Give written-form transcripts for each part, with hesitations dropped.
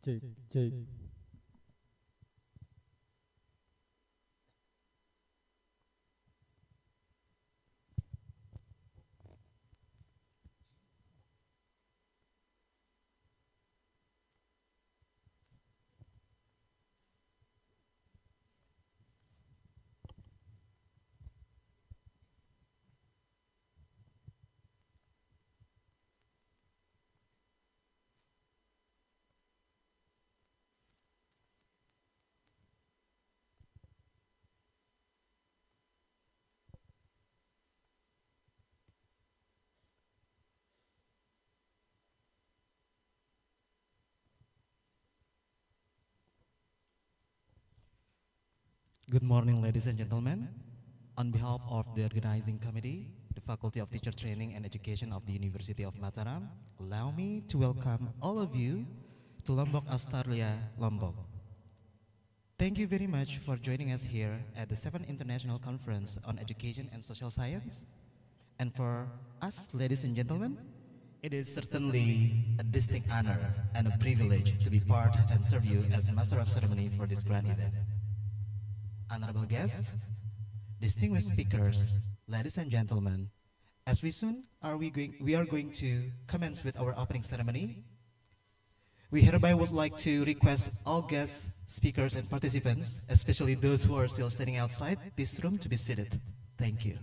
Check, check. Good morning, ladies and gentlemen. On behalf of the organizing committee, the Faculty of Teacher Training and Education of the University of Mataram, allow me to welcome all of you to Lombok Australia, Lombok. Thank you very much for joining us here at the 7th International Conference on Education and Social Science. And for us, ladies and gentlemen, it is certainly a distinct honor and a privilege to be part and serve you as Master of Ceremony for this grand event. Honorable guests, distinguished speakers, ladies and gentlemen, as we are going to commence with our opening ceremony. We hereby would like to request all guests, speakers, and participants, especially those who are still standing outside this room, to be seated. Thank you.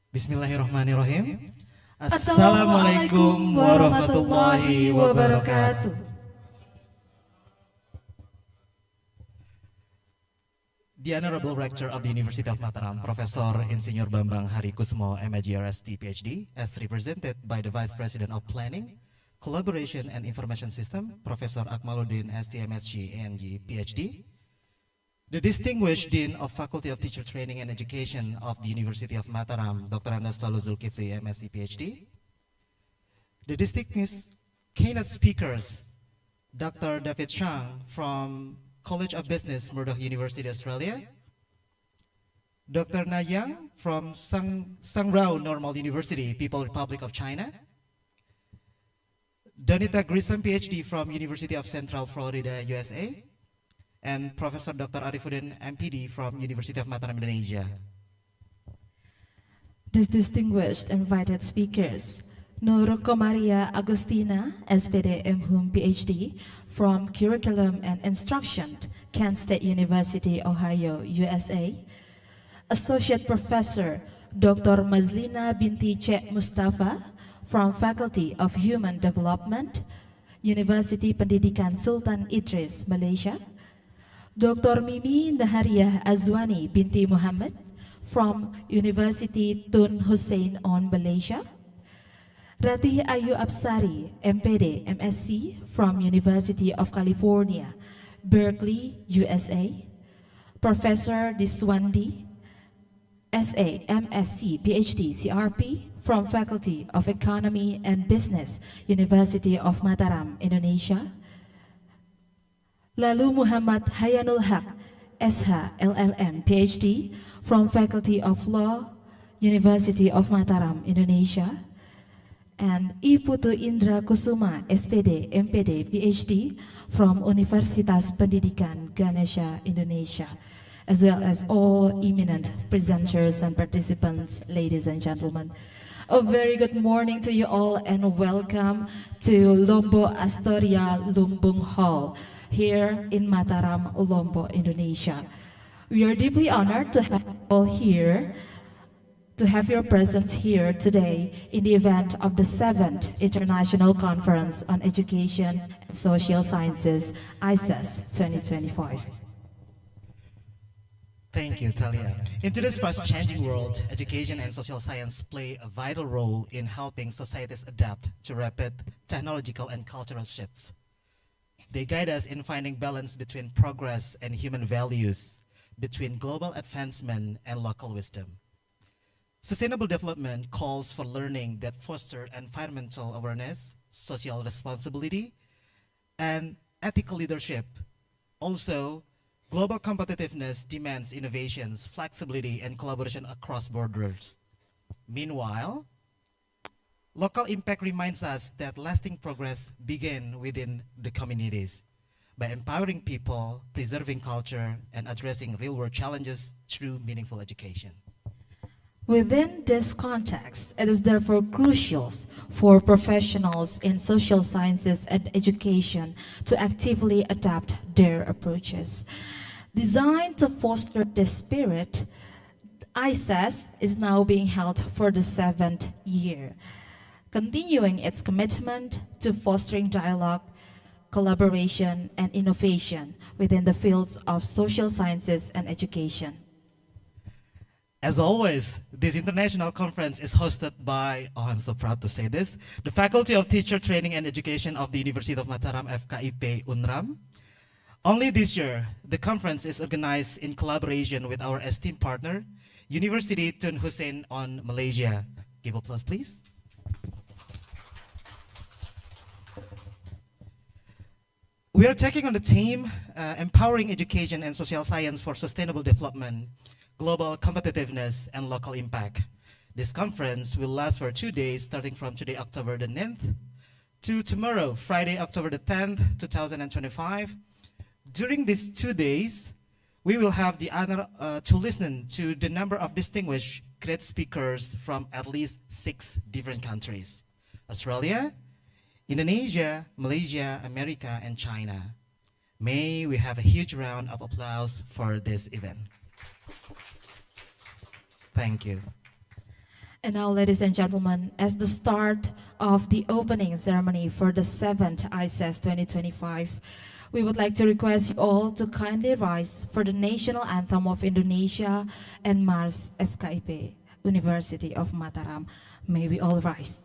Bismillahirrahmanirrahim. Assalamualaikum warahmatullahi wabarakatuh. The Honorable Rector of the University of Mataram, Professor Insinyur Bambang Hari Kusmo, MAGRST, PhD, as represented by the Vice President of Planning, Collaboration and Information System, Professor Akmaluddin, STMSG, ANG, PhD. The distinguished Dean of Faculty of Teacher Training and Education of the University of Mataram, Dr. Andas Lalu Zulkifli, MSc, PhD. The distinguished keynote speakers, Dr. David Chang from College of Business, Murdoch University, Australia. Dr. Na Yang from Sangrao Normal University, People Republic of China. Donita Grisam, PhD from University of Central Florida, USA. And Professor Dr. Arifuddin, MPD from University of Mataram, Indonesia. The distinguished invited speakers, Nur Komaria Agustina, SPD MHUM, PhD from Curriculum and Instruction, Kent State University, Ohio, USA. Associate Professor Dr. Mazlina Binti Cek Mustafa from Faculty of Human Development, University Pendidikan Sultan Idris, Malaysia. Dr. Mimi Nahariah Azwani binti Muhammad from University Tun Hussein on Malaysia. Ratih Ayu Absari, MPD, MSc from University of California, Berkeley, USA. Professor Diswandi, SA, MSc, PhD, CRP from Faculty of Economy and Business, University of Mataram, Indonesia. Lalu Muhammad Hayanul Haq, SH, LLM, PhD from Faculty of Law, University of Mataram, Indonesia. And Iputu Indra Kusuma, SPD, MPD, PhD from Universitas Pendidikan Ganesha, Indonesia, as well as all eminent presenters and participants, ladies and gentlemen. A very good morning to you all and welcome to Lombok Astoria Lumbung Hall here in Mataram, Lombok, Indonesia. We are deeply honored to have you all here, to have your presence here today in the event of the 7th International Conference on Education and Social Sciences, Icess 2025. Thank you, Talia. In today's fast-changing world, education and social science play a vital role in helping societies adapt to rapid technological and cultural shifts. They guide us in finding balance between progress and human values, between global advancement and local wisdom. Sustainable development calls for learning that foster environmental awareness, social responsibility, and ethical leadership. Also, global competitiveness demands innovations, flexibility, and collaboration across borders. Meanwhile, local impact reminds us that lasting progress begins within the communities by empowering people, preserving culture, and addressing real-world challenges through meaningful education. Within this context, it is therefore crucial for professionals in social sciences and education to actively adapt their approaches. Designed to foster this spirit, Icess is now being held for the 7th year, continuing its commitment to fostering dialogue, collaboration, and innovation within the fields of social sciences and education. As always, this international conference is hosted by, oh, I'm so proud to say this, the Faculty of Teacher Training and Education of the University of Mataram, FKIP UNRAM. Only this year, the conference is organized in collaboration with our esteemed partner, University Tun Hussein on Malaysia. Give applause, please. We are taking on the theme, Empowering Education and Social Science for Sustainable Development, Global Competitiveness, and Local Impact. This conference will last for 2 days, starting from today, October the 9th, to tomorrow, Friday, October the 10th, 2025. During these 2 days, we will have the honor to listen to the number of distinguished great speakers from at least 6 different countries: Australia, Indonesia, Malaysia, America, and China. May we have a huge round of applause for this event. Thank you. And now, ladies and gentlemen, as the start of the opening ceremony for the 7th Icess 2025, we would like to request you all to kindly rise for the national anthem of Indonesia and Mars FKIP, University of Mataram. May we all rise.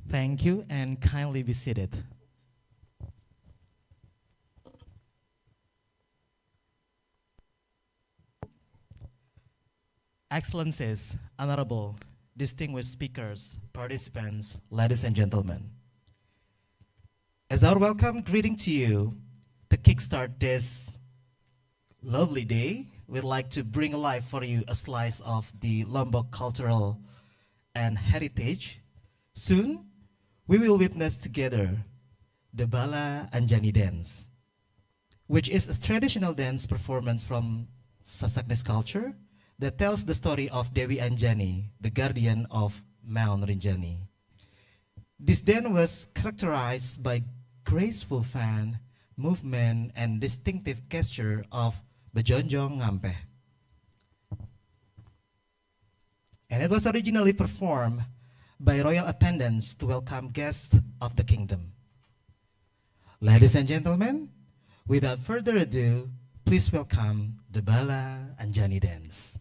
Thank you and kindly be seated. Excellencies, honorable, distinguished speakers, participants, ladies and gentlemen. As our welcome greeting to you, to kickstart this lovely day, we'd like to bring alive for you a slice of the Lombok cultural and heritage. Soon, we will witness together the Bala Anjani dance, which is a traditional dance performance from Sasaknis culture that tells the story of Dewi Anjani, the guardian of Mount Rinjani. This dance was characterized by graceful fan, movement, and distinctive gesture of Bejonjong Ngampe. And it was originally performed by royal attendants to welcome guests of the kingdom. Ladies and gentlemen, without further ado, please welcome the Bala Anjani dance.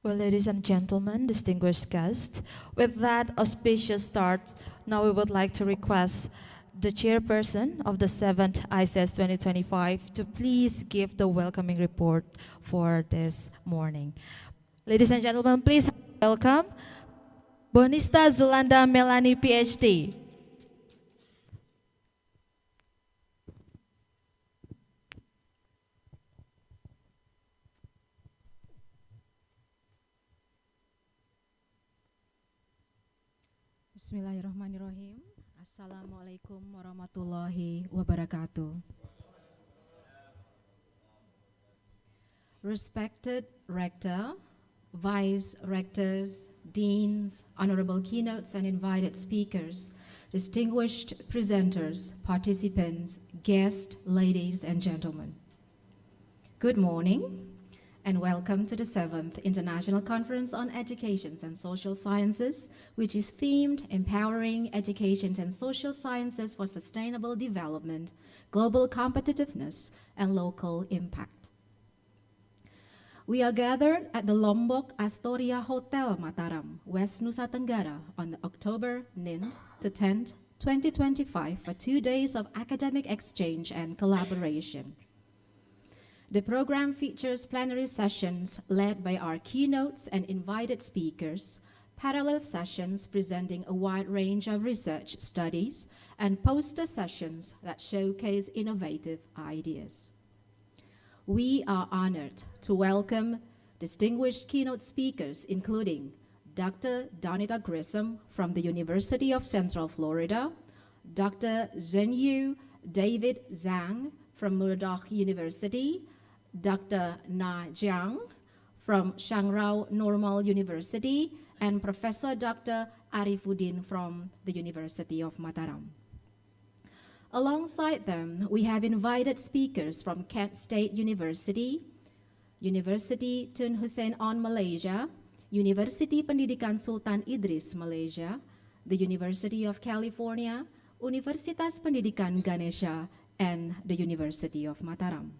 Well, ladies and gentlemen, distinguished guests, with that auspicious start, now we would like to request the chairperson of the 7th Icess 2025 to please give the welcoming report for this morning. Ladies and gentlemen, please welcome Bonista Zulanda Melanie, PhD. Bismillahirrahmanirrahim. Assalamualaikum warahmatullahi wabarakatuh. Respected Rector, Vice Rectors, Deans, Honorable Keynotes and invited speakers, distinguished presenters, participants, guests, ladies and gentlemen. Good morning and welcome to the 7th International Conference on Education and Social Sciences, which is themed Empowering Education and Social Sciences for Sustainable Development, Global Competitiveness, and Local Impact. We are gathered at the Lombok Astoria Hotel Mataram, West Nusa Tenggara on October 9th to 10th, 2025 for 2 days of academic exchange and collaboration. The program features plenary sessions led by our keynotes and invited speakers, parallel sessions presenting a wide range of research studies, and poster sessions that showcase innovative ideas. We are honored to welcome distinguished keynote speakers, including Dr. Donita Grissom from the University of Central Florida, Dr. Zhenyu David Zhang from Murdoch University, Dr. Na Jiang from Shangrao Normal University, and Professor Dr. Arifuddin from the University of Mataram. Alongside them, we have invited speakers from Kent State University, University Tun Hussein On Malaysia, University Pendidikan Sultan Idris Malaysia, the University of California, Universitas Pendidikan Ganesha, and the University of Mataram.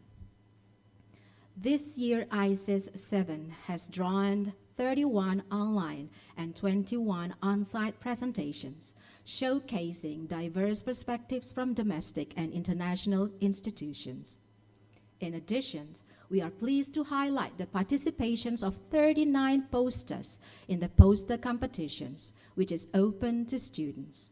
This year, Icess 7 has drawn 31 online and 21 on-site presentations, showcasing diverse perspectives from domestic and international institutions. In addition, we are pleased to highlight the participations of 39 posters in the poster competitions, which is open to students.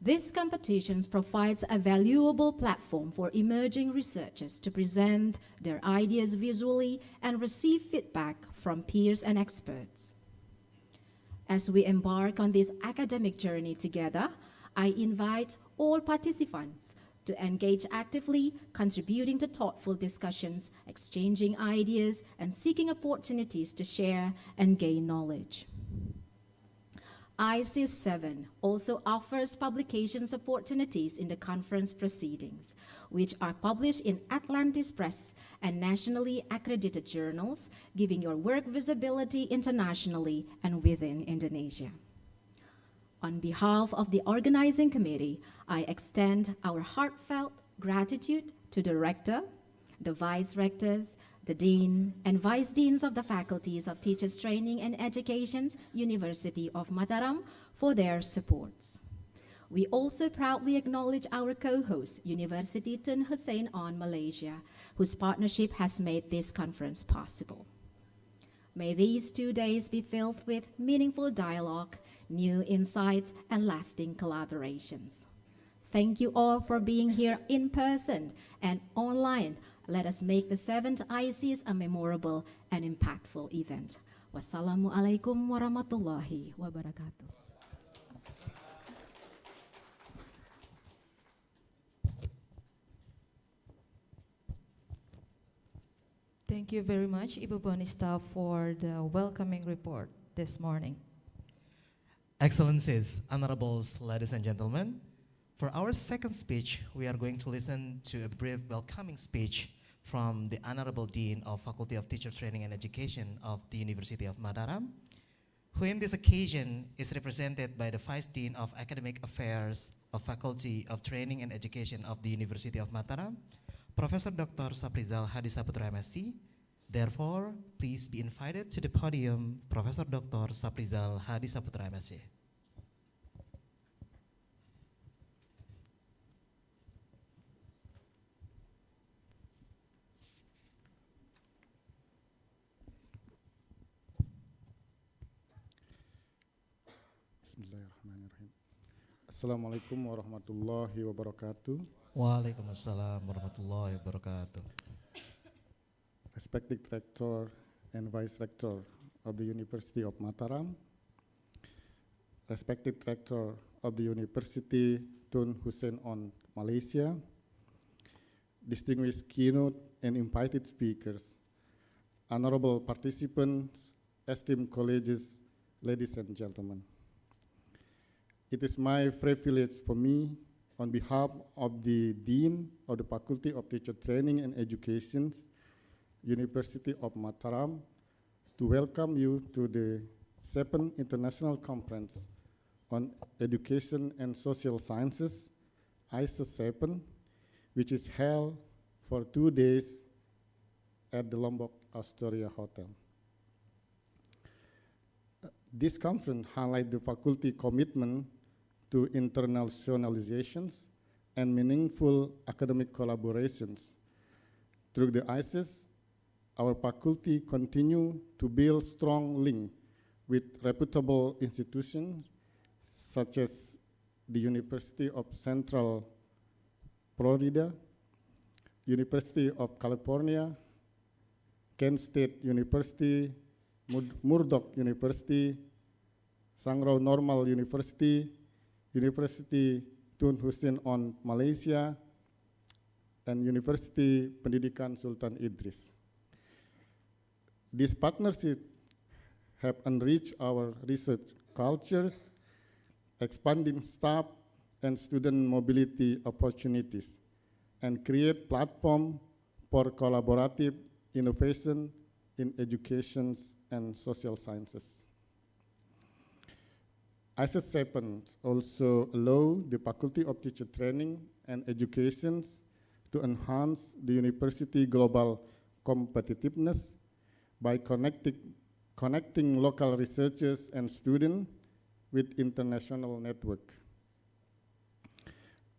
This competition provides a valuable platform for emerging researchers to present their ideas visually and receive feedback from peers and experts. As we embark on this academic journey together, I invite all participants to engage actively, contributing to thoughtful discussions, exchanging ideas, and seeking opportunities to share and gain knowledge. Icess 7 also offers publications opportunities in the conference proceedings, which are published in Atlantis Press and nationally accredited journals, giving your work visibility internationally and within Indonesia. On behalf of the organizing committee, I extend our heartfelt gratitude to the rector, the vice rectors, the dean and vice deans of the faculties of Teachers Training and Education's University of Mataram for their supports. We also proudly acknowledge our co-host, University Tun Hussein on Malaysia, whose partnership has made this conference possible. May these 2 days be filled with meaningful dialogue, new insights, and lasting collaborations. Thank you all for being here in person and online. Let us make the 7th Icess a memorable and impactful event. Wassalamualaikum warahmatullahi wabarakatuh. Thank you very much, Ibu Bonista, for the welcoming report this morning. Excellencies, honorables, ladies and gentlemen, for our second speech, we are going to listen to a brief welcoming speech from the Honorable Dean of Faculty of Teacher Training and Education of the University of Mataram, who in this occasion is represented by the Vice Dean of Academic Affairs of Faculty of Training and Education of the University of Mataram, Professor Dr. Saprizal Hadi Saputra MSc. Therefore, please be invited to the podium, Professor Dr. Saprizal Hadi Saputra MSc. Bismillahirrahmanirrahim. Assalamualaikum warahmatullahi wabarakatuh. Waalaikumsalam warahmatullahi wabarakatuh. Respected Rector and Vice Rector of the University of Mataram, respected Rector of the University Tun Hussein on Malaysia, distinguished keynote and invited speakers, honorable participants, esteemed colleagues, ladies and gentlemen. It is my privilege for me, on behalf of the Dean of the Faculty of Teacher Training and Education, University of Mataram, to welcome you to the 7th International Conference on Education and Social Sciences, Icess 7, which is held for 2 days at the Lombok Astoria Hotel. This conference highlights the faculty commitment to internationalizations and meaningful academic collaborations. Through the Icess, our faculty continue to build strong link with reputable institutions such as the University of Central Florida, University of California, Kent State University, Murdoch University, Sangrau Normal University, University Tun Hussein on Malaysia, and University Pendidikan Sultan Idris. These partnerships have enriched our research cultures, expanding staff and student mobility opportunities, and create platform for collaborative innovation in education and social sciences. Icess 7 also allow the Faculty of Teacher Training and Education to enhance the university global competitiveness by connecting local researchers and students with international network.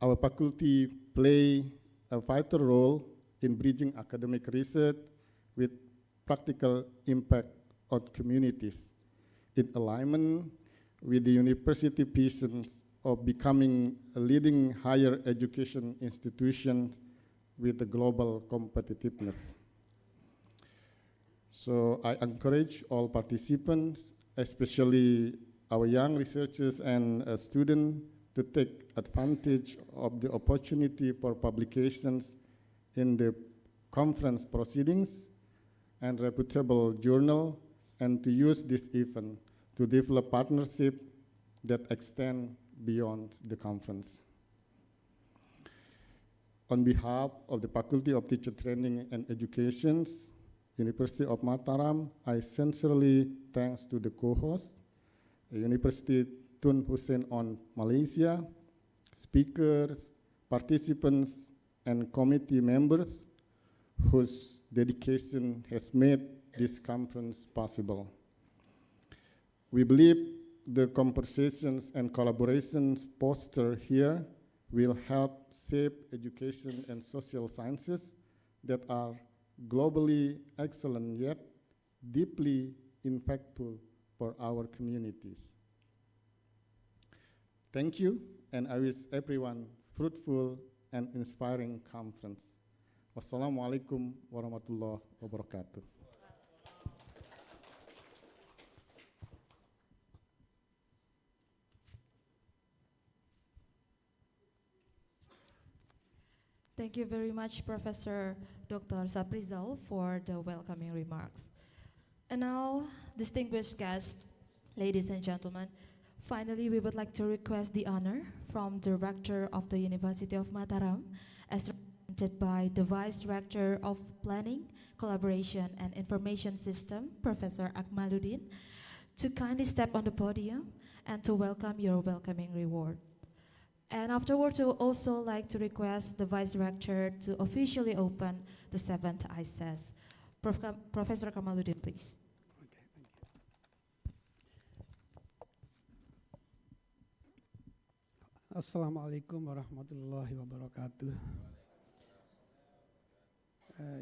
Our faculty play a vital role in bridging academic research with practical impact on communities in alignment with the university vision of becoming a leading higher education institution with the global competitiveness. So I encourage all participants, especially our young researchers and students to take advantage of the opportunity for publications in the conference proceedings and reputable journal, and to use this event to develop partnership that extend beyond the conference. On behalf of the Faculty of Teacher Training and Education, University of Mataram, I sincerely thanks to the co-host, the University Tun Hussein on Malaysia, speakers, participants, and committee members whose dedication has made this conference possible. We believe the conversations and collaborations fostered here will help shape education and social sciences that are globally excellent yet deeply impactful for our communities. Thank you, and I wish everyone fruitful and inspiring conference. Wassalamualaikum warahmatullahi wabarakatuh. Thank you very much, Professor Dr. Saprizal, for the welcoming remarks. And now, distinguished guests, ladies and gentlemen, finally, we would like to request the honor from the Rector of the University of Mataram, as represented by the Vice Rector of Planning, Collaboration and Information System, Professor Akmaluddin, to kindly step on the podium and to welcome your welcoming reward. And afterwards, we would also like to request the Vice Rector to officially open the 7th Icess. Professor Kamaluddin, please. Okay, thank you. Assalamualaikum warahmatullahi wabarakatuh.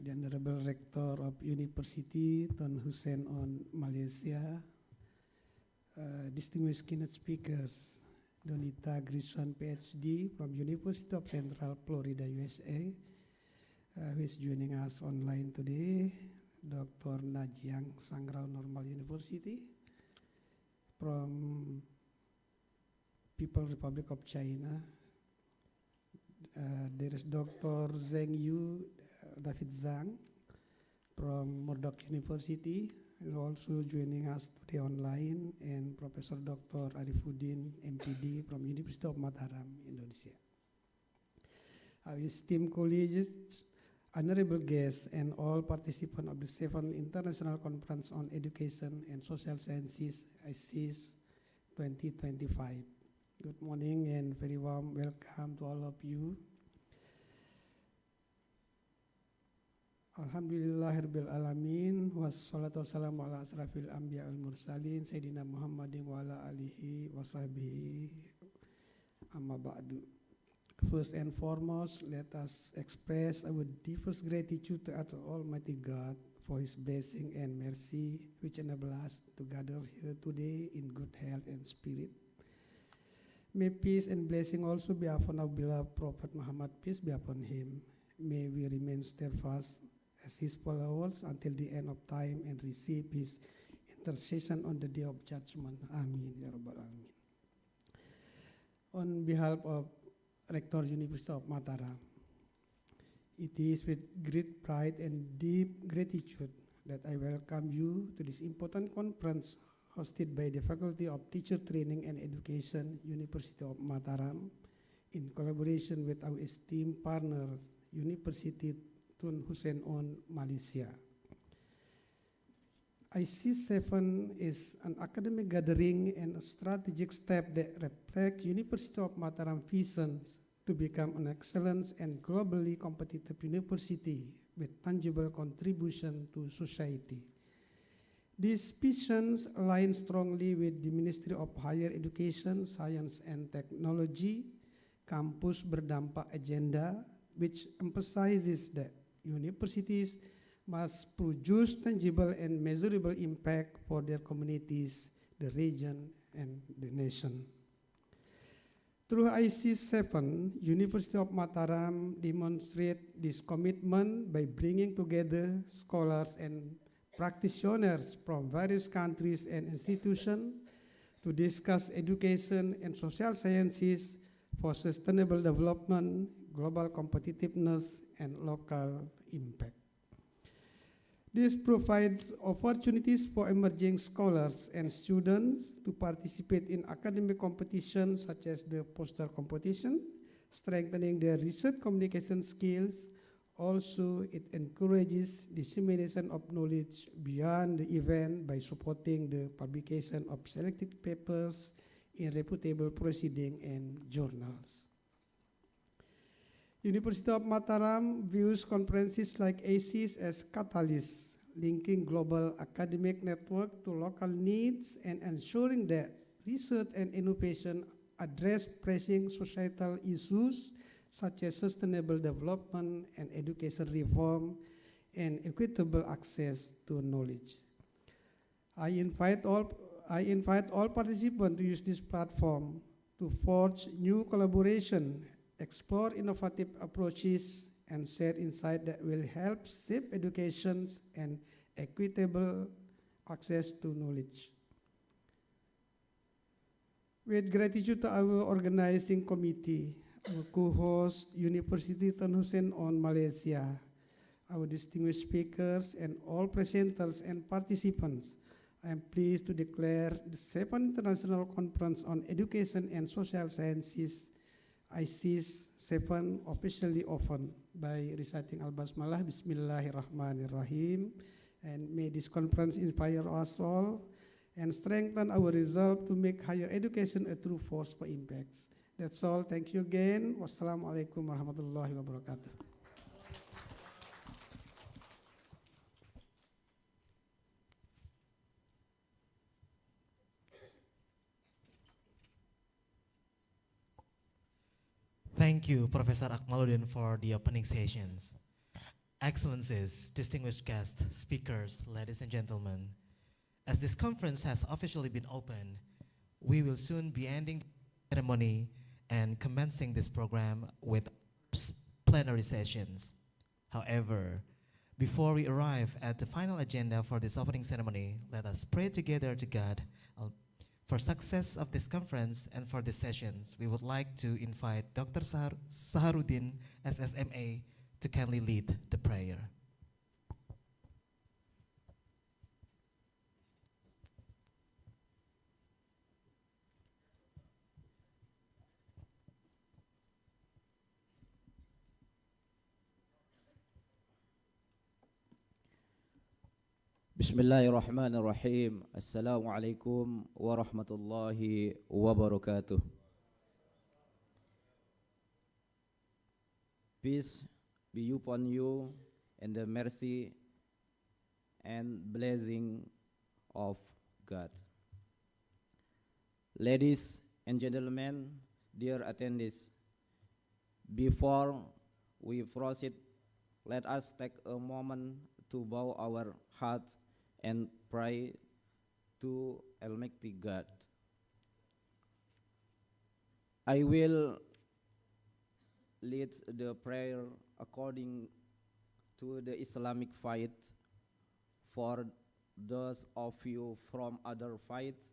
The Honorable Rector of University Tun Hussein on Malaysia, distinguished keynote speakers, Donita Grison, PhD from University of Central Florida, USA, who is joining us online today, Dr. Najiang Sangrao Normal University from People's Republic of China. There is Dr. Zheng Yu, David Zhang from Murdoch University, is also joining us today online, and Professor Dr. Arifuddin, MPD from University of Mataram, Indonesia. Our esteemed colleagues, honorable guests, and all participants of the 7th International Conference on Education and Social Sciences, Icess 2025. Good morning and very warm welcome to all of you. Alhamdulillahirabbil alamin, wassalatu wassalamu ala asrafil anbiya wal mursalin sayyidina Muhammadin wa ala alihi wa sahbihi amma ba'du. First and foremost, let us express our deepest gratitude to Almighty God for His blessing and mercy, which enable us to gather here today in good health and spirit. May peace and blessing also be upon our beloved Prophet Muhammad, peace be upon him. May we remain steadfast as his followers until the end of time and receive his intercession on the day of judgment. Amin. Ya Rabbal Alamin. On behalf of Rector University of Mataram, it is with great pride and deep gratitude that I welcome you to this important conference hosted by the Faculty of Teacher Training and Education, University of Mataram, in collaboration with our esteemed partner, University Tun Hussein on Malaysia. Icess 7 is an academic gathering and a strategic step that reflects University of Mataram vision to become an excellent and globally competitive university with tangible contribution to society. These visions align strongly with the Ministry of Higher Education, Science and Technology Campus Berdampak agenda, which emphasizes that universities must produce tangible and measurable impact for their communities, the region, and the nation. Through Icess 7, University of Mataram demonstrates this commitment by bringing together scholars and practitioners from various countries and institutions to discuss education and social sciences for sustainable development, global competitiveness, and local impact. This provides opportunities for emerging scholars and students to participate in academic competitions such as the poster competition, strengthening their research communication skills. Also, it encourages dissemination of knowledge beyond the event by supporting the publication of selected papers in reputable proceedings and journals. University of Mataram views conferences like Icess as catalysts, linking global academic network to local needs and ensuring that research and innovation address pressing societal issues such as sustainable development and education reform and equitable access to knowledge. I invite all participants to use this platform to forge new collaboration, explore innovative approaches, and share insight that will help shape educations and equitable access to knowledge. With gratitude to our organizing committee, our co-host, University Tun Hussein on Malaysia, our distinguished speakers, and all presenters and participants, I am pleased to declare the 7th International Conference on Education and Social Sciences, Icess 7, officially open by reciting Al-Basmalah, Bismillahirrahmanirrahim, and may this conference inspire us all and strengthen our resolve to make higher education a true force for impact. That's all. Thank you again. Wassalamualaikum warahmatullahi wabarakatuh. Thank you, Professor Akmaluddin, for the opening sessions. Excellencies, distinguished guests, speakers, ladies and gentlemen, as this conference has officially been opened, we will soon be ending the ceremony and commencing this program with plenary sessions. However, before we arrive at the final agenda for this opening ceremony, let us pray together to God for success of this conference and for these sessions. We would like to invite Dr. Saharuddin, SSMA, to kindly lead the prayer. Bismillahirrahmanirrahim. Assalamualaikum warahmatullahi wabarakatuh. Peace be upon you and the mercy and blessing of God. Ladies and gentlemen, dear attendees, before we proceed, let us take a moment to bow our hearts and pray to Almighty God. I will lead the prayer according to the Islamic faith. For those of you from other faiths,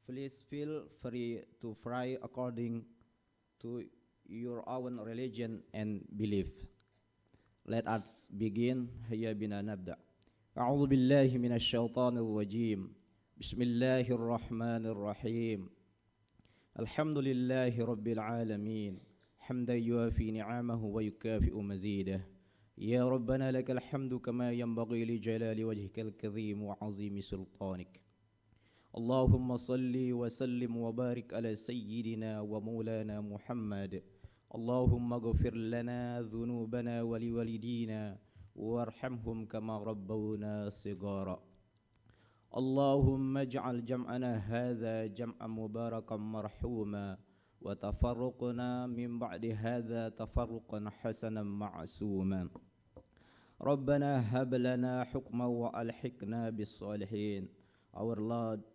please feel free to pray according to your own religion and belief. Let us begin. Hayya bina nabda. أعوذ بالله من الشيطان الرجيم بسم الله الرحمن الرحيم الحمد لله رب العالمين حمدا يوافي نعمه ويكافئ مزيده يا ربنا لك الحمد كما ينبغي لجلال وجهك الكريم وعظيم سلطانك اللهم صل وسلم وبارك على سيدنا ومولانا محمد اللهم اغفر لنا ذنوبنا ولوالدينا وارحمهم كما ربونا صغارا اللهم اجعل جمعنا هذا جمعا مباركا مرحوما وتفرقنا من بعد هذا تفرقا حسنا معصوما ربنا هب لنا حكما وألحقنا بالصالحين. Our Lord,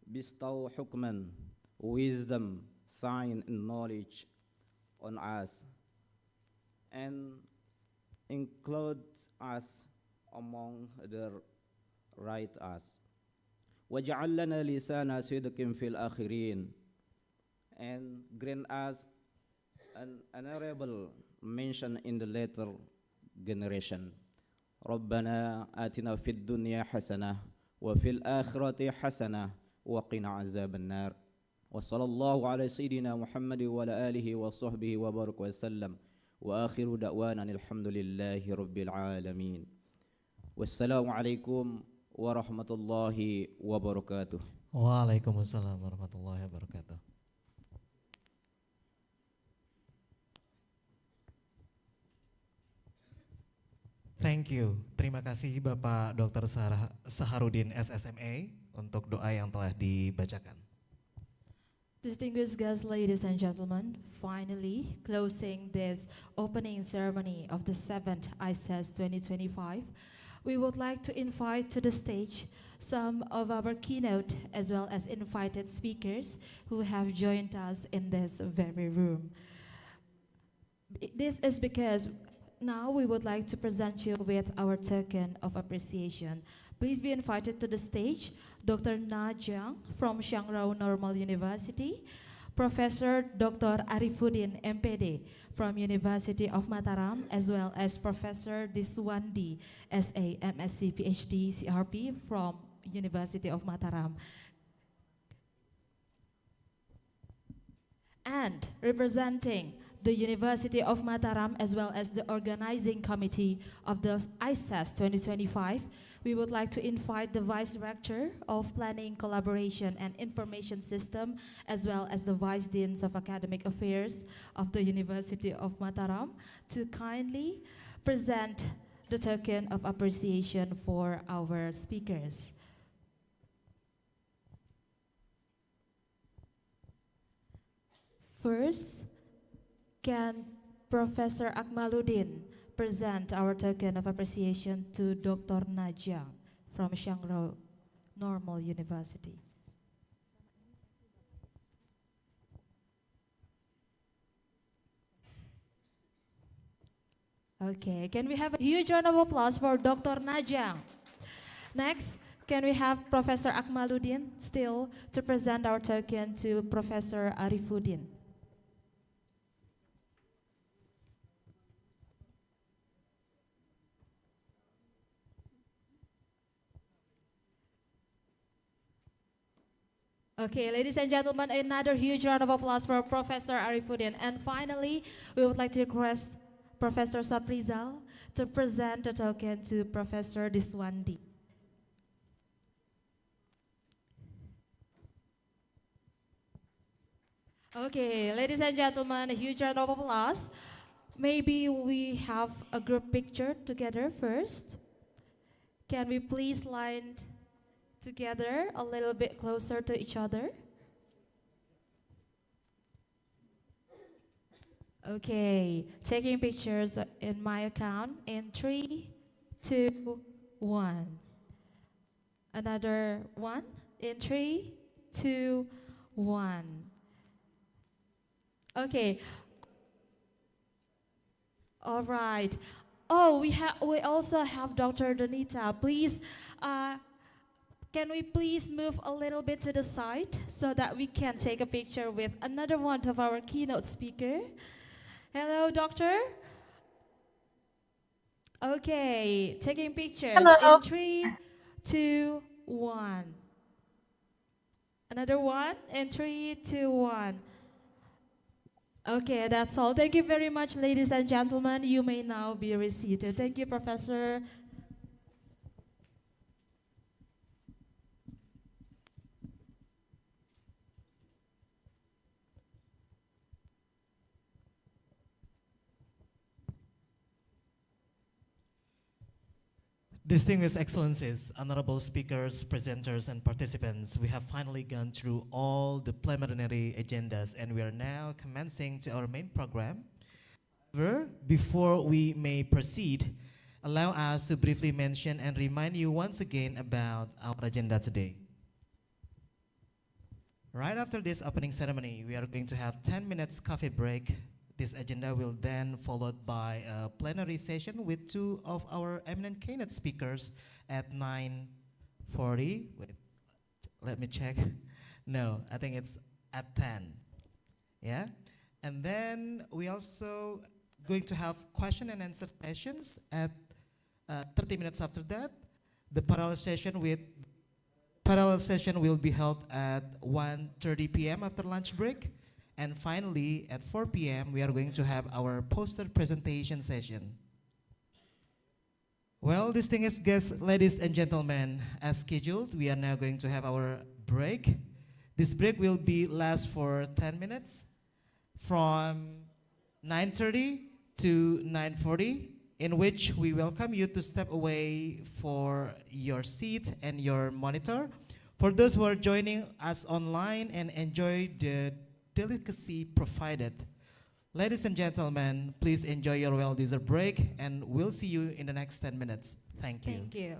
bestow hukman, wisdom, sign and knowledge on us and include us among the righteous. واجعل لنا لسان صدق في الآخرين, and grant us an honorable mention in the later generation. ربنا آتنا في الدنيا حسنة وفي الآخرة حسنة وقنا عذاب النار. وصلى الله على سيدنا محمد وعلى آله وصحبه وبارك وسلم, وآخر دعوانا الحمد لله رب العالمين. والسلام عليكم ورحمة الله وبركاته. Waalaikumsalam warahmatullahi wabarakatuh. Thank you. Terima kasih Bapak Dr. Saharudin SSMA untuk doa yang telah dibacakan. Distinguished guests, ladies and gentlemen, finally closing this opening ceremony of the 7th Icess 2025, we would like to invite to the stage some of our keynote as well as invited speakers who have joined us in this very room. This is because now we would like to present you with our token of appreciation. Please be invited to the stage Dr. Na Jiang from Shangrao Normal University, Professor Dr. Arifuddin MPD from University of Mataram, as well as Professor Diswandi SA MSc PhD CRP from University of Mataram. And representing the University of Mataram as well as the organizing committee of the Icess 2025, we would like to invite the Vice Rector of Planning, Collaboration and Information System as well as the Vice Deans of Academic Affairs of the University of Mataram to kindly present the token of appreciation for our speakers. First, can Professor Akmaluddin present our token of appreciation to Dr. Najia from Shangrao Normal University. Okay, can we have a huge round of applause for Dr. Najia? Next, can we have Professor Akmaluddin still to present our token to Professor Arifuddin? Okay, ladies and gentlemen, another huge round of applause for Professor Arifuddin. And finally, we would like to request Professor Saprizal to present the token to Professor Diswandi. Okay, ladies and gentlemen, a huge round of applause. Maybe we have a group picture together first. Can we please line together a little bit closer to each other? Okay, taking pictures in my account in 3, 2, 1. Another one in 3, 2, 1. Okay. All right. Oh, we also have Dr. Donita. Please, can we please move a little bit to the side so that we can take a picture with another one of our keynote speaker? Hello, doctor. Okay, taking pictures. Hello. In 3, 2, 1. Another one in 3, 2, 1. Okay, that's all. Thank you very much, ladies and gentlemen. You may now be reseated. Thank you, Professor. Distinguished Excellencies, honorable speakers, presenters, and participants, we have finally gone through all the preliminary agendas and we are now commencing to our main program. However, before we may proceed, allow us to briefly mention and remind you once again about our agenda today. Right after this opening ceremony, we are going to have 10 minutes coffee break. This agenda will then followed by a plenary session with two of our eminent keynote speakers at 9:40. Wait, Let me check. No, I think it's at 10. Yeah? And then we also going to have question and answer sessions at 30 minutes after that. The parallel session will be held at 1:30 p.m. after lunch break. And finally, at 4 p.m., we are going to have our poster presentation session. Well, distinguished guests, ladies and gentlemen, as scheduled, we are now going to have our break. This break will be last for 10 minutes from 9:30 to 9:40, in which we welcome you to step away for your seat and your monitor. For those who are joining us online and enjoy the delicacy provided, ladies and gentlemen, please enjoy your well-deserved break, and we'll see you in the next 10 minutes. Thank you. Thank you.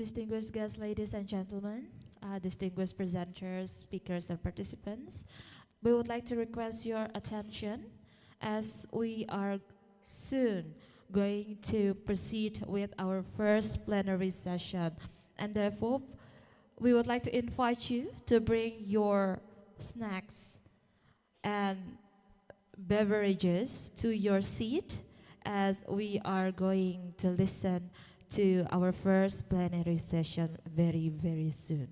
Distinguished guests, ladies and gentlemen, distinguished presenters, speakers, and participants, we would like to request your attention as we are soon going to proceed with our first plenary session. And therefore, we would like to invite you to bring your snacks and beverages to your seat as we are going to listen to our first plenary session very, very soon.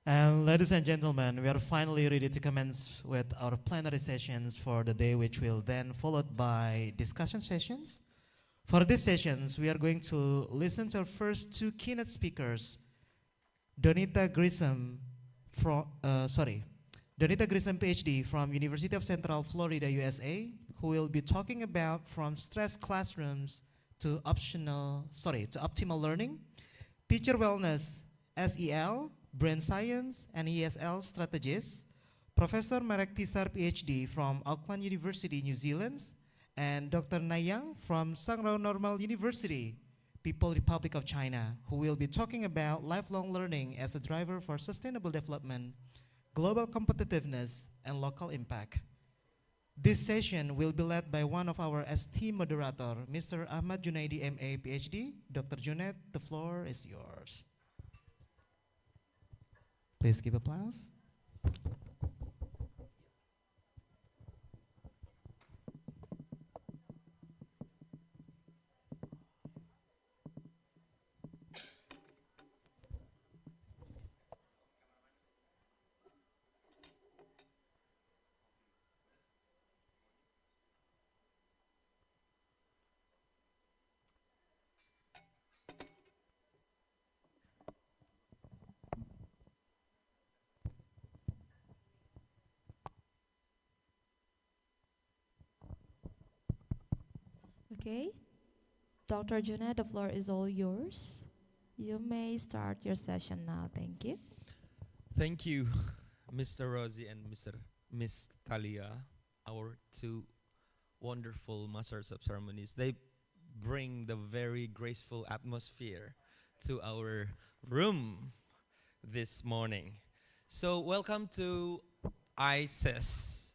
And ladies and gentlemen, we are finally ready to commence with our plenary sessions for the day, which will then followed by discussion sessions. For these sessions, we are going to listen to our first two keynote speakers, Donita Grissom PhD from University of Central Florida, USA, who will be talking about from stressed classrooms to optimal learning, teacher wellness, SEL, brain science, and ESL strategies. Professor Marek Tisar PhD from Auckland University, New Zealand, and Dr. Nayang from Sangrao Normal University, People Republic of China, who will be talking about lifelong learning as a driver for sustainable development, global competitiveness, and local impact. This session will be led by one of our esteemed moderator, Mr. Ahmad Junaidi, MA, PhD. Dr. Junaid, the floor is yours. Please give applause. Okay, Dr. Junaid, the floor is all yours. You may start your session now. Thank you. Thank you, Mr. Rosie and Miss Talia, our two wonderful masters of ceremonies. They bring the very graceful atmosphere to our room this morning. So welcome to Icess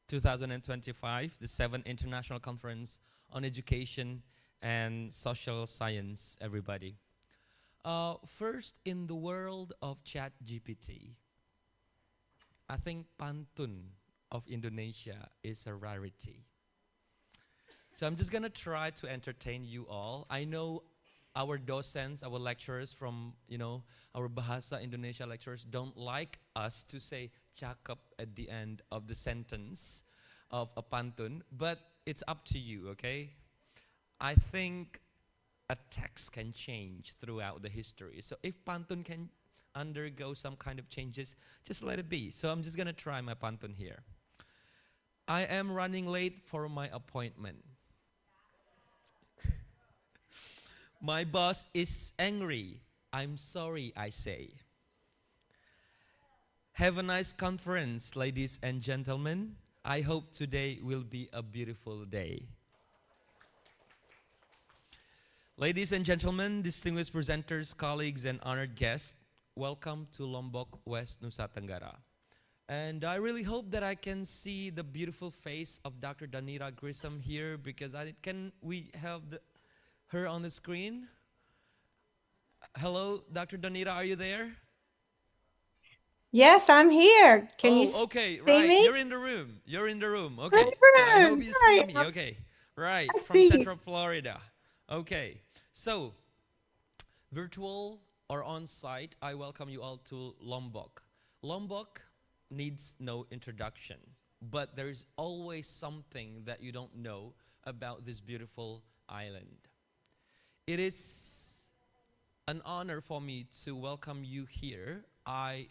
2025, the 7th International Conference on Education and Social Science, everybody. First, in the world of ChatGPT, I think pantun of Indonesia is a rarity. So I'm just gonna try to entertain you all. I know our docents, our lecturers from, our Bahasa Indonesia lecturers don't like us to say cakep at the end of the sentence of a pantun, but it's up to you, okay? I think a text can change throughout the history. So if pantun can undergo some kind of changes, just let it be. So I'm just gonna try my pantun here. I am running late for my appointment. My boss is angry. I'm sorry, I say. Have a nice conference, ladies and gentlemen. I hope today will be a beautiful day. Ladies and gentlemen, distinguished presenters, colleagues, and honored guests, welcome to Lombok, West Nusa Tenggara. And I really hope that I can see the beautiful face of Dr. Donita Grissom here, because can we have her on the screen? Hello, Dr. Donita, are you there? Yes, I'm here. Can you okay, see right. me? You're in the room. You're in the room. Okay. In the So I hope room. you Hi, see me. Okay. Right. I From see you. Central Florida. Okay. So, virtual or on-site, I welcome you all to Lombok. Lombok needs no introduction, but there's always something that you don't know about this beautiful island. It is an honor for me to welcome you here. I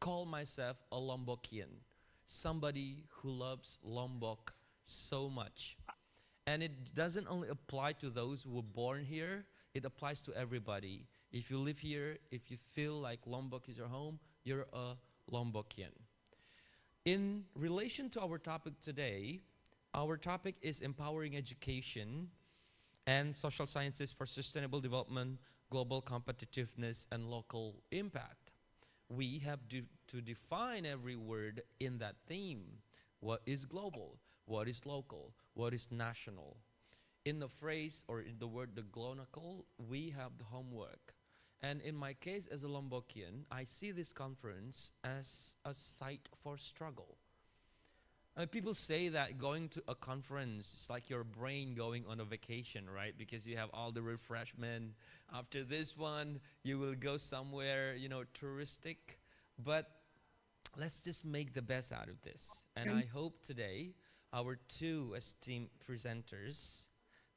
call myself a Lombokian, somebody who loves Lombok so much. And it doesn't only apply to those who were born here, it applies to everybody. If you live here, if you feel like Lombok is your home, you're a Lombokian. In relation to our topic today, our topic is empowering education and social sciences for sustainable development, global competitiveness, and local impact. We have to define every word in that theme. What is global? What is local? What is national? In the phrase or in the word the global, we have the homework. And in my case as a Lombokian, I see this conference as a site for struggle. People say that going to a conference is like your brain going on a vacation, right? Because you have all the refreshment. After this one, you will go somewhere, touristic. But let's just make the best out of this. And I hope today our two esteemed presenters,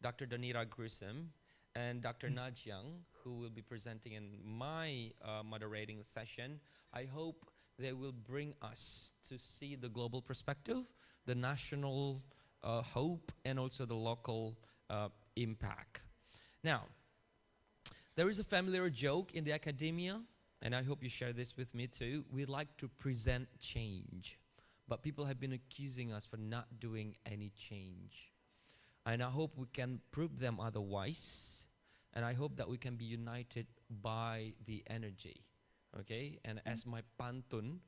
Dr. Donira Grissom and Dr. Naj Young, who will be presenting in my moderating session, I hope they will bring us to see the global perspective, the national hope, and also the local impact. Now, there is a familiar joke in the academia, and I hope you share this with me too. We like to present change, but people have been accusing us for not doing any change. And I hope we can prove them otherwise, and I hope that we can be united by the energy. Okay, and as my pantun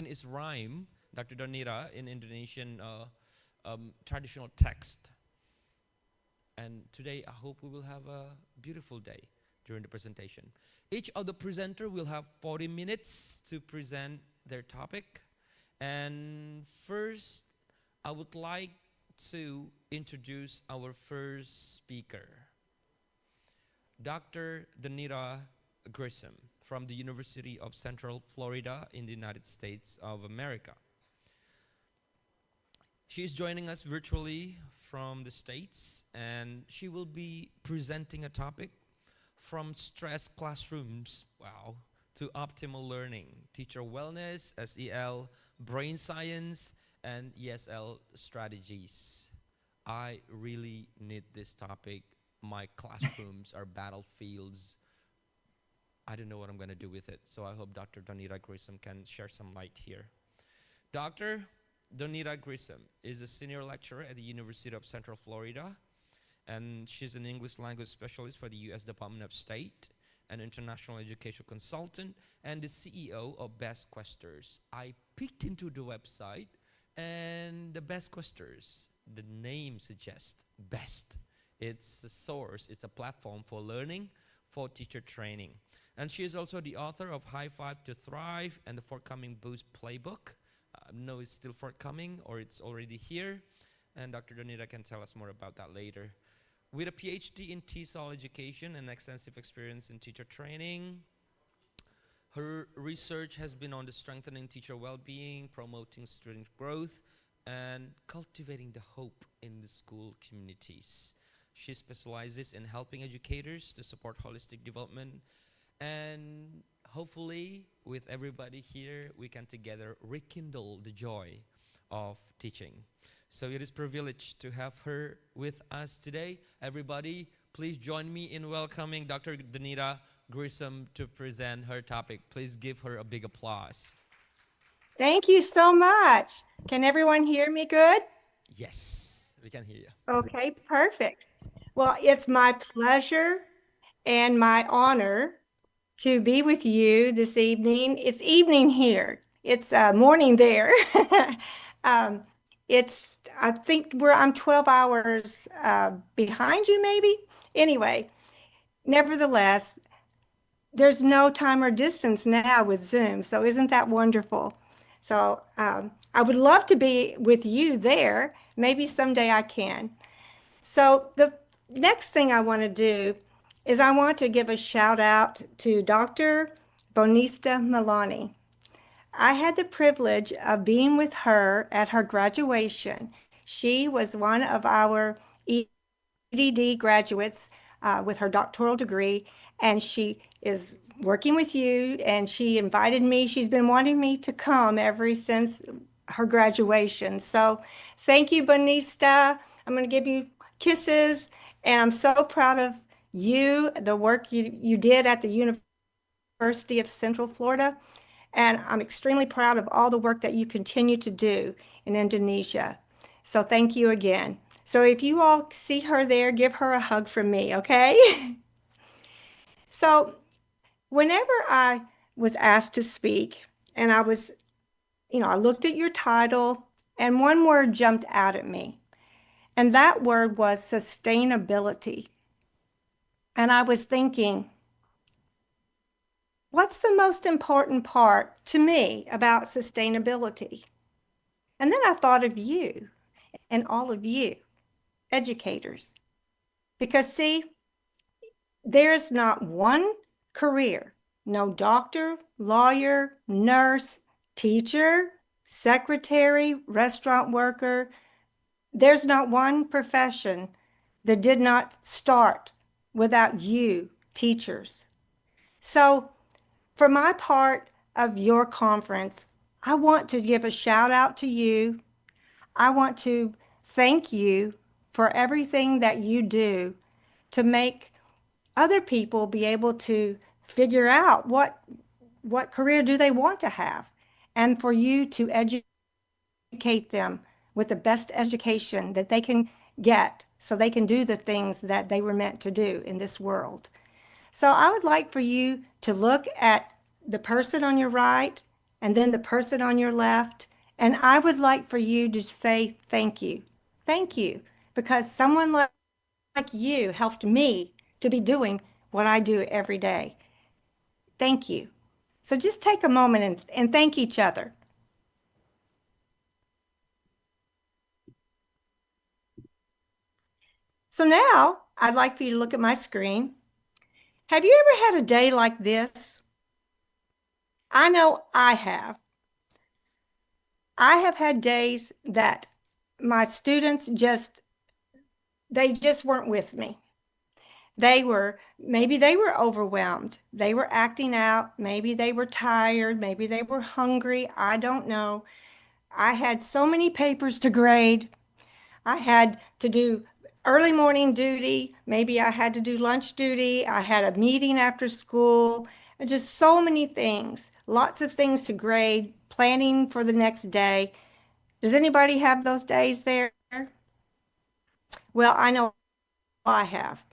is rhyme, Dr. Donira, in Indonesian traditional text. And today I hope we will have a beautiful day during the presentation. Each of the presenter will have 40 minutes to present their topic. And first, I would like to introduce our first speaker, Dr. Donira Grissom, from the University of Central Florida in the United States of America. She is joining us virtually from the States, and she will be presenting a topic from stressed classrooms, wow, to optimal learning, teacher wellness, SEL, brain science, and ESL strategies. I really need this topic. My classrooms are battlefields. I don't know what I'm going to do with it, so I hope Dr. Donira Grissom can share some light here. Dr. Donira Grissom is a senior lecturer at the University of Central Florida, and she's an English language specialist for the U.S. Department of State, an international educational consultant, and the CEO of Best Questers. I peeked into the website, and the Best Questers, the name suggests best. It's a source, it's a platform for learning, for teacher training. And she is also the author of High Five to Thrive and the forthcoming Boost Playbook. No, it's still forthcoming or it's already here. And Dr. Donira can tell us more about that later. With a PhD in TESOL education and extensive experience in teacher training, her research has been on the strengthening teacher well-being, promoting student growth, and cultivating the hope in the school communities. She specializes in helping educators to support holistic development, and hopefully with everybody here we can together rekindle the joy of teaching. So it is a privilege to have her with us today. Everybody, please join me in welcoming Dr. Donira Grissom to present her topic. Please give her a big applause. Thank you so much. Can everyone hear me good? Yes, we can hear you. Okay, perfect. Well, it's my pleasure and my honor to be with you this evening. It's evening here. It's morning there. I think I'm 12 hours behind you maybe. Anyway, nevertheless, there's no time or distance now with Zoom. So isn't that wonderful? So I would love to be with you there. Maybe someday I can. So the next thing I want to do is I want to give a shout out to Dr. Bonista Milani. I had the privilege of being with her at her graduation. She was one of our EDD graduates with her doctoral degree, and she is working with you, and she invited me. She's been wanting me to come ever since her graduation. So thank you, Bonista. I'm going to give you kisses, and I'm so proud of you, the work you did at the University of Central Florida. And I'm extremely proud of all the work that you continue to do in Indonesia. So thank you again. So if you all see her there, give her a hug from me, okay? So whenever I was asked to speak, and I was, I looked at your title, and one word jumped out at me, and that word was sustainability. And I was thinking, what's the most important part to me about sustainability? And then I thought of you and all of you, educators. Because see, there's not one career, no doctor, lawyer, nurse, teacher, secretary, restaurant worker, there's not one profession that did not start without you, teachers. So for my part of your conference, I want to give a shout out to you. I want to thank you for everything that you do to make other people be able to figure out what career do they want to have, and for you to educate them with the best education that they can get so they can do the things that they were meant to do in this world. So I would like for you to look at the person on your right and then the person on your left, and I would like for you to say thank you. Thank you, because someone like you helped me to be doing what I do every day. Thank you. So just take a moment and thank each other. So now I'd like for you to look at my screen. Have you ever had a day like this? I know I have. I have had days that my students they just weren't with me. Maybe they were overwhelmed. They were acting out. Maybe they were tired. Maybe they were hungry. I don't know. I had so many papers to grade. I had to do early morning duty. Maybe I had to do lunch duty. I had a meeting after school. Just so many things. Lots of things to grade, planning for the next day. Does anybody have those days there? Well, I know I have.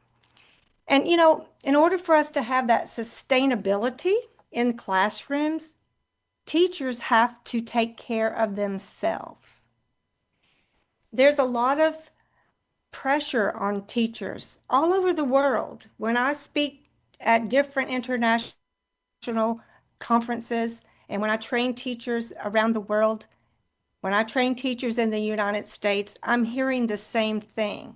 And in order for us to have that sustainability in classrooms, teachers have to take care of themselves. There's a lot of pressure on teachers all over the world. When I speak at different international conferences and when I train teachers around the world, when I train teachers in the United States, I'm hearing the same thing.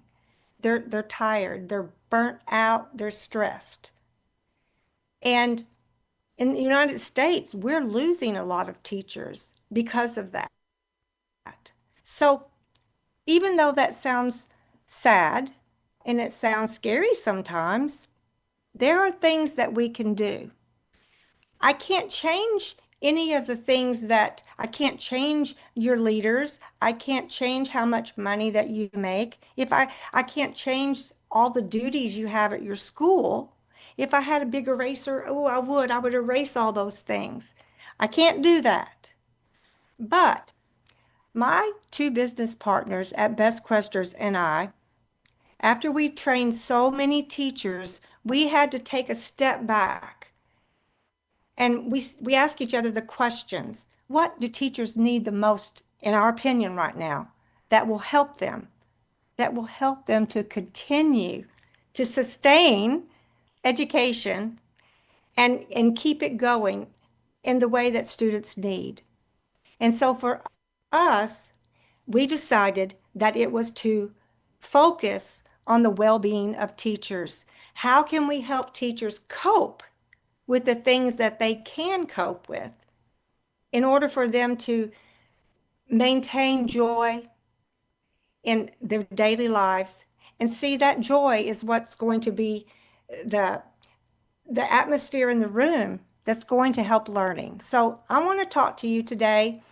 They're tired, they're burnt out, they're stressed. And in the United States, we're losing a lot of teachers because of that. So even though that sounds sad and it sounds scary sometimes, there are things that we can do. I can't change any of the things I can't change your leaders. I can't change how much money that you make. I can't change all the duties you have at your school. If I had a big eraser, I would erase all those things. I can't do that. But my two business partners at Best Questers and I, after we trained so many teachers, we had to take a step back. And we ask each other the questions. What do teachers need the most, in our opinion, right now, that will help them? That will help them to continue to sustain education and keep it going in the way that students need. And so for us, we decided that it was to focus on the well-being of teachers. How can we help teachers cope with the things that they can cope with in order for them to maintain joy in their daily lives? And see, that joy is what's going to be the atmosphere in the room that's going to help learning. So I want to talk to you today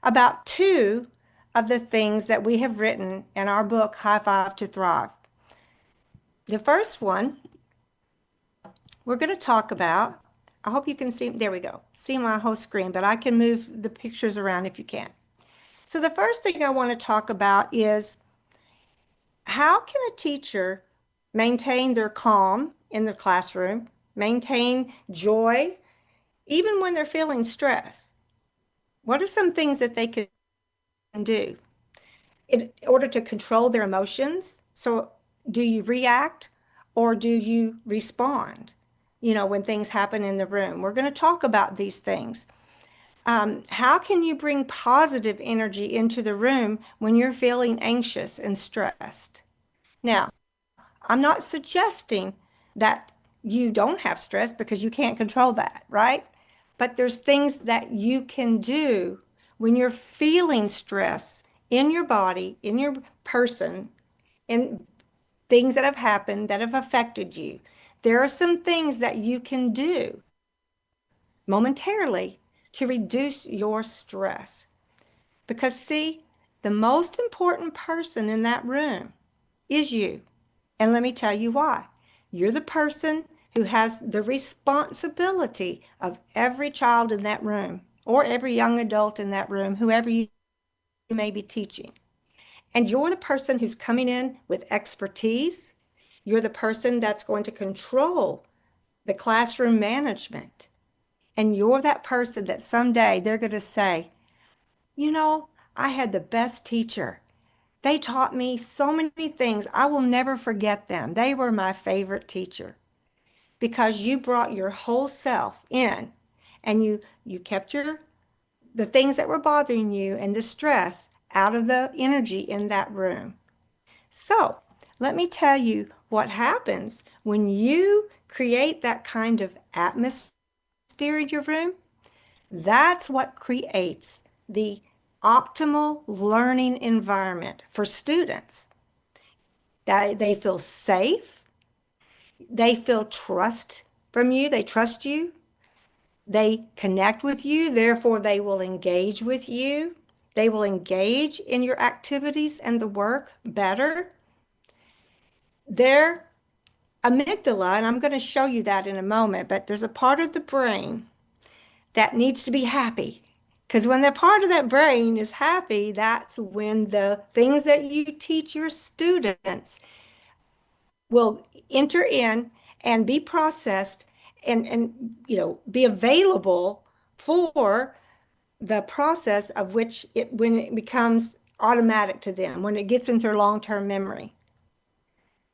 about two of the things that we have written in our book, High Five to Thrive. The first one we're going to talk about I hope you can see, there we go, see my whole screen, but I can move the pictures around if you can. So the first thing I want to talk about is how can a teacher maintain their calm in the classroom, maintain joy, even when they're feeling stress? What are some things that they can do in order to control their emotions? So do you react or do you respond? You know, when things happen in the room. We're going to talk about these things. How can you bring positive energy into the room when you're feeling anxious and stressed? Now, I'm not suggesting that you don't have stress because you can't control that, right? But there's things that you can do when you're feeling stress in your body, in your person, in things that have happened that have affected you. There are some things that you can do momentarily to reduce your stress. Because, see, the most important person in that room is you. And let me tell you why. You're the person who has the responsibility of every child in that room or every young adult in that room, whoever you may be teaching. And you're the person who's coming in with expertise. You're the person that's going to control the classroom management. And you're that person that someday they're going to say, you know, I had the best teacher. They taught me so many things. I will never forget them. They were my favorite teacher because you brought your whole self in and you kept the things that were bothering you and the stress out of the energy in that room. So let me tell you what happens when you create that kind of atmosphere in your room. That's what creates the optimal learning environment for students. That they feel safe, they feel trust from you, they trust you, they connect with you, therefore they will engage with you. They will engage in your activities and the work better. Their amygdala, and I'm going to show you that in a moment, but there's a part of the brain that needs to be happy. Because when the part of that brain is happy, that's when the things that you teach your students will enter in and be processed and be available for the process of which when it becomes automatic to them, when it gets into their long-term memory.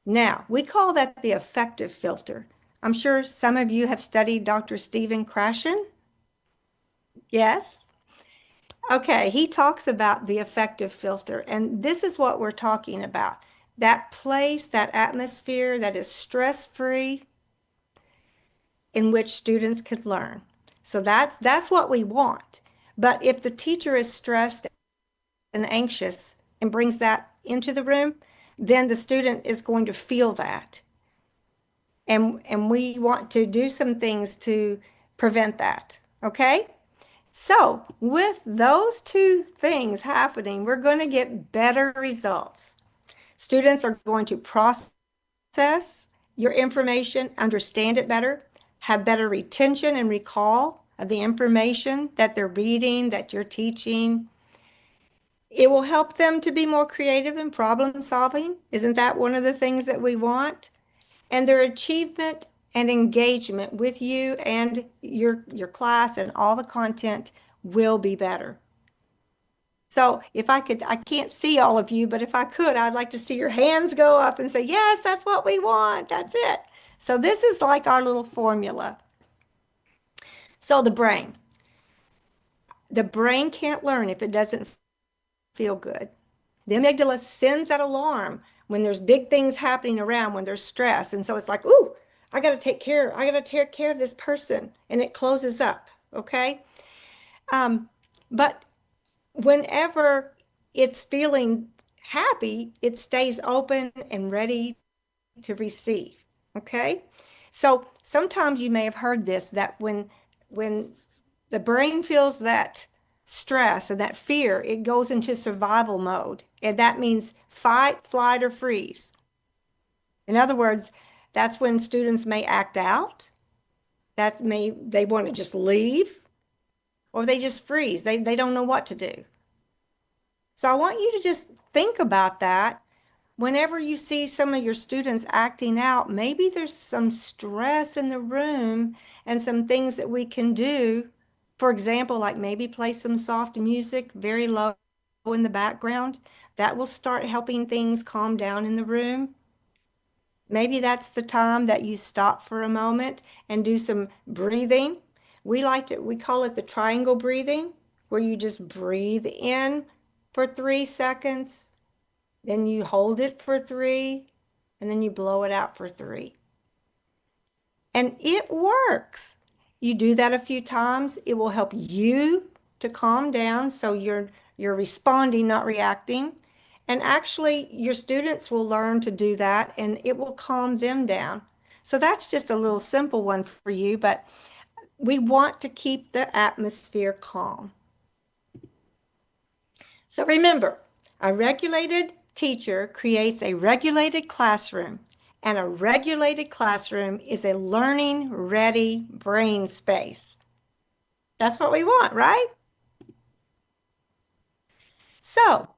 Now, we call that the affective filter. I'm sure some of you have studied Dr. Stephen Krashen. Yes? Okay, he talks about the affective filter, and this is what we're talking about. That place, that atmosphere that is stress-free in which students could learn. So that's what we want. But if the teacher is stressed and anxious and brings that into the room, then the student is going to feel that. And we want to do some things to prevent that, okay? So with those two things happening, we're going to get better results. Students are going to process your information, understand it better, have better retention and recall of the information that they're reading, that you're teaching. It will help them to be more creative in problem solving. Isn't that one of the things that we want? And their achievement and engagement with you and your class and all the content will be better. So if I could, I can't see all of you, but if I could, I'd like to see your hands go up and say, yes, that's what we want. That's it. So this is like our little formula. So the brain can't learn if it doesn't feel good. The amygdala sends that alarm when there's big things happening around, when there's stress. And so it's like, ooh, I got to take care of this person. And it closes up, okay? But whenever it's feeling happy, it stays open and ready to receive, okay? So sometimes you may have heard this, that when the brain feels that stress and that fear, it goes into survival mode. And that means fight, flight, or freeze. In other words, that's when students may act out. They want to just leave, or they just freeze. They don't know what to do. So I want you to just think about that. Whenever you see some of your students acting out, maybe there's some stress in the room and some things that we can do. For example, like maybe play some soft music very low in the background. That will start helping things calm down in the room. Maybe that's the time that you stop for a moment and do some breathing. We call it the triangle breathing, where you just breathe in for 3 seconds, then you hold it for 3, and then you blow it out for 3. And it works. You do that a few times, it will help you to calm down so you're responding, not reacting. And actually, your students will learn to do that and it will calm them down. So that's just a little simple one for you, but we want to keep the atmosphere calm. So remember, a regulated teacher creates a regulated classroom, and a regulated classroom is a learning-ready brain space. That's what we want, right? So,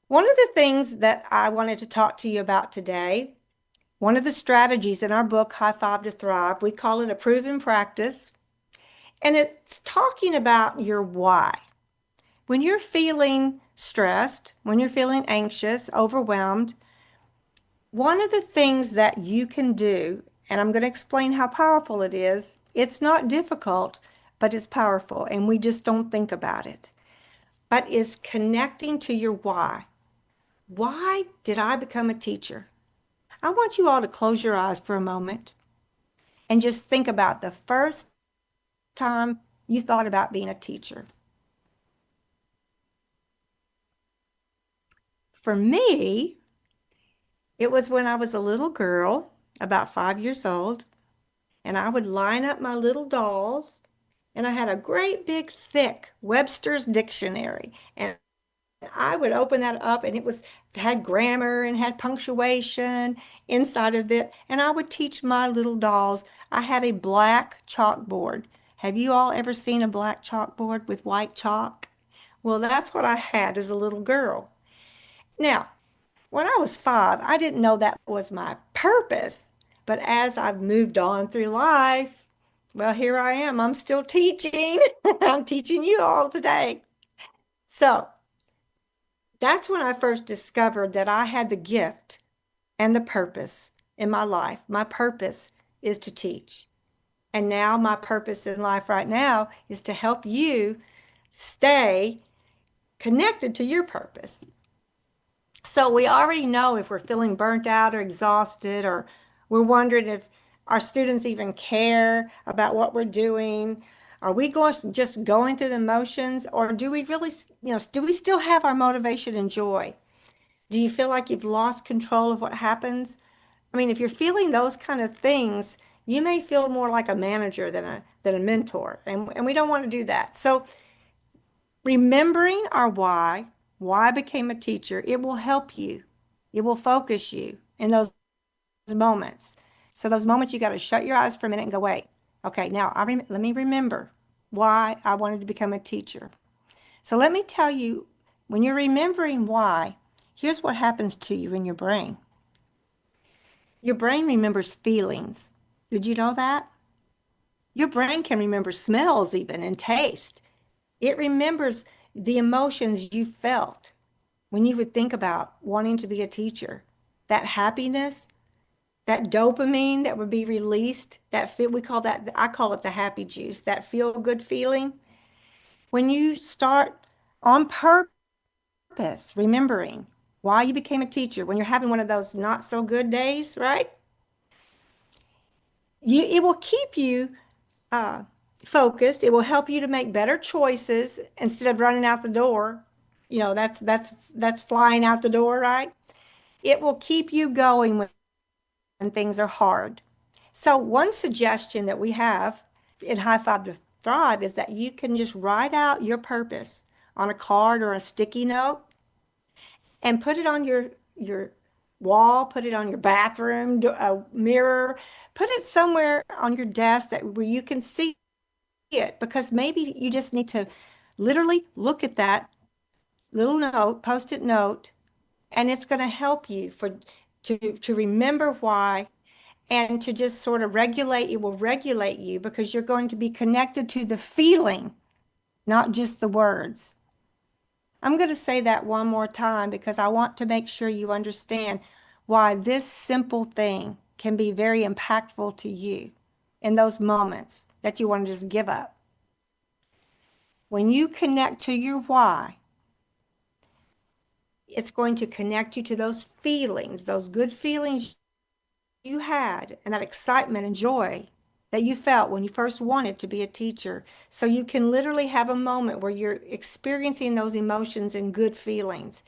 one of the things that I wanted to talk to you about today, one of the strategies in our book, High Five to Thrive, we call it a proven practice, and it's talking about your why. When you're feeling stressed, when you're feeling anxious, overwhelmed, one of the things that you can do, and I'm going to explain how powerful it is, it's not difficult, but it's powerful, and we just don't think about it. But it's connecting to your why. Why did I become a teacher? I want you all to close your eyes for a moment and just think about the first time you thought about being a teacher. For me, it was when I was a little girl, about 5 years old, and I would line up my little dolls, and I had a great big thick Webster's dictionary, and I would open that up, and it had grammar and had punctuation inside of it, and I would teach my little dolls. I had a black chalkboard. Have you all ever seen a black chalkboard with white chalk? Well, that's what I had as a little girl. Now, when I was 5, I didn't know that was my purpose, but as I've moved on through life, well, here I am. I'm still teaching. I'm teaching you all today. So that's when I first discovered that I had the gift and the purpose in my life. My purpose is to teach. And now my purpose in life right now is to help you stay connected to your purpose. So we already know if we're feeling burnt out or exhausted, or we're wondering if our students even care about what we're doing. Are we just going through the motions, or do we really, do we still have our motivation and joy? Do you feel like you've lost control of what happens? I mean, if you're feeling those kind of things, you may feel more like a manager than a mentor, and we don't want to do that. So remembering our why I became a teacher, it will help you. It will focus you in those moments. So those moments you got to shut your eyes for a minute and go, wait, okay, now let me remember why I wanted to become a teacher. So let me tell you, when you're remembering why, here's what happens to you in your brain. Your brain remembers feelings. Did you know that? Your brain can remember smells even and taste. It remembers the emotions you felt when you would think about wanting to be a teacher. That happiness, that dopamine that would be released, I call it the happy juice, that feel-good feeling. When you start on purpose, remembering why you became a teacher, when you're having one of those not so good days, right? It will keep you focused. It will help you to make better choices instead of running out the door. That's flying out the door, right? It will keep you going when things are hard. So one suggestion that we have in High Five to Thrive is that you can just write out your purpose on a card or a sticky note and put it on your wall, put it on your bathroom mirror, put it somewhere on your desk where you can see it, because maybe you just need to literally look at that little note, post-it note, and it's going to help you to remember why, and to just sort of regulate. It will regulate you because you're going to be connected to the feeling, not just the words. I'm going to say that one more time because I want to make sure you understand why this simple thing can be very impactful to you in those moments that you want to just give up. When you connect to your why, it's going to connect you to those feelings, those good feelings you had, and that excitement and joy that you felt when you first wanted to be a teacher. So you can literally have a moment where you're experiencing those emotions and good feelings.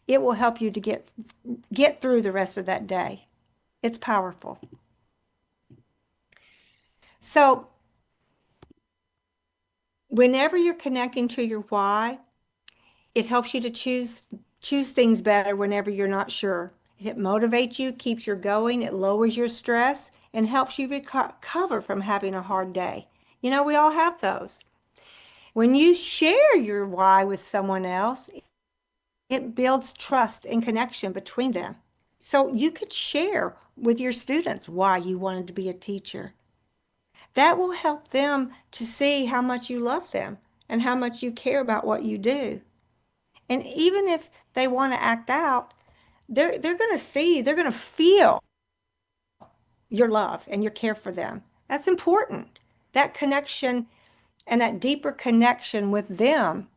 It will help you to get through the rest of that day. It's powerful. So whenever you're connecting to your why, it helps you to choose things better whenever you're not sure. It motivates you, keeps you going, it lowers your stress, and helps you recover from having a hard day. You know, we all have those. When you share your why with someone else, it builds trust and connection between them. So you could share with your students why you wanted to be a teacher. That will help them to see how much you love them and how much you care about what you do. And even if they want to act out, they're going to see, they're going to feel your love and your care for them. That's important. That connection and that deeper connection with them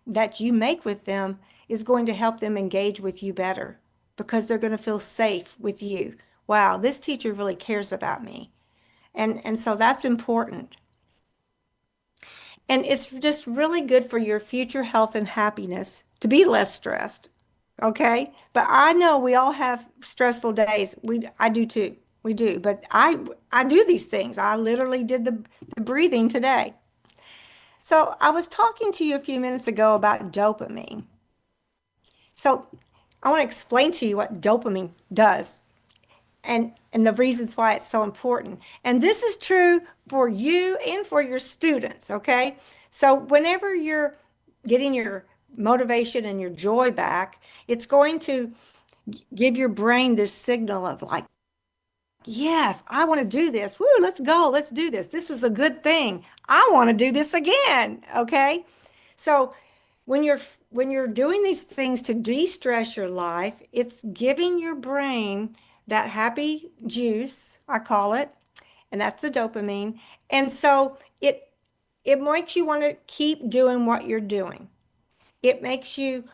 that you make with them is going to help them engage with you better because they're going to feel safe with you. Wow, this teacher really cares about me. And so that's important. And it's just really good for your future health and happiness to be less stressed. Okay? But I know we all have stressful days. I do too. We do. But I do these things. I literally did the breathing today. So I was talking to you a few minutes ago about dopamine. So I want to explain to you what dopamine does and the reasons why it's so important. And this is true for you and for your students, okay? So whenever you're getting your motivation and your joy back, it's going to give your brain this signal of like, yes, I want to do this. Woo, let's go. Let's do this. This is a good thing. I want to do this again, okay? So when you're doing these things to de-stress your life, it's giving your brain that happy juice, I call it, and that's the dopamine. And so it makes you want to keep doing what you're doing. It makes you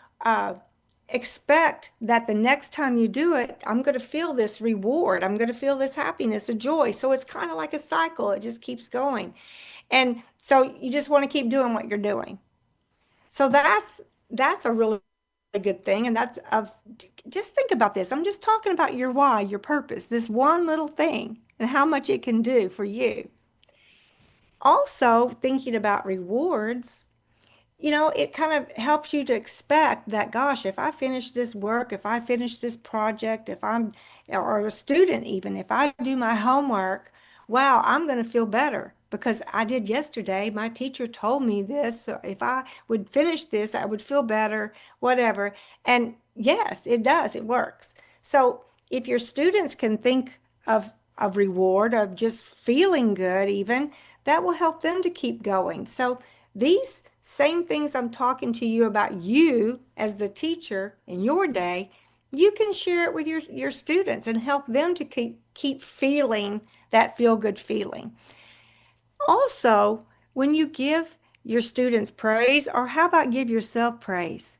expect that the next time you do it, I'm going to feel this reward. I'm going to feel this happiness, a joy. So it's kind of like a cycle. It just keeps going. And so you just want to keep doing what you're doing. So that's a really good thing. And just think about this. I'm just talking about your why, your purpose, this one little thing and how much it can do for you. Also, thinking about rewards, you know, it kind of helps you to expect that, gosh, if I finish this work, if I finish this project, or a student even, if I do my homework, wow, I'm going to feel better because I did yesterday. My teacher told me this. So if I would finish this, I would feel better, whatever. And yes, it does. It works. So if your students can think of reward, of just feeling good even, that will help them to keep going. So these same things I'm talking to you about, you as the teacher in your day, you can share it with your students and help them to keep feeling that feel-good feeling. Also, when you give your students praise, or how about give yourself praise?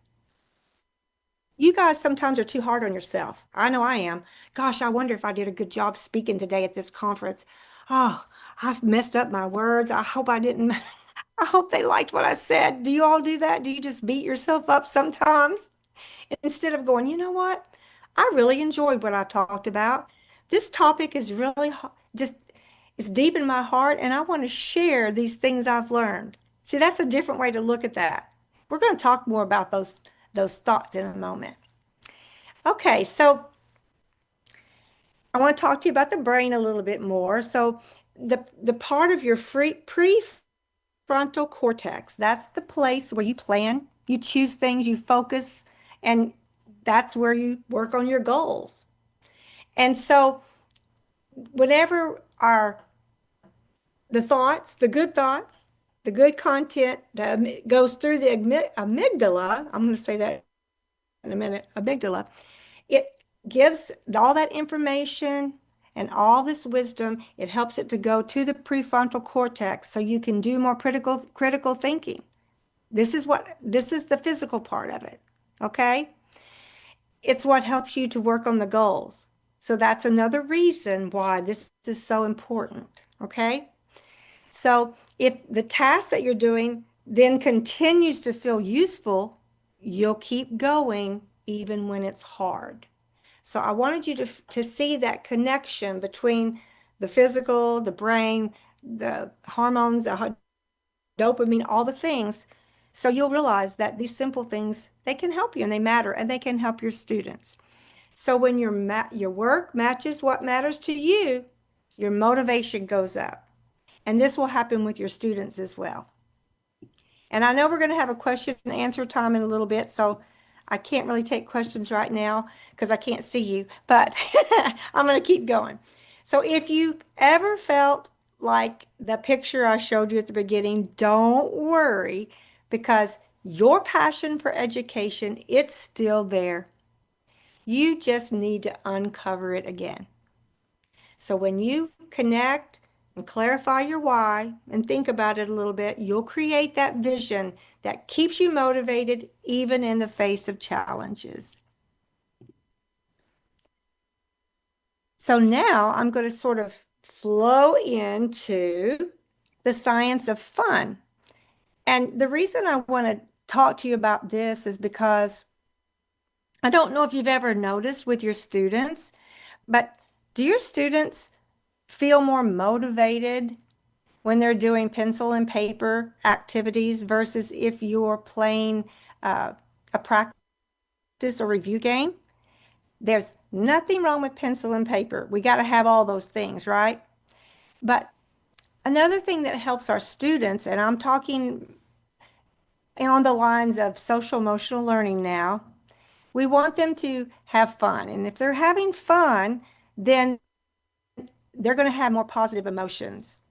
You guys sometimes are too hard on yourself. I know I am. Gosh, I wonder if I did a good job speaking today at this conference. Oh, I've messed up my words. I hope I didn't. I hope they liked what I said. Do you all do that? Do you just beat yourself up sometimes? Instead of going, you know what? I really enjoyed what I talked about. This topic is really just, it's deep in my heart, and I want to share these things I've learned. See, that's a different way to look at that. We're going to talk more about those thoughts in a moment. Okay, so I want to talk to you about the brain a little bit more. So the part of your prefrontal cortex, that's the place where you plan, you choose things, you focus, and that's where you work on your goals. And so whenever the thoughts, the good content that goes through the amygdala, I'm going to say that in a minute, amygdala, it gives all that information and all this wisdom, it helps it to go to the prefrontal cortex so you can do more critical thinking. This is the physical part of it, okay? It's what helps you to work on the goals. So that's another reason why this is so important, okay? So if the task that you're doing then continues to feel useful, you'll keep going even when it's hard. So I wanted you to see that connection between the physical, the brain, the hormones, the dopamine, all the things. So you'll realize that these simple things, they can help you and they matter and they can help your students. So when your work matches what matters to you, your motivation goes up. And this will happen with your students as well. And I know we're going to have a question and answer time in a little bit, so I can't really take questions right now because I can't see you, but I'm going to keep going. So if you ever felt like the picture I showed you at the beginning, don't worry, because your passion for education, it's still there. You just need to uncover it again. So when you connect and clarify your why and think about it a little bit, you'll create that vision that keeps you motivated even in the face of challenges. So now I'm going to sort of flow into the science of fun. And the reason I want to talk to you about this is because I don't know if you've ever noticed with your students, but do your students feel more motivated when they're doing pencil and paper activities versus if you're playing a practice or review game? There's nothing wrong with pencil and paper. We got to have all those things, right? But another thing that helps our students, and I'm talking on the lines of social emotional learning now, we want them to have fun. And if they're having fun, then they're going to have more positive emotions.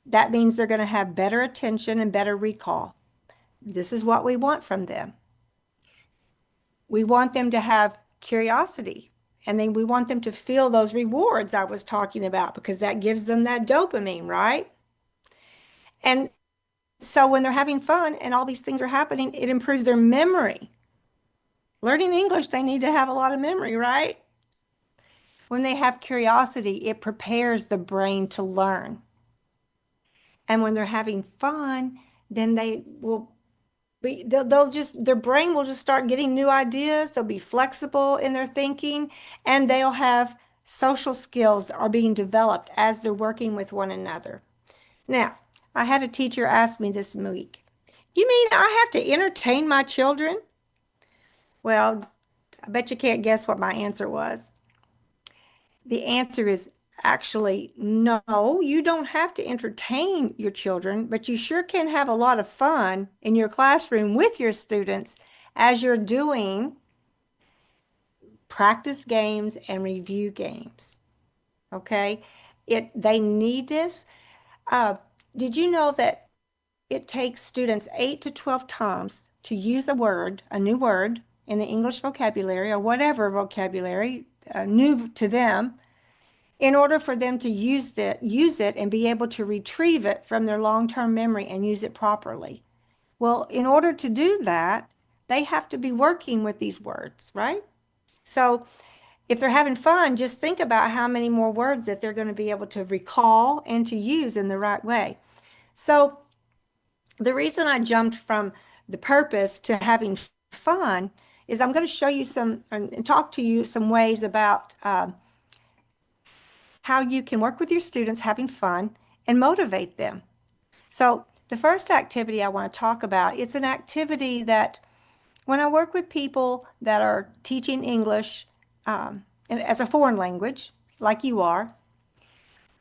That means they're going to have better attention and better recall. This is what we want from them. We want them to have curiosity, and then we want them to feel those rewards I was talking about because that gives them that dopamine, right? And so when they're having fun and all these things are happening, it improves their memory. Learning English, they need to have a lot of memory, right? When they have curiosity, it prepares the brain to learn. And when they're having fun, then their brain will just start getting new ideas. They'll be flexible in their thinking, and they'll have social skills are being developed as they're working with one another. Now, I had a teacher ask me this week, "You mean I have to entertain my children?" Well, I bet you can't guess what my answer was. The answer is actually no, you don't have to entertain your children, but you sure can have a lot of fun in your classroom with your students as you're doing practice games and review games. Okay? They need this. Did you know that it takes students 8 to 12 times to use a new word in the English vocabulary or whatever vocabulary, new to them, in order for them to use it and be able to retrieve it from their long-term memory and use it properly? Well, in order to do that, they have to be working with these words, right? So if they're having fun, just think about how many more words that they're going to be able to recall and to use in the right way. So the reason I jumped from the purpose to having fun is I'm going to show you and talk to you some ways about how you can work with your students having fun and motivate them. So the first activity I want to talk about, it's an activity that when I work with people that are teaching English as a foreign language, like you are,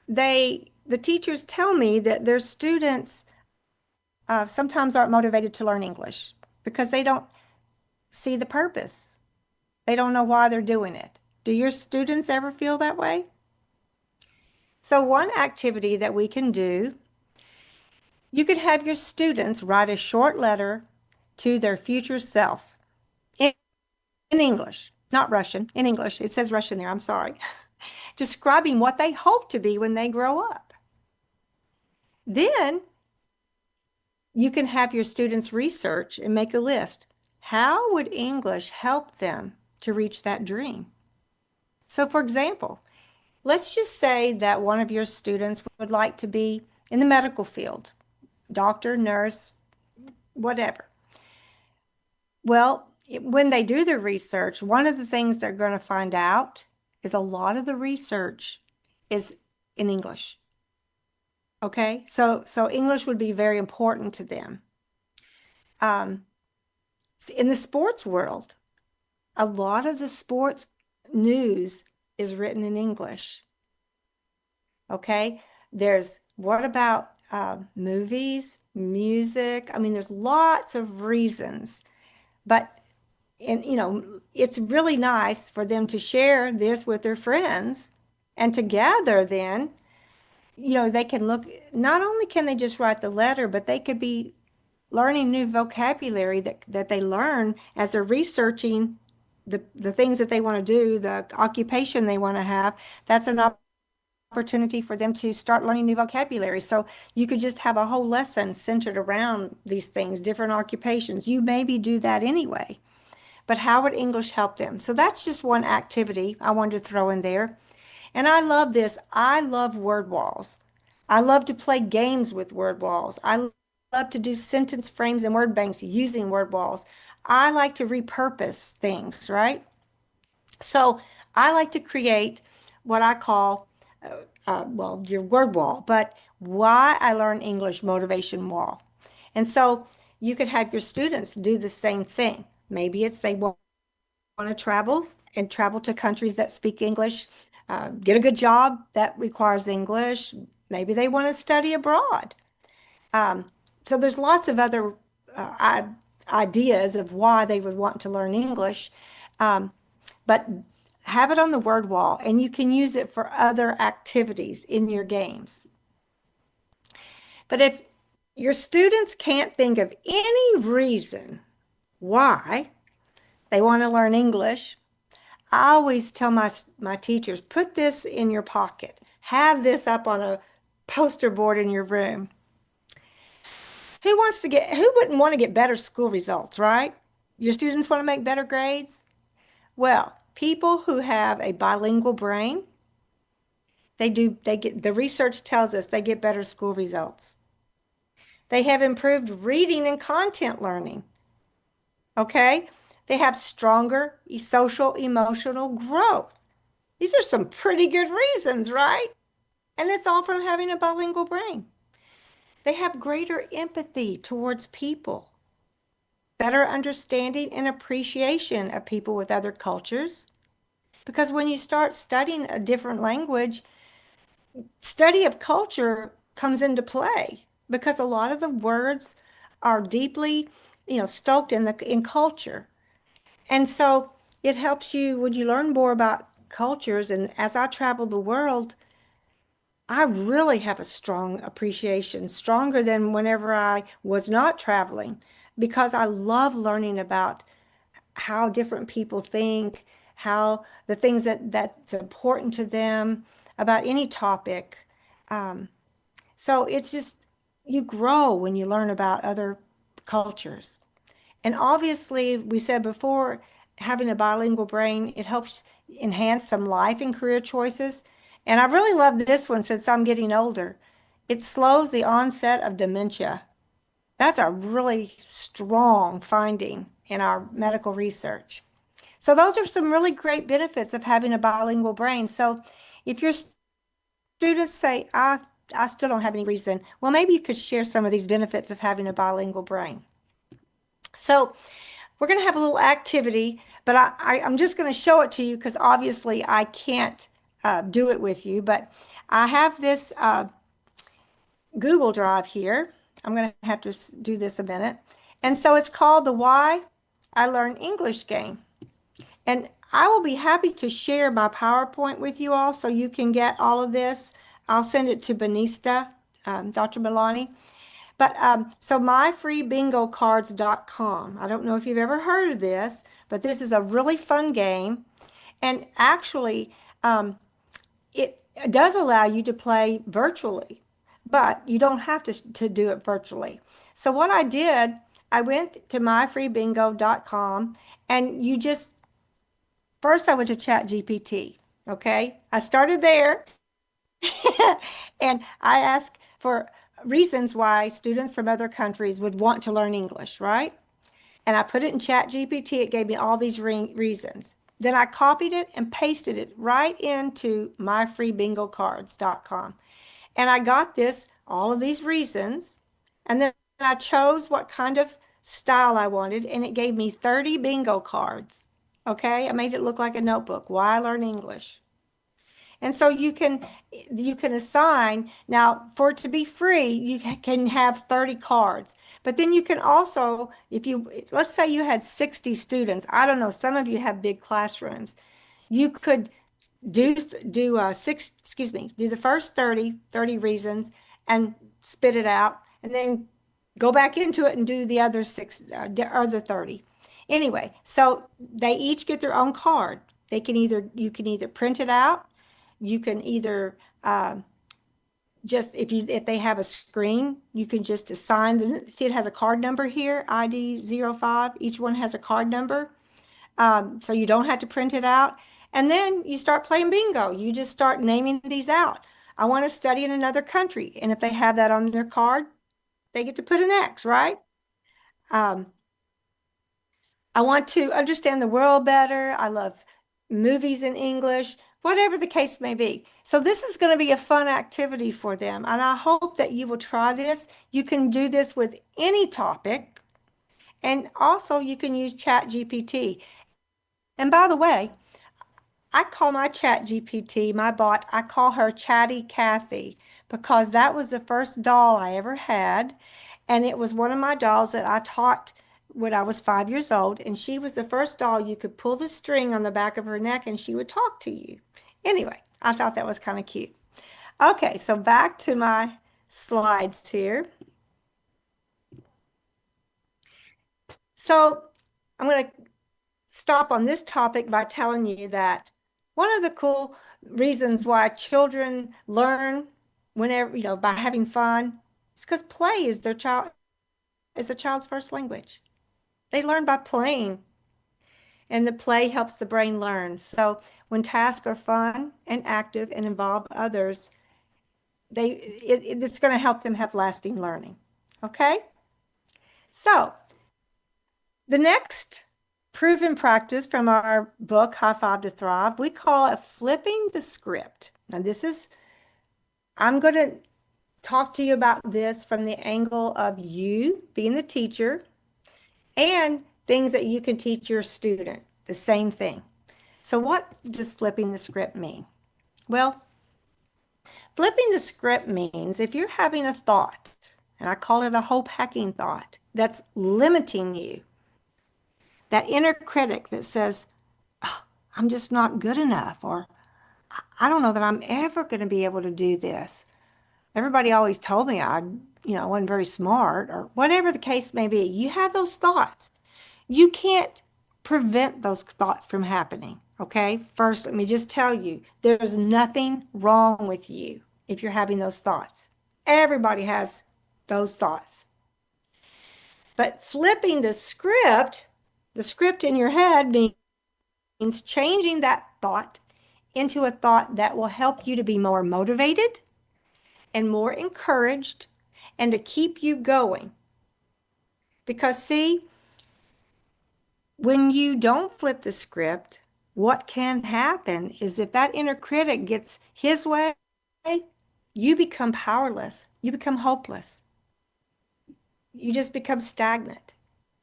the teachers tell me that their students sometimes aren't motivated to learn English because they don't see the purpose. They don't know why they're doing it. Do your students ever feel that way? So one activity that we can do, you could have your students write a short letter to their future self in English, not Russian, in English. It says Russian there, I'm sorry. Describing what they hope to be when they grow up. Then you can have your students research and make a list. How would English help them to reach that dream? So for example, let's just say that one of your students would like to be in the medical field, doctor, nurse, whatever. Well, when they do the research, one of the things they're going to find out is a lot of the research is in English. Okay, so English would be very important to them. In the sports world, a lot of the sports news is written in English. Okay, what about movies, music? I mean, there's lots of reasons, but it's really nice for them to share this with their friends, and together then, they can look, not only can they just write the letter, but they could be learning new vocabulary that they learn as they're researching the things that they want to do, the occupation they want to have. That's an opportunity for them to start learning new vocabulary. So you could just have a whole lesson centered around these things, different occupations. You maybe do that anyway, but how would English help them? So that's just one activity I wanted to throw in there. And I love this. I love word walls. I love to play games with word walls. I love to do sentence frames and word banks using word walls. I like to repurpose things, right? So I like to create what I call, your word wall, but why I learn English motivation wall. And so you could have your students do the same thing. Maybe it's they want to travel to countries that speak English, get a good job that requires English. Maybe they want to study abroad. So there's lots of other ideas of why they would want to learn English, but have it on the word wall, and you can use it for other activities in your games. But if your students can't think of any reason why they want to learn English, I always tell my teachers, put this in your pocket. Have this up on a poster board in your room. Who wouldn't want to get better school results, right? Your students want to make better grades? Well, people who have a bilingual brain, the research tells us they get better school results. They have improved reading and content learning. Okay? They have stronger social emotional growth. These are some pretty good reasons, right? And it's all from having a bilingual brain. They have greater empathy towards people, better understanding and appreciation of people with other cultures. Because when you start studying a different language, study of culture comes into play, because a lot of the words are deeply, stoked in culture. And so it helps you when you learn more about cultures. And as I travel the world, I really have a strong appreciation, stronger than whenever I was not traveling, because I love learning about how different people think, how the things that's important to them about any topic. So it's just, you grow when you learn about other cultures. And obviously, we said before, having a bilingual brain, it helps enhance some life and career choices. And I really love this one since I'm getting older. It slows the onset of dementia. That's a really strong finding in our medical research. So those are some really great benefits of having a bilingual brain. So if your students say, I still don't have any reason, well, maybe you could share some of these benefits of having a bilingual brain. So we're going to have a little activity, but I'm just going to show it to you because obviously I can't do it with you, but I have this Google Drive here. I'm going to have to do this a minute. And so it's called the Why I Learn English game. And I will be happy to share my PowerPoint with you all so you can get all of this. I'll send it to Benista, Dr. Milani. But so myfreebingocards.com. I don't know if you've ever heard of this, but this is a really fun game. And actually, it does allow you to play virtually, but you don't have to do it virtually. So what I did, I went to myfreebingo.com and you just, first I went to ChatGPT, okay? I started there and I asked for reasons why students from other countries would want to learn English, right? And I put it in ChatGPT, it gave me all these reasons. Then I copied it and pasted it right into myfreebingocards.com. And I got all of these reasons, and then I chose what kind of style I wanted, and it gave me 30 bingo cards. Okay, I made it look like a notebook. Why I learn English. And so you can assign, now for it to be free, you can have 30 cards. But then you can also, let's say you had 60 students, I don't know, some of you have big classrooms. You could do the first 30 reasons and spit it out, and then go back into it and do the other 30. Anyway, so they each get their own card. You can either print it out. You can either if they have a screen, you can just assign see, it has a card number here, ID 05. Each one has a card number. So you don't have to print it out. And then you start playing bingo. You just start naming these out. I want to study in another country. And if they have that on their card, they get to put an X, right? I want to understand the world better. I love movies in English, whatever the case may be. So this is going to be a fun activity for them. And I hope that you will try this. You can do this with any topic. And also you can use ChatGPT. And by the way, I call my ChatGPT, my bot, I call her Chatty Cathy, because that was the first doll I ever had. And it was one of my dolls that I taught when I was 5 years old. And she was the first doll you could pull the string on the back of her neck and she would talk to you. Anyway, I thought that was kind of cute. Okay, so back to my slides here. So I'm going to stop on this topic by telling you that one of the cool reasons why children learn whenever, by having fun, is because play is a child's first language. They learn by playing, and the play helps the brain learn. So when tasks are fun and active and involve others, it's going to help them have lasting learning. Okay? So the next proven practice from our book, High Five to Thrive, we call it flipping the script. Now I'm going to talk to you about this from the angle of you being the teacher and things that you can teach your student, the same thing. So what does flipping the script mean? Well, flipping the script means if you're having a thought, and I call it a hope hacking thought, that's limiting you, that inner critic that says, oh, I'm just not good enough, or I don't know that I'm ever going to be able to do this. Everybody always told me I wasn't very smart, or whatever the case may be. You have those thoughts. You can't prevent those thoughts from happening, okay? First, let me just tell you, there's nothing wrong with you if you're having those thoughts. Everybody has those thoughts. But flipping the script in your head means changing that thought into a thought that will help you to be more motivated and more encouraged and to keep you going. Because see, when you don't flip the script, what can happen is if that inner critic gets his way, you become powerless. You become hopeless. You just become stagnant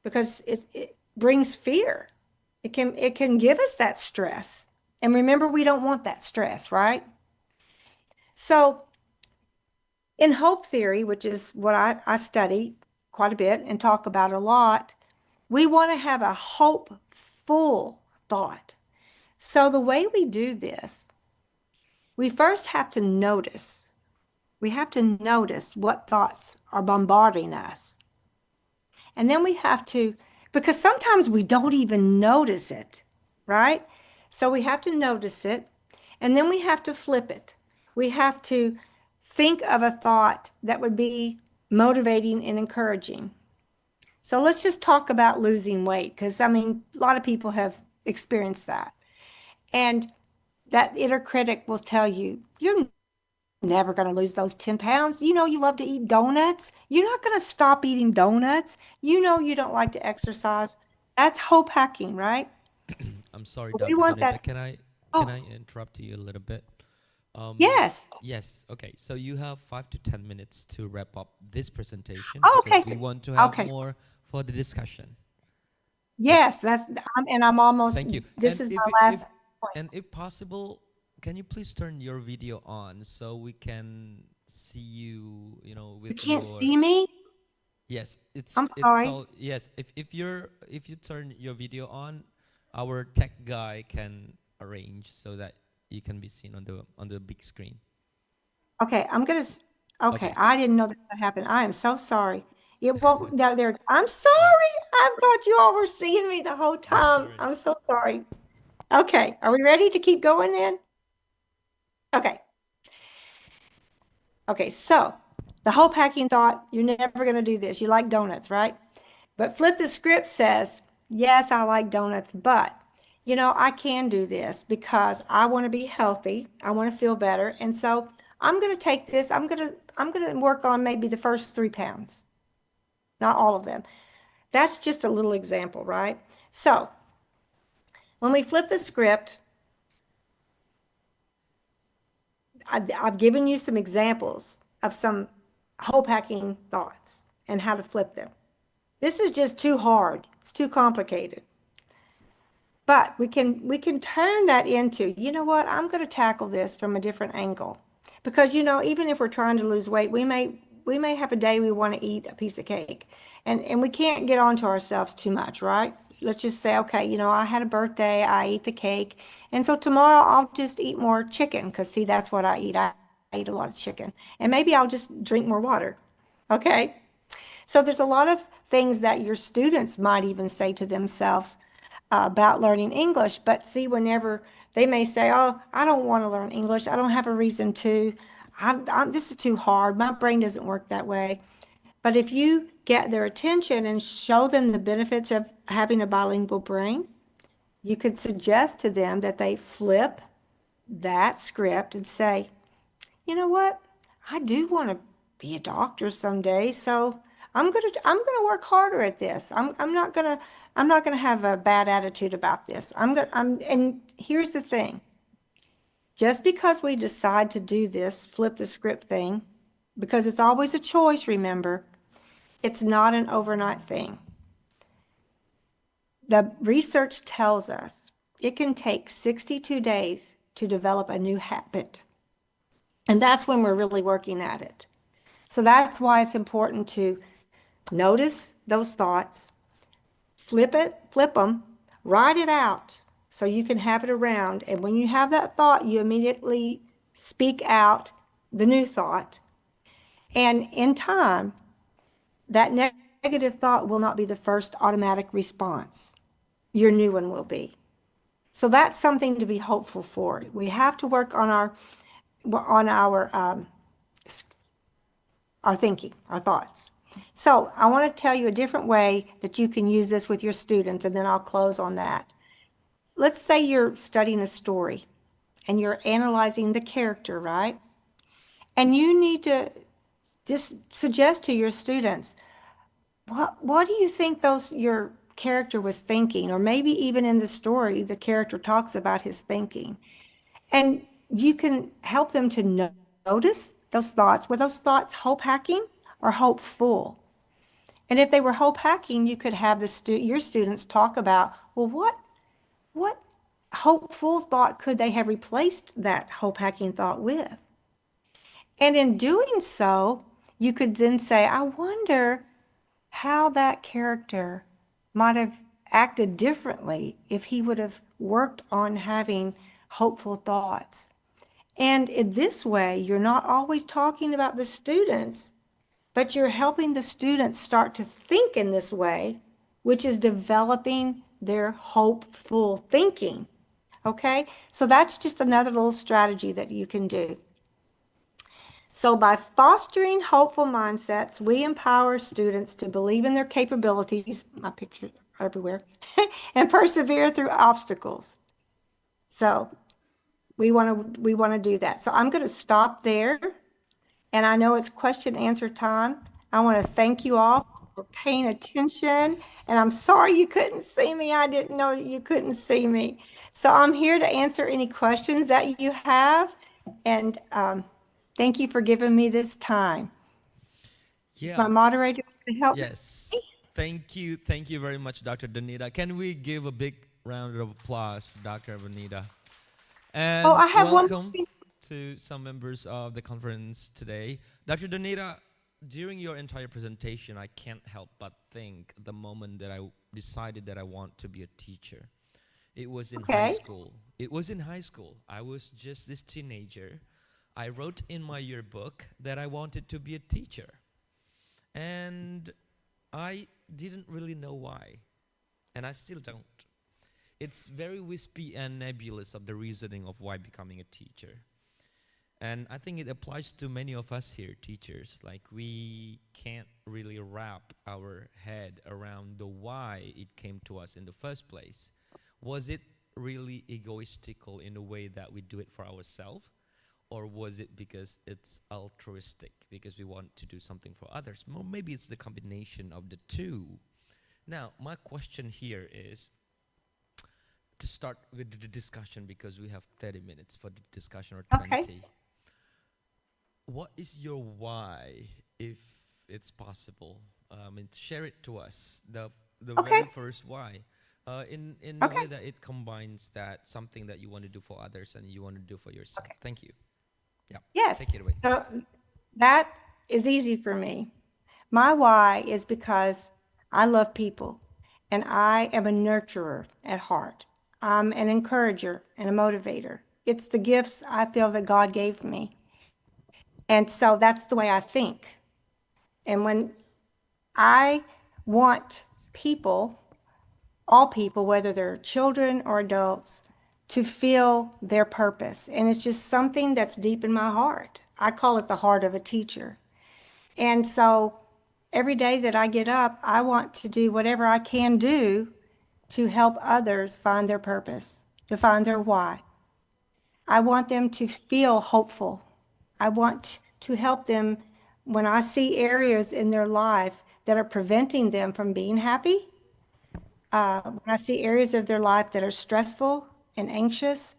because it brings fear. It can give us that stress. And remember, we don't want that stress, right? So in hope theory, which is what I study quite a bit and talk about a lot, we want to have a hopeful thought. So the way we do this, we first have to notice. We have to notice what thoughts are bombarding us. And then we have to, because sometimes we don't even notice it, right? So we have to notice it, and then we have to flip it. We have to think of a thought that would be motivating and encouraging. So let's just talk about losing weight, because I mean, a lot of people have experienced that. And that inner critic will tell you, you're never going to lose those 10 pounds. You know, you love to eat donuts. You're not going to stop eating donuts. You know, you don't like to exercise. That's hope hacking, right? I'm sorry, We Dr. want Bonita. that. Can I Oh, interrupt you a little bit? yes. Yes. Okay. So you have 5 to 10 minutes to wrap up this presentation Oh, because okay. we want to have Okay. more for the discussion. Yes, and I'm almost, Thank you. this And is my last point. if possible, can you please turn your video on so we can see you, You with can't your. see me? Yes, I'm it's sorry. all. Yes, if you turn your video on, our tech guy can arrange so that you can be seen on the big screen. Okay, okay, Okay. I didn't know that would happen. I am so sorry. It won't, no, there, I'm Right. sorry. I thought you all were seeing me the whole No time. I'm worries. so sorry. Okay, are we ready to keep going then? Okay. Okay, so the whole packing thought, you're never going to do this. You like donuts, right? But flip the script says, yes, I like donuts, but I can do this because I want to be healthy. I want to feel better. And so I'm going to take this. I'm going to work on maybe the first 3 pounds, not all of them. That's just a little example, right? So when we flip the script, I've given you some examples of some whole packing thoughts and how to flip them. This is just too hard. It's too complicated. But we can turn that into, you know what, I'm going to tackle this from a different angle. Because even if we're trying to lose weight, we may have a day we want to eat a piece of cake. And we can't get onto ourselves too much, right? Let's just say, okay, I had a birthday, I eat the cake, and so tomorrow I'll just eat more chicken because see, that's what I eat. I eat a lot of chicken. And maybe I'll just drink more water. Okay? So there's a lot of things that your students might even say to themselves about learning English. But see, whenever they may say, "Oh, I don't want to learn English. I don't have a reason to. This is too hard. My brain doesn't work that way." But if you get their attention and show them the benefits of having a bilingual brain, you could suggest to them that they flip that script and say, you know what? I do want to be a doctor someday, so I'm gonna work harder at this. I'm not gonna have a bad attitude about this. And here's the thing. Just because we decide to do this, flip the script thing, because it's always a choice, remember, it's not an overnight thing. The research tells us it can take 62 days to develop a new habit. And that's when we're really working at it. So that's why it's important to notice those thoughts, flip them, write it out so you can have it around. And when you have that thought, you immediately speak out the new thought. And in time, that negative thought will not be the first automatic response. Your new one will be. So that's something to be hopeful for. We have to work on our thinking, our thoughts. So I want to tell you a different way that you can use this with your students, and then I'll close on that. Let's say you're studying a story and you're analyzing the character, right? And you need to just suggest to your students, what do you think your character was thinking? Or maybe even in the story, the character talks about his thinking. And you can help them to notice those thoughts. Were those thoughts hope hacking or hopeful? And if they were hope hacking, you could have your students talk about, well, what hopeful thought could they have replaced that hope hacking thought with? And in doing so, you could then say, I wonder how that character might have acted differently if he would have worked on having hopeful thoughts. And in this way, you're not always talking about the students, but you're helping the students start to think in this way, which is developing their hopeful thinking. Okay? So that's just another little strategy that you can do. So by fostering hopeful mindsets, we empower students to believe in their capabilities, my picture everywhere, and persevere through obstacles. So we want to do that. So I'm going to stop there. And I know it's question answer time. I want to thank you all for paying attention. And I'm sorry you couldn't see me. I didn't know that you couldn't see me. So I'm here to answer any questions that you have. And thank you for giving me this time. Yeah. My moderator to help me. Yes. Thank you. Thank you very much, Dr. Danita. Can we give a big round of applause for Dr. Danita? And Oh, I have one welcome to some members of the conference today. Dr. Danita, during your entire presentation, I can't help but think the moment that I decided that I want to be a teacher. It was in high school. It was in high school. I was just this teenager. I wrote in my yearbook that I wanted to be a teacher. And I didn't really know why. And I still don't. It's very wispy and nebulous of the reasoning of why becoming a teacher. And I think it applies to many of us here, teachers. Like, we can't really wrap our head around the why it came to us in the first place. Was it really egoistical in a way that we do it for ourselves? Or was it because it's altruistic, because we want to do something for others? Well, maybe it's the combination of the two. Now, my question here is, to start with the discussion, because we have 30 minutes for the discussion, or 20. Okay. What is your why, if it's possible? Share it to us, the very first why. In a way that it combines that something that you want to do for others and you want to do for yourself. Thank you. Yeah. Yes. Take it away. So that is easy for me. My why is because I love people and I am a nurturer at heart. I'm an encourager and a motivator. It's the gifts I feel that God gave me. And so that's the way I think. And when I want people, all people, whether they're children or adults, to feel their purpose. And it's just something that's deep in my heart. I call it the heart of a teacher. And so every day that I get up, I want to do whatever I can do to help others find their purpose, to find their why. I want them to feel hopeful. I want to help them when I see areas in their life that are preventing them from being happy. When I see areas of their life that are stressful and anxious,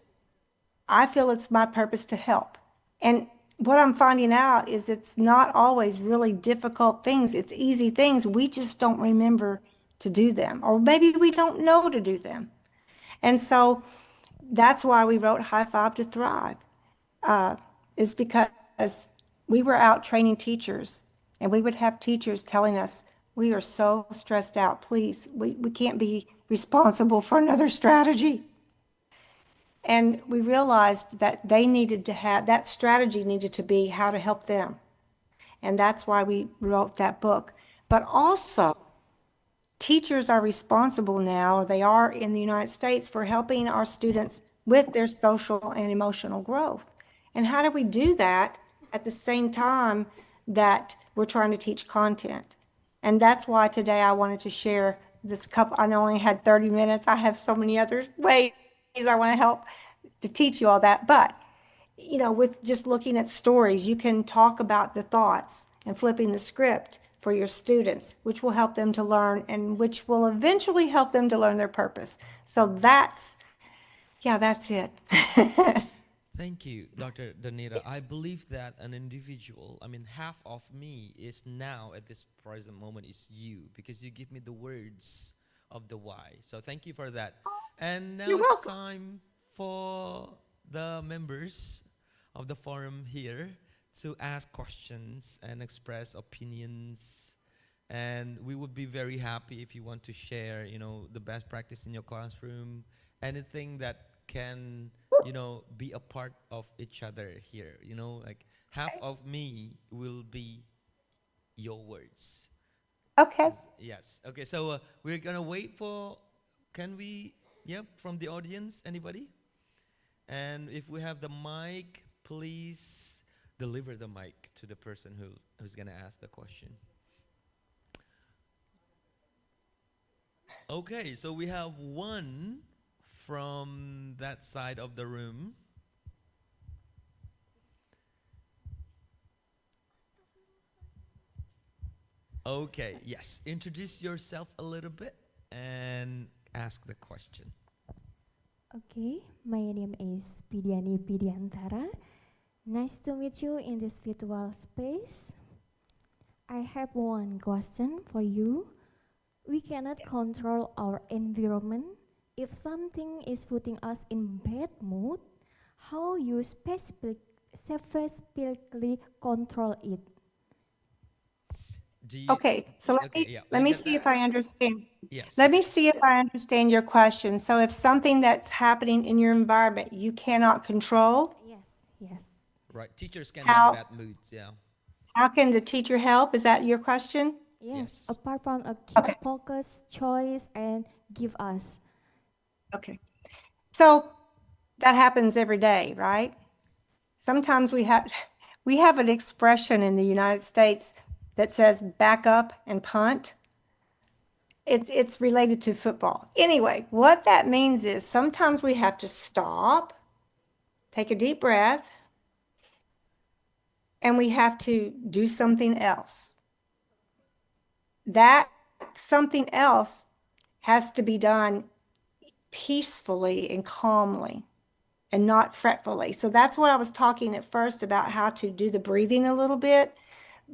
I feel it's my purpose to help. And what I'm finding out is it's not always really difficult things. It's easy things. We just don't remember to do them, or maybe we don't know to do them. And so that's why we wrote High Five to Thrive, is because we were out training teachers, and we would have teachers telling us, we are so stressed out, please, we can't be responsible for another strategy. And we realized that they needed to have, that strategy needed to be how to help them. And that's why we wrote that book. But also, teachers are responsible now, or they are in the United States, for helping our students with their social and emotional growth. And how do we do that at the same time that we're trying to teach content? And that's why today I wanted to share this couple. I only had 30 minutes. I have so many other ways I want to help to teach you all that. But, you know, with just looking at stories, you can talk about the thoughts and flipping the script for your students, which will help them to learn and which will eventually help them to learn their purpose. So that's it. Thank you, Dr. Danita. I believe that an individual, half of me is now at this present moment is you, because you give me the words of the why. So thank you for that. And now You're it's welcome. time for the members of the forum here to ask questions and express opinions. And we would be very happy if you want to share, the best practice in your classroom, anything that can, be a part of each other here. Like half of me will be your words. Okay. Yes. Okay. So we're gonna wait for. Can we? Yep. From the audience, anybody? And if we have the mic, please deliver the mic to the person who's gonna ask the question. Okay. So we have one from that side of the room. Okay. Yes. Introduce yourself a little bit and ask the question. Okay, my name is Pidiani Pidiantara. Nice to meet you in this virtual space. I have one question for you. We cannot control our environment. If something is putting us in bad mood, how you specifically control it? Okay, so yeah, let me we're see gonna if I understand. Yes. Let me see if I understand your question. So if something that's happening in your environment you cannot control, Yes. Right. Teachers can How- have bad moods. Yeah. how can the teacher help? Is that your question? Yes, Yes. apart from a keep Okay. focus, choice, and give us. Okay. So that happens every day, right? Sometimes we have an expression in the United States that says back up and punt. It's related to football. Anyway, what that means is sometimes we have to stop, take a deep breath, and we have to do something else. That something else has to be done peacefully and calmly and not fretfully. So that's what I was talking at first about, how to do the breathing a little bit,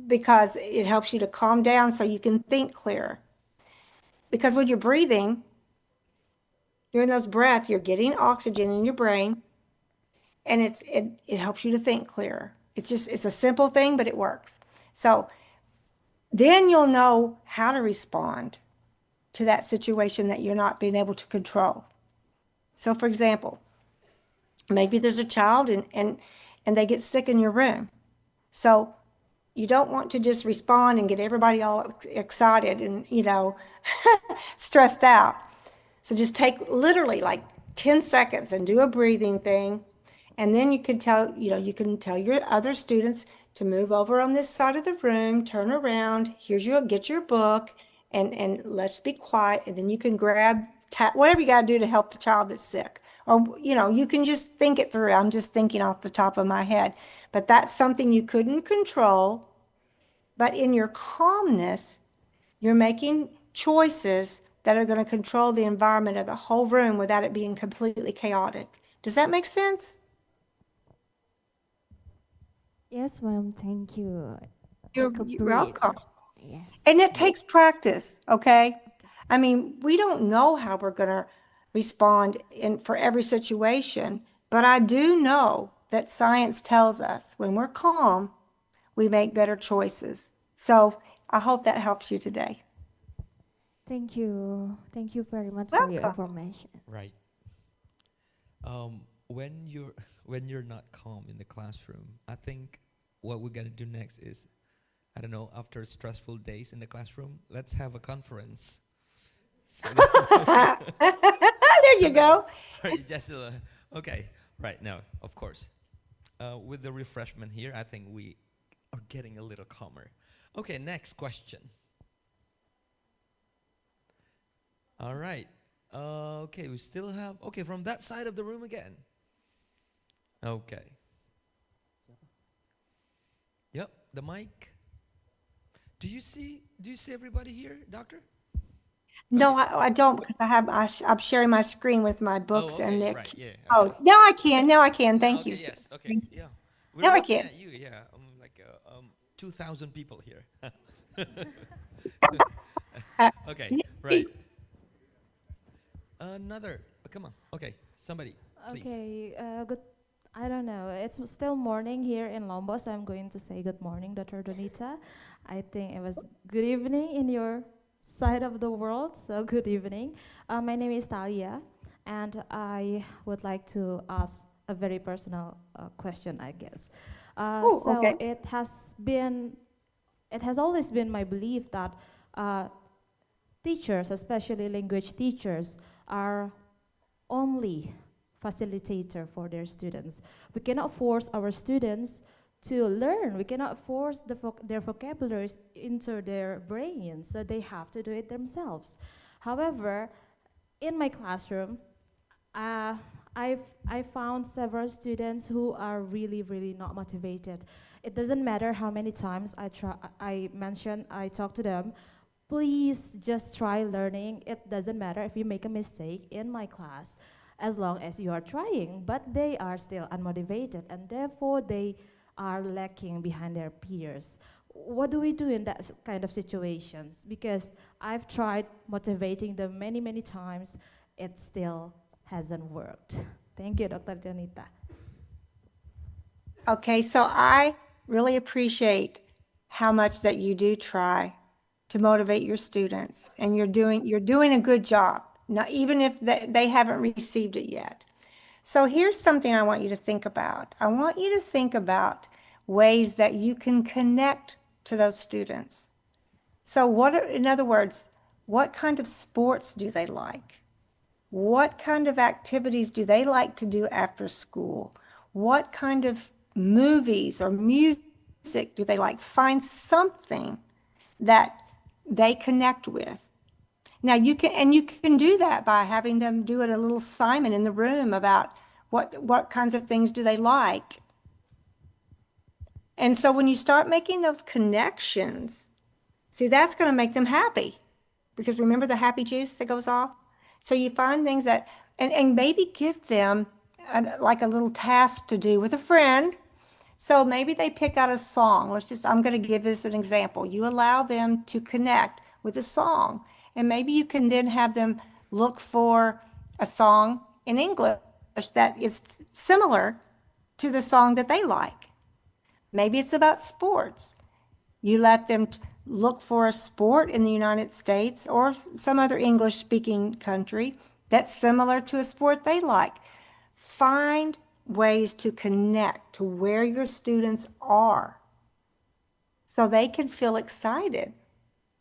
because it helps you to calm down so you can think clearer. Because when you're breathing, during those breaths, you're getting oxygen in your brain, and it helps you to think clearer. It's a simple thing, but it works. So then you'll know how to respond to that situation that you're not being able to control. So for example, maybe there's a child and they get sick in your room. So you don't want to just respond and get everybody all excited and, stressed out. So just take literally like 10 seconds and do a breathing thing. And then you can tell your other students to move over on this side of the room, turn around, get your book, and let's be quiet. And then you can whatever you got to do to help the child that's sick. Or, you can just think it through. I'm just thinking off the top of my head. But that's something you couldn't control. But in your calmness, you're making choices that are going to control the environment of the whole room without it being completely chaotic. Does that make sense? Yes, ma'am, thank you. You're Take a you're breath. welcome. Yes. And it takes practice, okay? I mean, we don't know how we're going to respond for every situation, but I do know that science tells us when we're calm, we make better choices. So I hope that helps you today. Thank you. Thank you very much for your Welcome. information. Right. When you're not calm in the classroom, I think what we're gonna do next is, I don't know, after stressful days in the classroom, let's have a conference. So There you go. right, just okay. Right now, of course, with the refreshment here, I think we are getting a little calmer. Okay, next question. All right. Okay, we still have. Okay, from that side of the room again. Okay. Yep, the mic. Do you see everybody here, doctor? No, I don't, because I'm sharing my screen with my books and okay, the. right, yeah. Oh, Okay. now I can. Now I can. Thank Okay, you, sir. yes, okay, Thank you. yeah. We're Now I looking can. at you, yeah. Like 2,000 people here. Okay, right. Another. Come on. Okay, somebody, please. Okay, good. I don't know. It's still morning here in Lombok, so I'm going to say good morning, Dr. Donita. I think it was good evening in your side of the world, so good evening. My name is Talia, and I would like to ask a very personal question, I guess. Oh, So okay. it has always been my belief that teachers, especially language teachers, are only facilitator for their students. We cannot force our students to learn. We cannot force their vocabularies into their brains, so they have to do it themselves. However, in my classroom, I found several students who are really not motivated. It doesn't matter how many times I talk to them. Please just try learning. It doesn't matter if you make a mistake in my class, as long as you are trying, but they are still unmotivated, and therefore they are lacking behind their peers. What do we do in that kind of situations? Because I've tried motivating them many times, it still hasn't worked. Thank you, Dr. Janita. Okay, so I really appreciate how much that you do try to motivate your students, and you're doing a good job, not even if they haven't received it yet. So here's something I want you to think about. I want you to think about ways that you can connect to those students. So in other words, what kind of sports do they like? What kind of activities do they like to do after school? What kind of movies or music do they like? Find something that they connect with. Now you can do that by having them do a little assignment in the room about what kinds of things do they like. And so when you start making those connections, see, that's going to make them happy, because remember the happy juice that goes off? So you find things that, and maybe give them like a little task to do with a friend. So maybe they pick out a song. I'm going to give this an example. You allow them to connect with a song, and maybe you can then have them look for a song in English that is similar to the song that they like. Maybe it's about sports. You let them look for a sport in the United States or some other English-speaking country that's similar to a sport they like. Find ways to connect to where your students are so they can feel excited.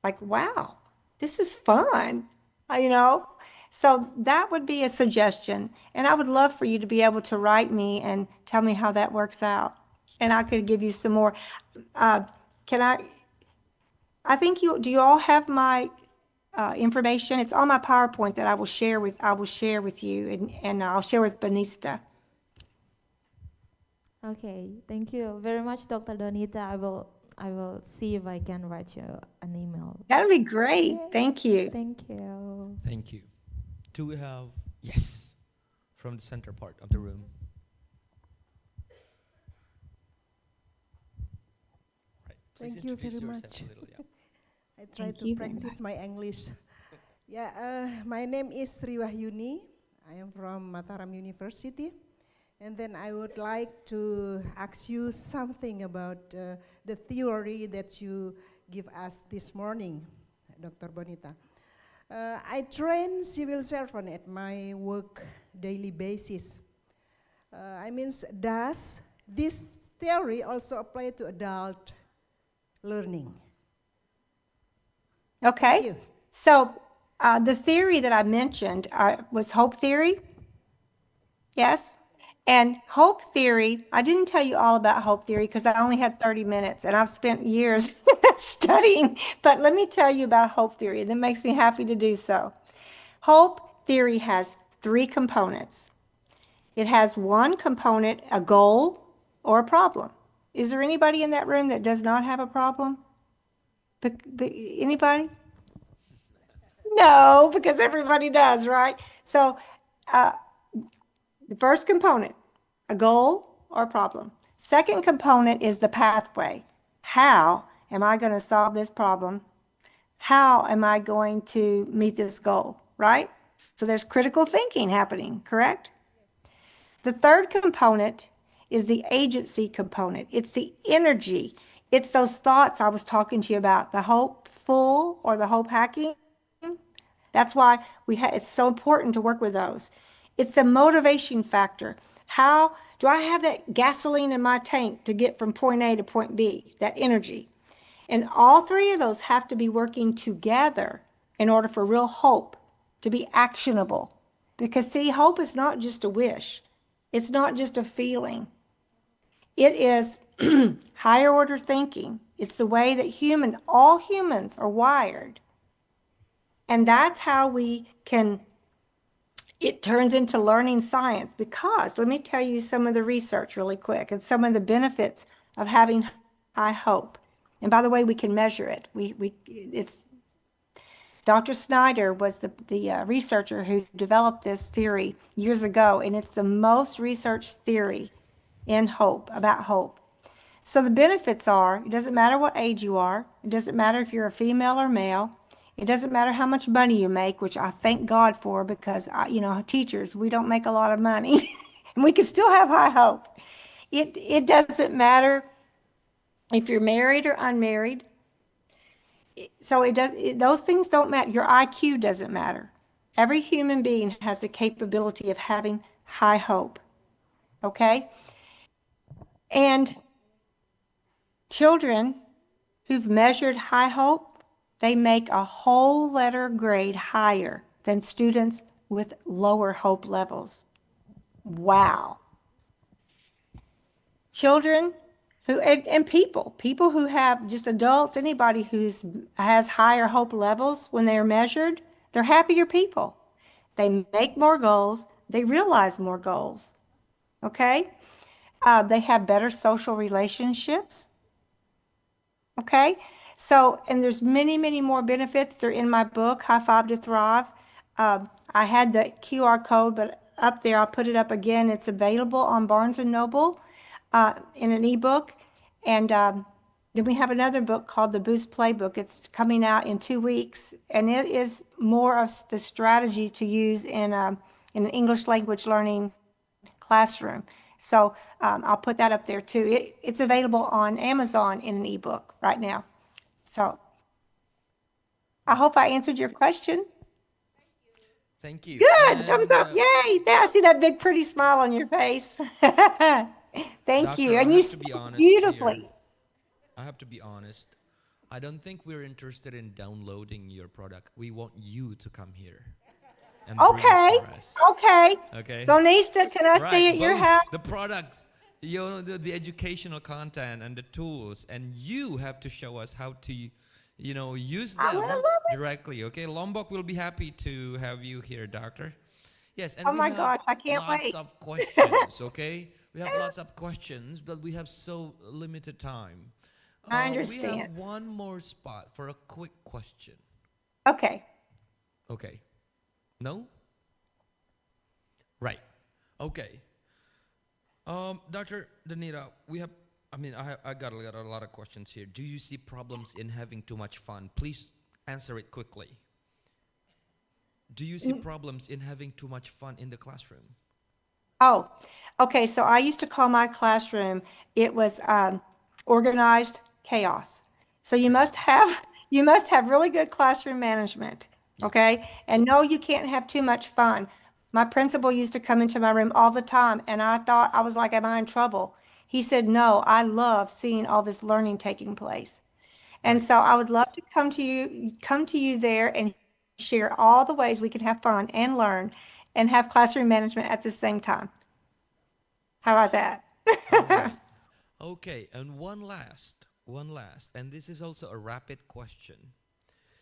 Like, wow, this is fun, you know? So that would be a suggestion. And I would love for you to be able to write me and tell me how that works out. And I could give you some more. I think do you all have my information? It's on my PowerPoint that I will share with you, and I'll share with Benista. Okay, thank you very much, Dr. Donita. I will see if I can write you an email. That'll be great. Okay. Thank you. Thank you. Thank you. Do we have, yes, from the center part of the room? Right. Please Thank you introduce very yourself much. a little, yeah. I try Thank to you very practice my English. Yeah, my name is Sri Wahyuni. I am from Mataram University. And then I would like to ask you something about the theory that you give us this morning, Dr. Bonita. I train civil servant at my work daily basis. Does this theory also apply to adult learning? Okay. So the theory that I mentioned was hope theory. Yes. And hope theory, I didn't tell you all about hope theory because I only had 30 minutes and I've spent years studying. But let me tell you about hope theory, and it makes me happy to do so. Hope theory has 3 components. It has one component, a goal or a problem. Is there anybody in that room that does not have a problem? Anybody? No, because everybody does, right? So the first component, a goal or a problem. Second component is the pathway. How am I going to solve this problem? How am I going to meet this goal, right? So there's critical thinking happening, correct? The third component is the agency component. It's the energy. It's those thoughts I was talking to you about, the hopeful or the hope hacking. That's why it's so important to work with those. It's a motivation factor. How do I have that gasoline in my tank to get from point A to point B, that energy? And all three of those have to be working together in order for real hope to be actionable. Because see, hope is not just a wish. It's not just a feeling. It is higher order thinking. It's the way that all humans are wired. And that's how it turns into learning science, because let me tell you some of the research really quick and some of the benefits of having high hope. And by the way, we can measure it. It's Dr. Snyder was the researcher who developed this theory years ago, and it's the most researched theory in hope, about hope. So the benefits are, it doesn't matter what age you are. It doesn't matter if you're a female or male. It doesn't matter how much money you make, which I thank God for, because, teachers, we don't make a lot of money and we can still have high hope. It doesn't matter if you're married or unmarried. So those things don't matter. Your IQ doesn't matter. Every human being has the capability of having high hope. Okay? And children who've measured high hope, they make a whole letter grade higher than students with lower hope levels. Wow. Children and people who have, just adults, anybody has higher hope levels when they're measured, they're happier people. They make more goals. They realize more goals. Okay? They have better social relationships. Okay? So, and there's many, many more benefits. They're in my book, High Five to Thrive. I had the QR code, but up there, I'll put it up again. It's available on Barnes & Noble in an ebook. And then we have another book called The Boost Playbook. It's coming out in 2 weeks. And it is more of the strategies to use in an English language learning classroom. So I'll put that up there too. It's available on Amazon in an ebook right now. So I hope I answered your question. Thank you. Good. And, Thumbs up. Yay. There, I see that big, pretty smile on your face. Thank Doctor, you. I And you have to be speak honest beautifully. here. I have to be honest. I don't think we're interested in downloading your product. We want you to come here. And bring it Okay. for us. Okay. Okay. Bonista, can I stay at your both house? the products, the educational content and the tools, and you have to show us how to, use I them will love it. directly. Okay, Lombok will be happy to have you here, Doctor. Yes, and Oh we my have gosh, I can't lots wait. of questions. Okay, we have lots of questions, but we have so limited time. I We understand. have one more spot for a quick question. Okay. Okay. No? Right. Okay. Dr. Danita, I got a lot of questions here. Do you see problems in having too much fun? Please answer it quickly. Do you see problems in having too much fun in the classroom? Oh, okay. So I used to call my classroom, it was organized chaos. So you must have really good classroom management. Okay. And no, you can't have too much fun. My principal used to come into my room all the time, and I thought, I was like, am I in trouble? He said, no, I love seeing all this learning taking place. And so I would love to come to you there and share all the ways we can have fun and learn and have classroom management at the same time. How about that? All right. Okay, and one last, and this is also a rapid question.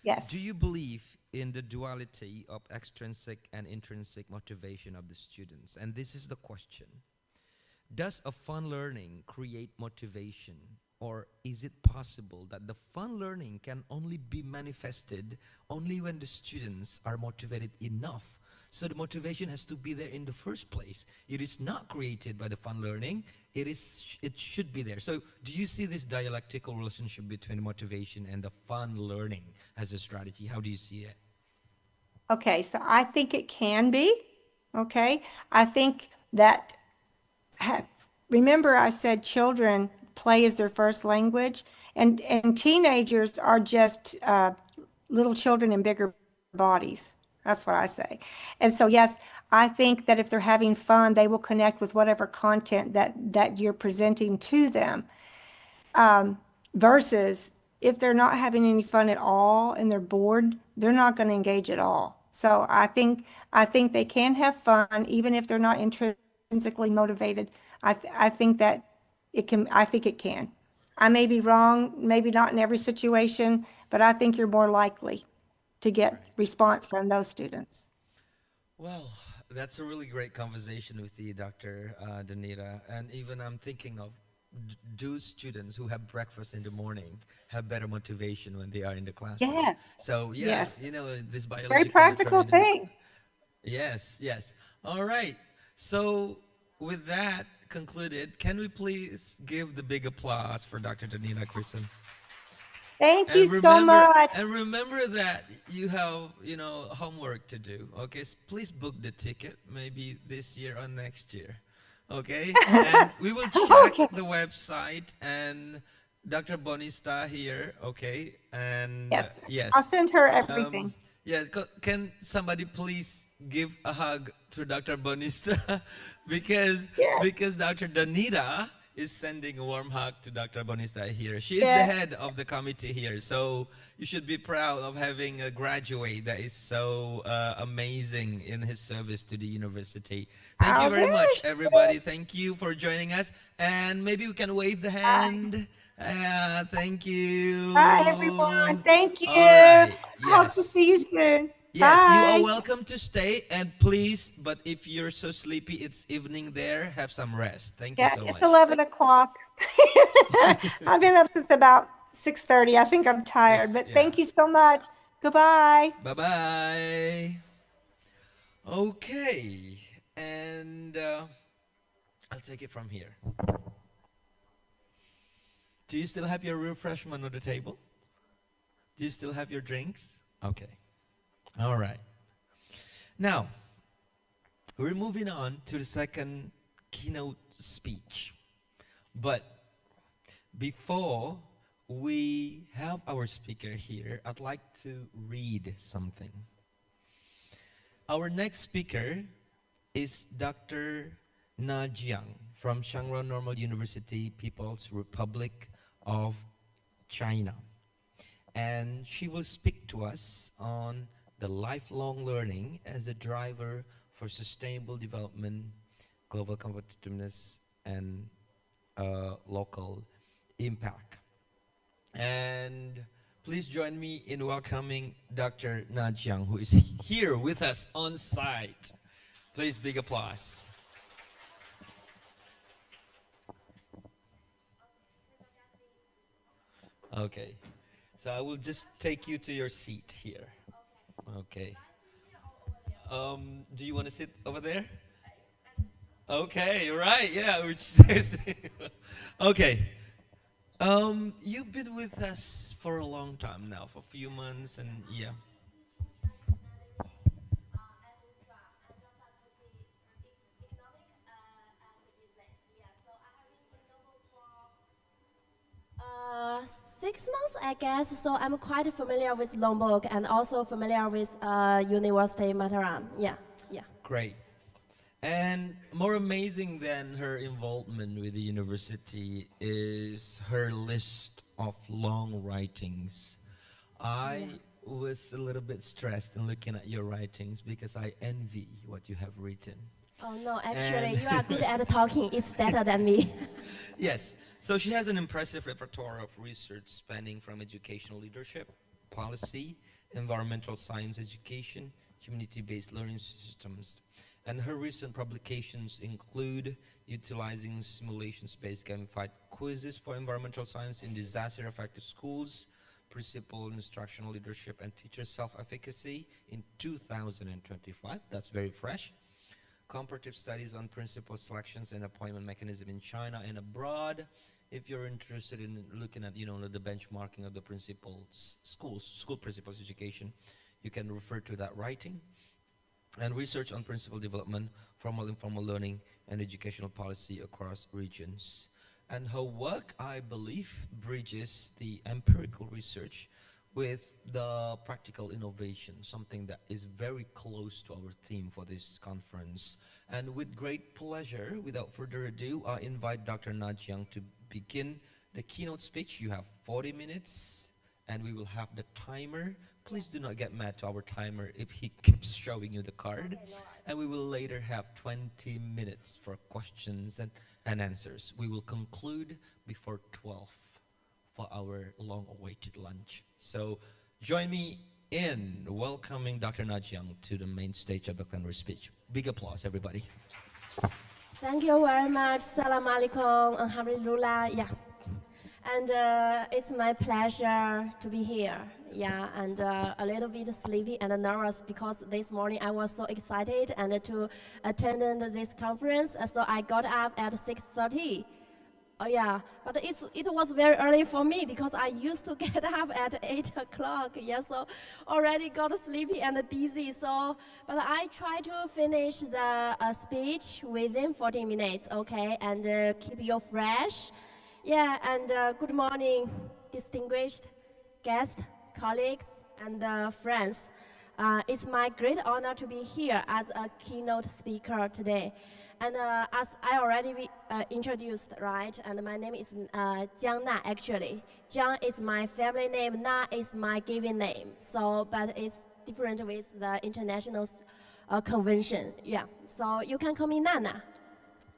Yes. Do you believe in the duality of extrinsic and intrinsic motivation of the students? And this is the question. Does a fun learning create motivation, or is it possible that the fun learning can only be manifested only when the students are motivated enough? So the motivation has to be there in the first place. It is not created by the fun learning. It should be there. So do you see this dialectical relationship between motivation and the fun learning as a strategy? How do you see it? Okay, so I think it can be. Okay, I think that remember I said children play as their first language, and teenagers are just little children in bigger bodies. That's what I say. And so, yes, I think that if they're having fun, they will connect with whatever content that you're presenting to them. Versus if they're not having any fun at all and they're bored, they're not going to engage at all. So I think they can have fun even if they're not intrinsically motivated. I think that it can. I think it can. I may be wrong, maybe not in every situation, but I think you're more likely to get response from those students. Well, that's a really great conversation with you, Dr. Danita. And even I'm thinking of do students who have breakfast in the morning have better motivation when they are in the classroom? Yes. So yeah, Yes. you know, this Very biological practical determinant. thing. Yes, yes. All right. So with that concluded, can we please give the big applause for Dr. Danita Christen? Thank you so much. And remember that you have, you know, homework to do. Okay, please book the ticket, maybe this year or next year. Okay, and we will check Okay. the website and Dr. Bonista here. Okay, and Yes. yes, I'll send her everything. yeah. Can somebody please give a hug to Dr. Bonista because Yes. because Dr. Danita is sending a warm hug to Dr. Bonista here. She is the Yes. head of the committee here, so you should be proud of having a graduate that is so amazing in his service to the university. Thank you very much, everybody. Thank you for joining us, and maybe we can wave the hand. Thank you. Bye, everyone. Thank you. All right. I hope to Yes. see you soon. Yes, you are Bye. welcome to stay, and please, but if you're so sleepy, it's evening there, have some rest. Thank you Yeah, so it's much. 11 o'clock. I've been up since about 6:30. I think I'm tired, but Yeah. thank you so much. Goodbye. Bye-bye. Okay, and I'll take it from here. Do you still have your refreshment on the table? Do you still have your drinks? Okay. All right. Now, we're moving on to the second keynote speech. But before we have our speaker here, I'd like to read something. Our next speaker is Dr. Na Jiang from Shanghai Normal University, People's Republic of China. And she will speak to us on the lifelong learning as a driver for sustainable development, global competitiveness, and local impact. And please join me in welcoming Dr. Na Jiang, who is here with us on site. Please, big applause. Okay, so I will just take you to your seat here. Okay. Do you want to sit over there? Okay, right, yeah, which says, okay. You've been with us for a long time now, for a few months, and yeah. Uh, 6 months, I guess. So I'm quite familiar with Lombok and also familiar with University Mataram. Yeah, yeah. Great. And more amazing than her involvement with the university is her list of long writings. I was a little bit stressed in looking at your writings because I envy what you have written. Oh no, actually, you are good at talking. It's better than me. Yes. So she has an impressive repertoire of research spanning from educational leadership, policy, environmental science education, community-based learning systems. And her recent publications include utilizing simulation-based gamified quizzes for environmental science in disaster-affected schools, principal instructional leadership and teacher self-efficacy in 2025. That's very fresh. Comparative studies on principal selections and appointment mechanism in China and abroad. If you're interested in looking at, you know, the benchmarking of the principals, school principals education, You can refer to that writing. And research on principal development, formal, informal learning, and educational policy across regions. And her work, I believe, bridges the empirical research with the practical innovation, something that is very close to our theme for this conference. And with great pleasure, without further ado, I invite Dr. Najiang to begin the keynote speech. You have 40 minutes, and we will have the timer. Please do not get mad to our timer if he keeps showing you the card. And we will later have 20 minutes for questions and answers. We will conclude before 12 for our long-awaited lunch. So join me in welcoming Dr. Najiang to the main stage of the plenary speech. Big applause, everybody. Thank you very much. Salam alaikum. Alhamdulillah. Yeah. And it's my pleasure to be here. Yeah, and a little bit sleepy and nervous because this morning I was so excited and to attend this conference. So I got up at 6:30. Oh yeah, but it was very early for me because I used to get up at 8 o'clock. Yeah, so already got sleepy and dizzy. So, but I try to finish the speech within 40 minutes. Okay, and keep you fresh. Yeah, and good morning, distinguished guests, colleagues, and friends. It's my great honor to be here as a keynote speaker today. And as I already introduced, right, and my name is Jiang Na, actually. Jiang is my family name, Na is my given name. So, but it's different with the international convention. Yeah, so you can call me Nana.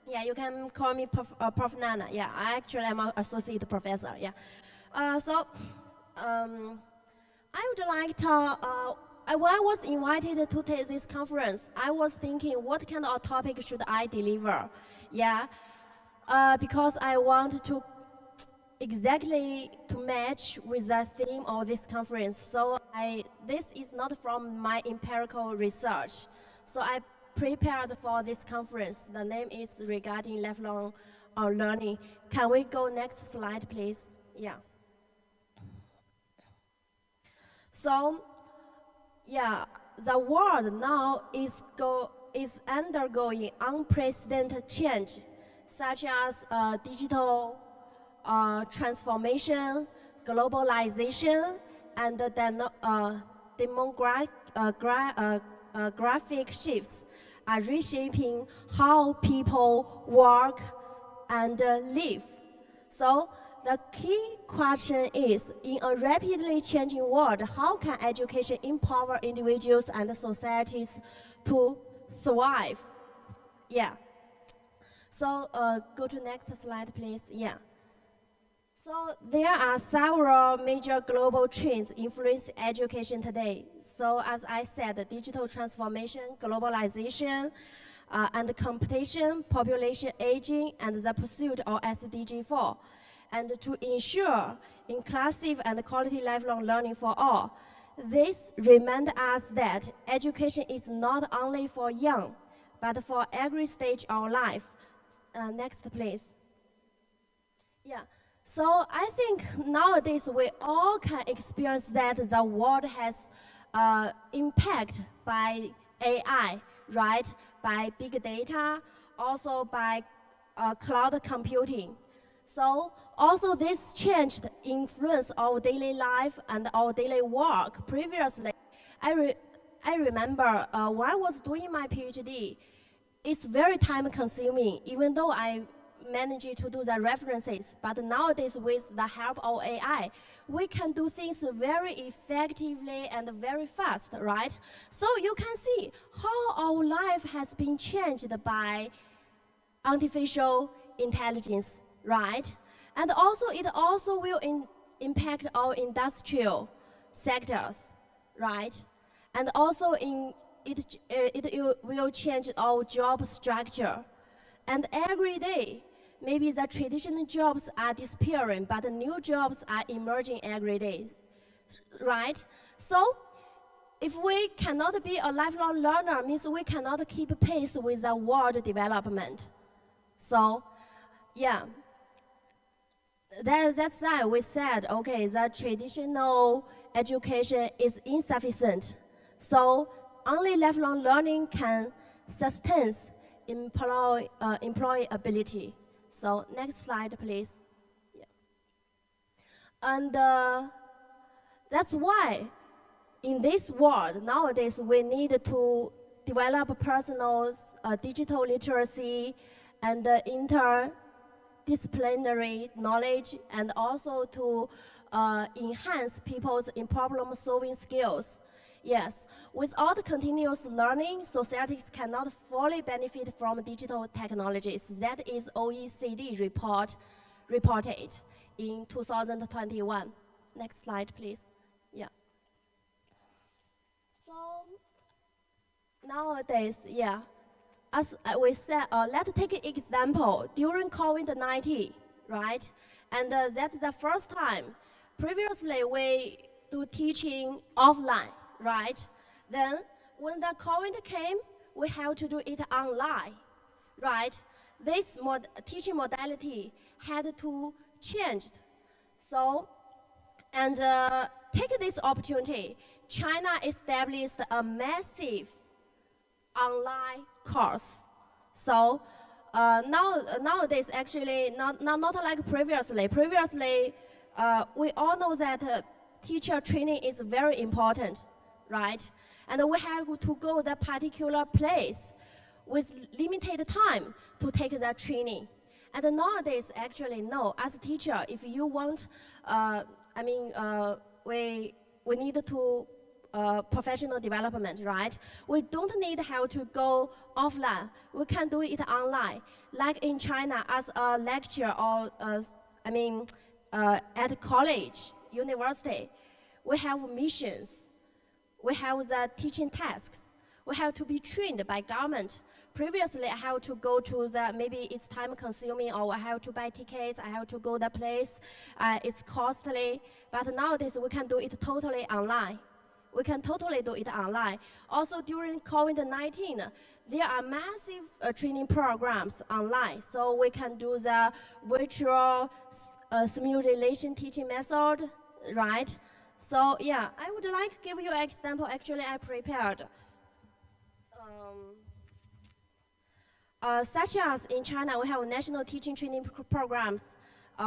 Yeah, you can call me Prof. Nana. Yeah, I actually am an associate professor. Yeah. I would like to, when I was invited to take this conference, I was thinking, what kind of topic should I deliver? Yeah, because I want to exactly to match with the theme of this conference. So this is not from my empirical research. So I prepared for this conference. The name is regarding lifelong learning. Can we go next slide, please? Yeah. So, yeah, the world now is undergoing unprecedented change, such as digital transformation, globalization, and demographic shifts are reshaping how people work and live. So the key question is, in a rapidly changing world, how can education empower individuals and societies to thrive? Yeah. So go to next slide, please. Yeah. So there are several major global trends influencing education today. So as I said, digital transformation, globalization, and competition, population aging, and the pursuit of SDG 4. And to ensure inclusive and quality lifelong learning for all, this reminds us that education is not only for young, but for every stage of life. Next, please. Yeah. So I think nowadays we all can experience that the world has impact by AI, right? By big data, also by cloud computing. So also this changed the influence of daily life and our daily work. Previously, I remember when I was doing my PhD, it's very time consuming, even though I managed to do the references. But nowadays, with the help of AI, we can do things very effectively and very fast, right? So you can see how our life has been changed by artificial intelligence, right? And also, it also will impact our industrial sectors, right? And also, it will change our job structure. And every day, maybe the traditional jobs are disappearing, but the new jobs are emerging every day, right? So, if we cannot be a lifelong learner, means we cannot keep pace with the world development. So, yeah, that's why we said, okay, the traditional education is insufficient. So only lifelong learning can sustain employability. So next slide, please. Yeah. And that's why in this world nowadays we need to develop personal digital literacy and interdisciplinary knowledge, and also to enhance people's problem-solving skills. Yes, without continuous learning, societies cannot fully benefit from digital technologies. That is OECD reported in 2021. Next slide, please. Yeah. So nowadays, yeah, as we said, let's take an example. During COVID-19, right? And that's the first time. Previously, we do teaching offline, right? Then when the COVID came, we have to do it online, right? This teaching modality had to change. So, and take this opportunity, China established a massive online course. So nowadays, actually, not like previously. Previously, we all know that teacher training is very important, right? And we have to go that particular place with limited time to take that training. And nowadays, actually, no. As a teacher, if you want, we need to professional development, right? We don't need how to go offline. We can do it online. Like in China, as a lecturer or at college, university, we have missions. We have the teaching tasks. We have to be trained by government. Previously, I have to go to the, maybe it's time consuming, or I have to buy tickets, I have to go the place, it's costly. But nowadays, we can do it totally online. We can totally do it online. Also, during COVID-19, there are massive training programs online. So we can do the virtual simulation teaching method, right? So yeah, I would like to give you an example. Actually, I prepared. Such as in China, we have national teaching training programs.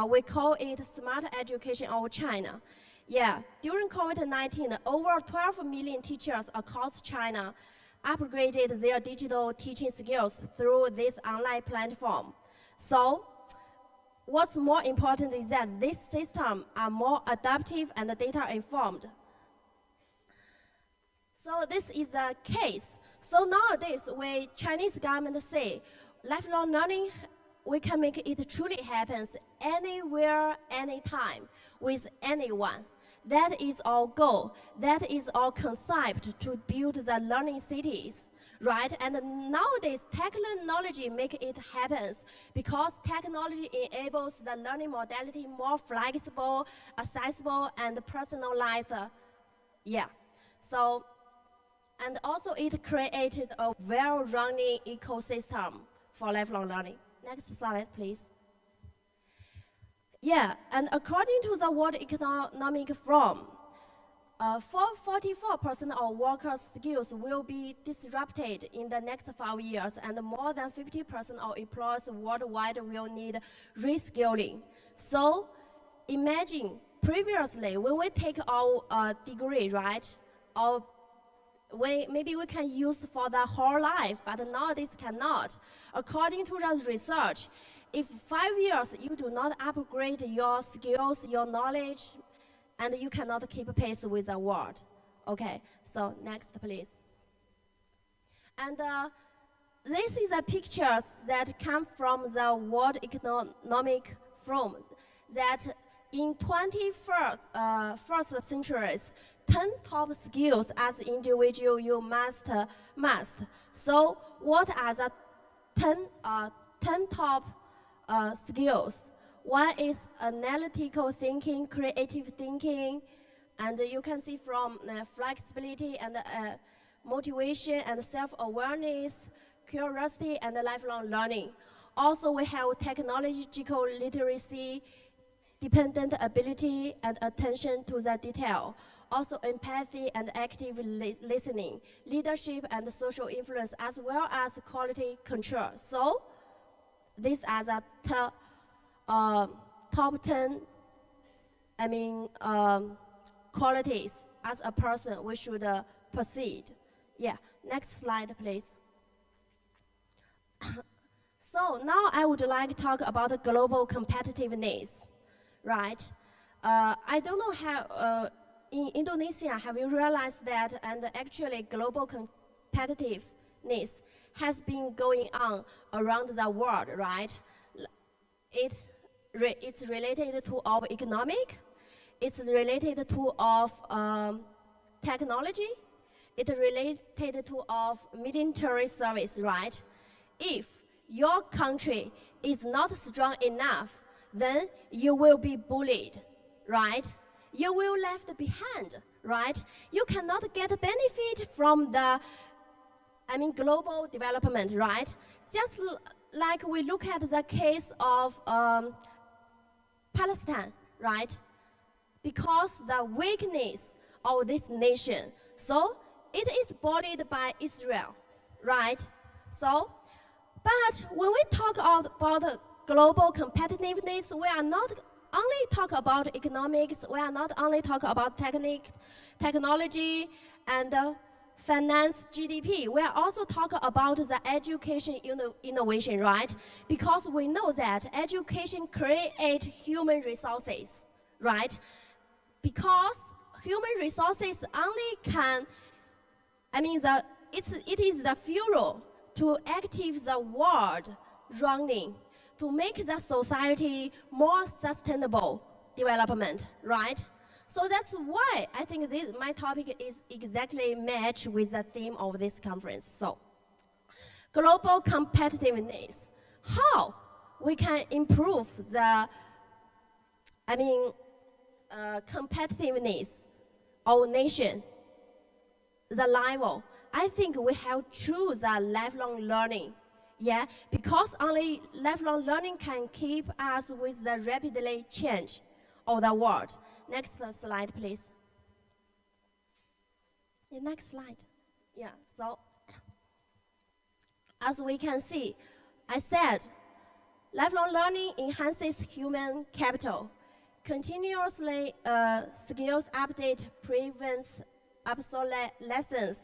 We call it Smart Education of China. Yeah, during COVID-19, over 12 million teachers across China upgraded their digital teaching skills through this online platform. So, what's more important is that this system are more adaptive and data-informed. So this is the case. So nowadays, when Chinese government say lifelong learning, we can make it truly happen anywhere, anytime, with anyone. That is our goal. That is our concept to build the learning cities, right? And nowadays, technology make it happen because technology enables the learning modality more flexible, accessible, and personalized. Yeah. So, and also it created a well-running ecosystem for lifelong learning. Next slide, please. Yeah, and according to the World Economic Forum, 44% of workers' skills will be disrupted in the next 5 years, and more than 50% of employers worldwide will need reskilling. So imagine previously when we take our degree, right? Maybe we can use for the whole life, but nowadays cannot. According to the research, if 5 years you do not upgrade your skills, your knowledge, and you cannot keep pace with the world. Okay, so next please. And this is the pictures that come from the World Economic Forum, that in 21st centuries, 10 top skills as individual you must. So what are the 10 top skills? One is analytical thinking, creative thinking, and you can see from flexibility and motivation and self-awareness, curiosity, and lifelong learning. Also, we have technological literacy, dependent ability and attention to the detail, also empathy and active listening, leadership and social influence, as well as quality control. So these are the top 10, qualities as a person we should proceed. Yeah, next slide, please. So now I would like to talk about global competitiveness, right? I don't know how, in Indonesia, have you realized that, and actually global competitiveness has been going on around the world, right? It's related to our economic, it's related to our technology, it's related to our military service, right? If your country is not strong enough, then you will be bullied, right? You will left behind, right? You cannot get benefit from the, global development, right? Just like we look at the case of Palestine, right? Because the weakness of this nation, so it is bullied by Israel, right? So, but when we talk about global competitiveness, we are not only talk about economics, we are not only talk about technology and finance, GDP. We are also talk about the education innovation, right? Because we know that education creates human resources, right? Because human resources only can, it is the fuel to active the world running, to make the society more sustainable development, right? So that's why I think my topic is exactly matched with the theme of this conference. So, global competitiveness. How we can improve the, competitiveness of nation, the level. I think we have to choose the lifelong learning. Yeah, because only lifelong learning can keep us with the rapidly change of the world. Next slide, please. The next slide. Yeah, so as we can see, I said, lifelong learning enhances human capital. Continuously skills update prevents obsolescence,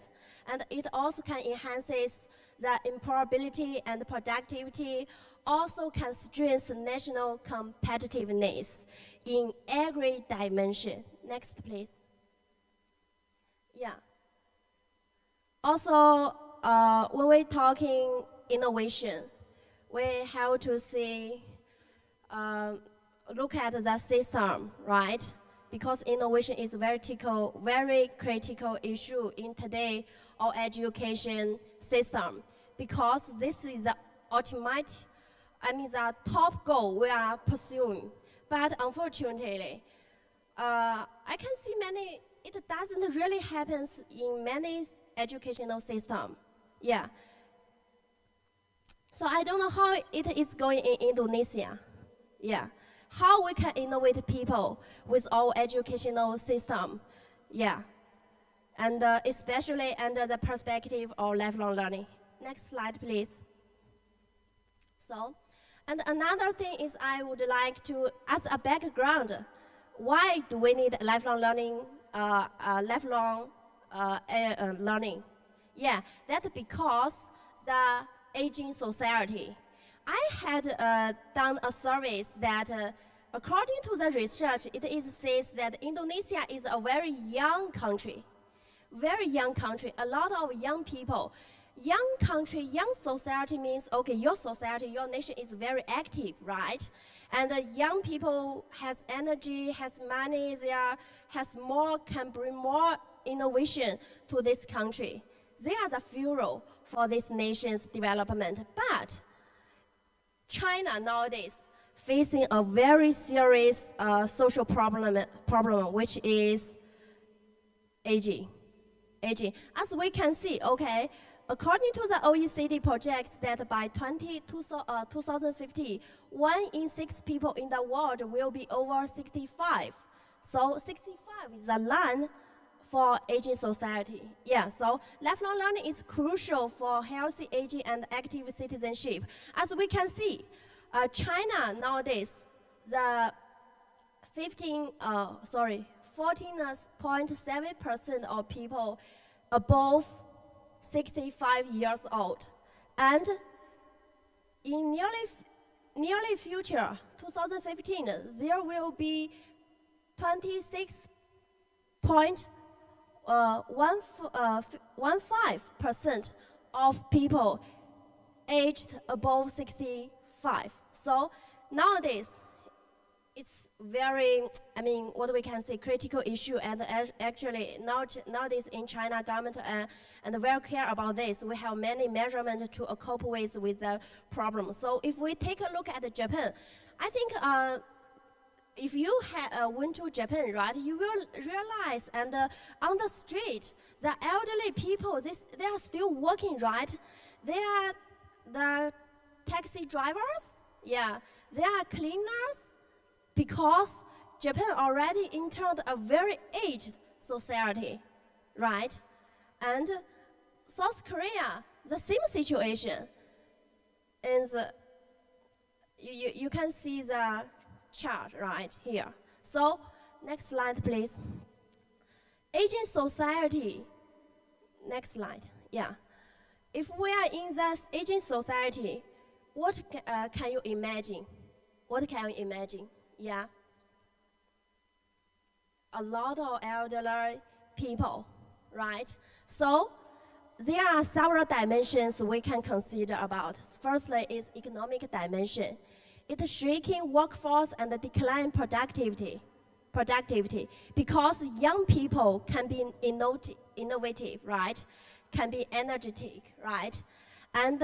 and it also can enhances the employability and productivity, also can strengthen national competitiveness in every dimension. Next, please. Yeah. Also, when we're talking innovation, we have to see, look at the system, right? Because innovation is very critical issue in today our education system. Because this is the ultimate, the top goal we are pursuing. But unfortunately, I can see it doesn't really happen in many educational systems. Yeah. So I don't know how it is going in Indonesia. Yeah. How we can innovate people with our educational system. Yeah. And especially under the perspective of lifelong learning. Next slide, please. So, and another thing is I would like to, as a background, why do we need lifelong learning, learning? Yeah, that's because the aging society. I had done a survey that according to the research, it says that Indonesia is a very young country. Very young country, a lot of young people. Young country, young society means, okay, your society, your nation is very active, right? And young people has energy, has money, can bring more innovation to this country. They are the fuel for this nation's development. But China nowadays facing a very serious social problem, which is aging. As we can see, okay, according to the OECD projects that by 2050, 1 in 6 people in the world will be over 65. So 65 is the line for aging society. Yeah, so lifelong learning is crucial for healthy aging and active citizenship. As we can see, China nowadays, the 14.7% of people above 65 years old. And in nearly future, 2015, there will be 26.15% of people aged above 65. So nowadays, it's very, what we can say, critical issue, and actually nowadays in China, government and very care about this. We have many measurements to cope with the problem. So if we take a look at Japan, I think if you went to Japan, right, you will realize, and on the street, the elderly people, they are still working, right? They are the taxi drivers, yeah, they are cleaners, because Japan already entered a very aged society, right? And South Korea, the same situation. And you can see the chart right here. So next slide, please. Aging society. Next slide. Yeah. If we are in this aging society, what can you imagine? What can you imagine? Yeah. A lot of elderly people, right? So there are several dimensions we can consider about. Firstly is economic dimension. It's shrinking workforce and decline productivity, because young people can be innovative, right? Can be energetic, right? And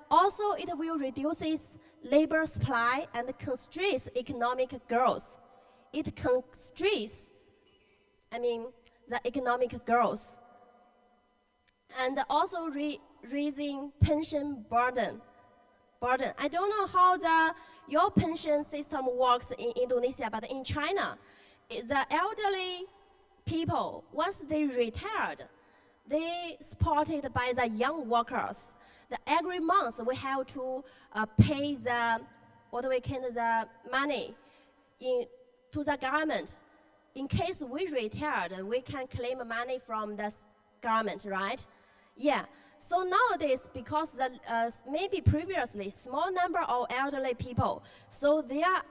also it will reduce labor supply and constrains economic growth. It constrains, the economic growth. And also raising pension burden. I don't know how your pension system works in Indonesia, but in China, the elderly people, once they retired, they supported by the young workers. Every month we have to pay the money to the government. In case we retired, we can claim money from the government, right? Yeah. So nowadays, because maybe previously small number of elderly people, so there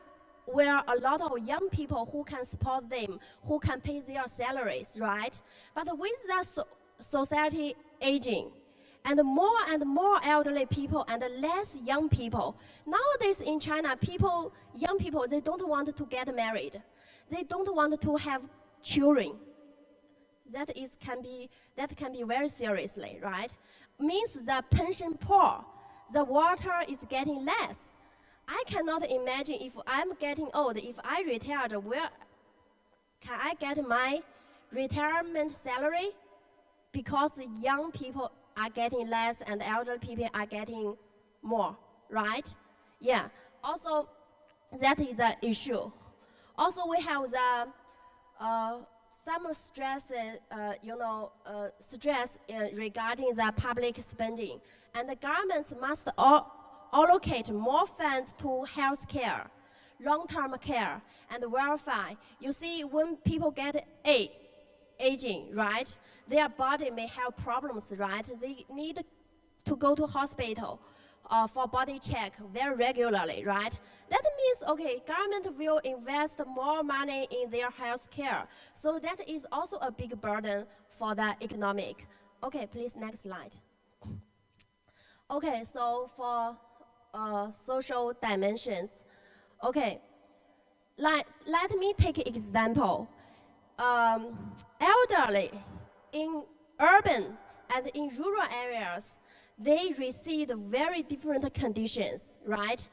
were a lot of young people who can support them, who can pay their salaries, right? But with the society aging, and more elderly people and less young people. Nowadays in China, young people, they don't want to get married. They don't want to have children. That can be very seriously, right? Means the pension poor, the water is getting less. I cannot imagine if I'm getting old, if I retired, where can I get my retirement salary? Because young people are getting less and elderly people are getting more, right? Yeah. Also, that is the issue. Also, we have the some stress, stress regarding the public spending, and the governments must allocate more funds to health care, long-term care, and welfare. You see, when people get aging, right, their body may have problems, right? They need to go to hospital for body check very regularly, right? That means, okay, government will invest more money in their health care. So that is also a big burden for the economic. Okay, please, next slide. Okay, so for social dimensions. Okay, let me take an example. Elderly in urban and in rural areas, they receive very different conditions, right?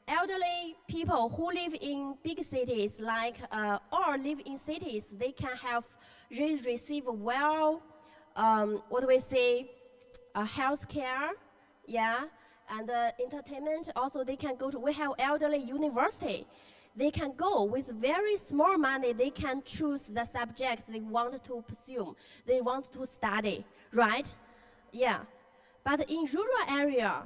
Elderly people who live in big cities, or live in cities, they can receive well, healthcare, yeah, and entertainment. Also, they can go to, we have elderly university. They can go with very small money, they can choose the subjects they want to pursue, they want to study, right? Yeah, but in rural area,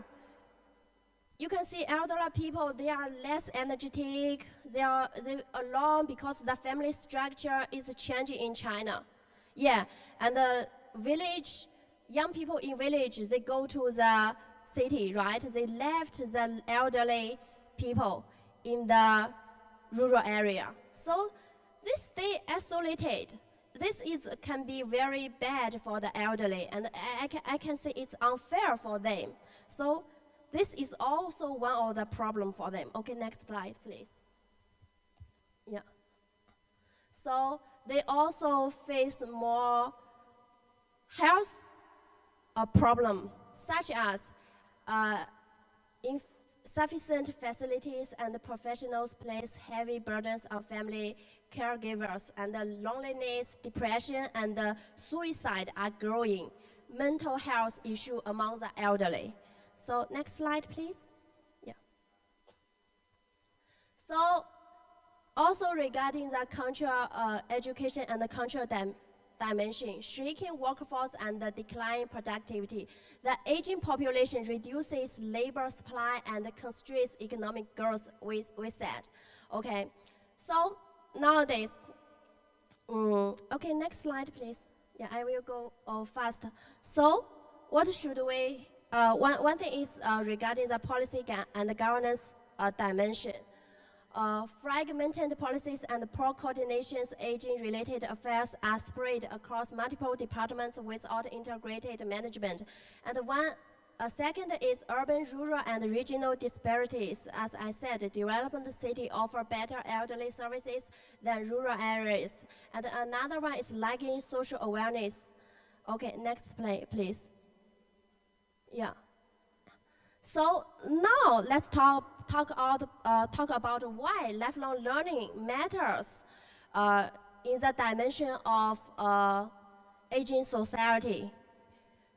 you can see elderly people, they are less energetic, they alone because the family structure is changing in China. Yeah, and the village, young people in village, they go to the city, right? They left the elderly people in the rural area. So they stay isolated. This can be very bad for the elderly, and I can say it's unfair for them. So this is also one of the problems for them. Okay, next slide, please. Yeah. So they also face more health problem, such as insufficient facilities and professionals place heavy burdens on family caregivers, and the loneliness, depression, and suicide are growing mental health issue among the elderly. So next slide, please. Yeah. So also regarding the cultural education and the cultural dimension, shrinking workforce and the declining productivity. The aging population reduces labor supply and constrains economic growth, we said. Okay, so nowadays, okay, next slide, please. Yeah, I will go fast. So what should we, one thing is regarding the policy and the governance dimension. Fragmented policies and poor coordinations, aging-related affairs are spread across multiple departments without integrated management. And second is urban, rural, and regional disparities. As I said, developing the city offer better elderly services than rural areas. And another one is lagging social awareness. Okay, next play, please. Yeah. So now let's talk about why lifelong learning matters in the dimension of aging society,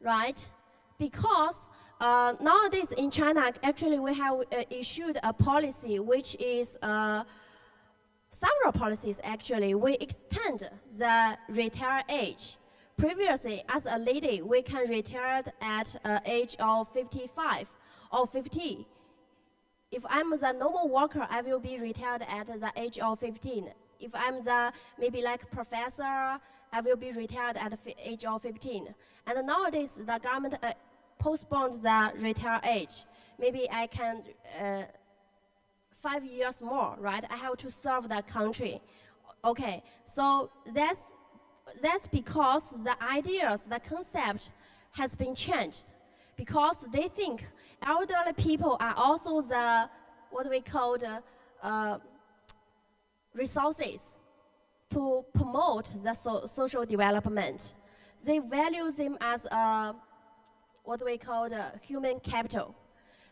right? Because nowadays in China, actually we have issued a policy which is several policies actually. We extend the retire age. Previously, as a lady, we can retire at age of 55 or 50. If I'm the normal worker, I will be retired at the age of 15. If I'm the maybe like professor, I will be retired at the age of 15. And nowadays, the government postponed the retire age. Maybe I can 5 years more, right? I have to serve the country. Okay, so that's because the ideas, the concept has been changed. Because they think elderly people are also the, what we call the resources to promote the social development. They value them as what we call the human capital.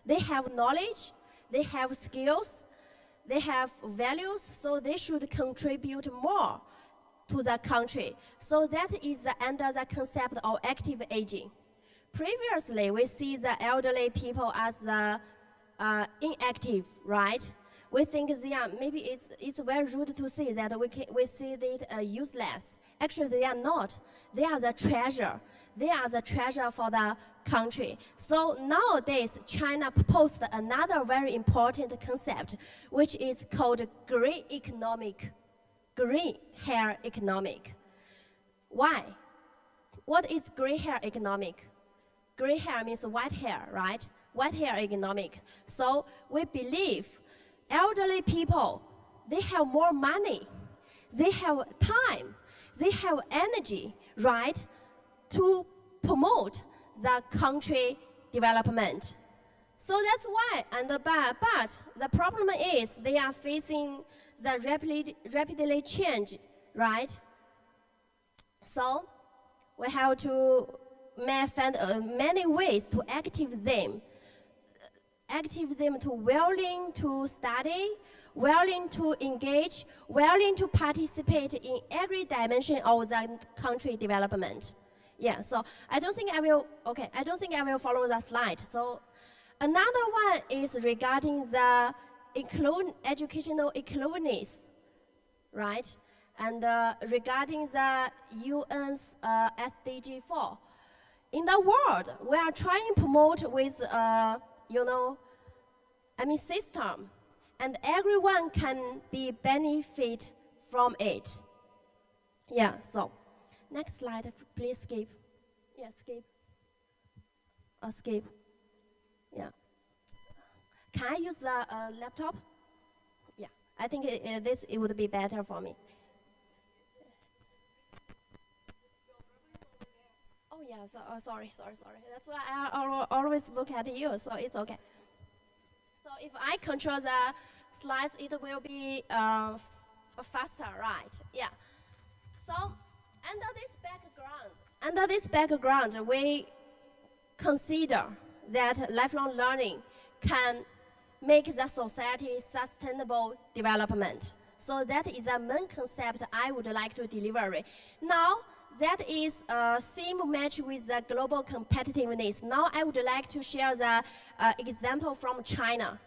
They have knowledge, they have skills, they have values, so they should contribute more to the country. So that is under the concept of active aging. Previously, we see the elderly people as the inactive, right? We think they are, maybe it's very rude to say that we see it useless. Actually, they are not. They are the treasure. They are the treasure for the country. So nowadays, China proposed another very important concept, which is called green hair economic. Why? What is green hair economic? Gray hair means white hair, right? White hair economic. So we believe elderly people, they have more money, they have time, they have energy, right, to promote the country development. So that's why, but the problem is they are facing the rapidly change, right? So we have to find many ways to active them to willing to study, willing to engage, willing to participate in every dimension of the country development. Yeah, so I don't think I will, okay, I don't think I will follow that slide. So another one is regarding the educational inclusiveness, right? And regarding the UN's SDG 4. In the world, we are trying to promote with, system, and everyone can be benefit from it. Yeah, so next slide, please skip. Yeah, skip. Skip. Yeah. Can I use the laptop? Yeah, I think it would be better for me. Oh yeah, so, sorry. That's why I always look at you, so it's okay. So if I control the slides, it will be faster, right? Yeah. So under this background, we consider that lifelong learning can make the society sustainable development. So that is the main concept I would like to deliver. Now, that is a same match with the global competitiveness. Now I would like to share the example from China.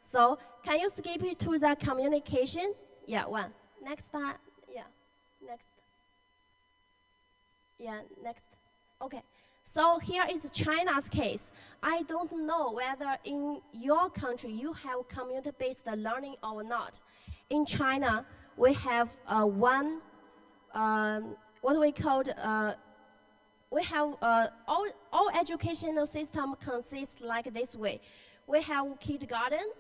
So can you skip it to the communication? Yeah, one. Next time, yeah, next. Yeah, next. Okay, so here is China's case. I don't know whether in your country you have community-based learning or not. In China, we have what we called, we have all educational system consists like this way. We have kindergarten,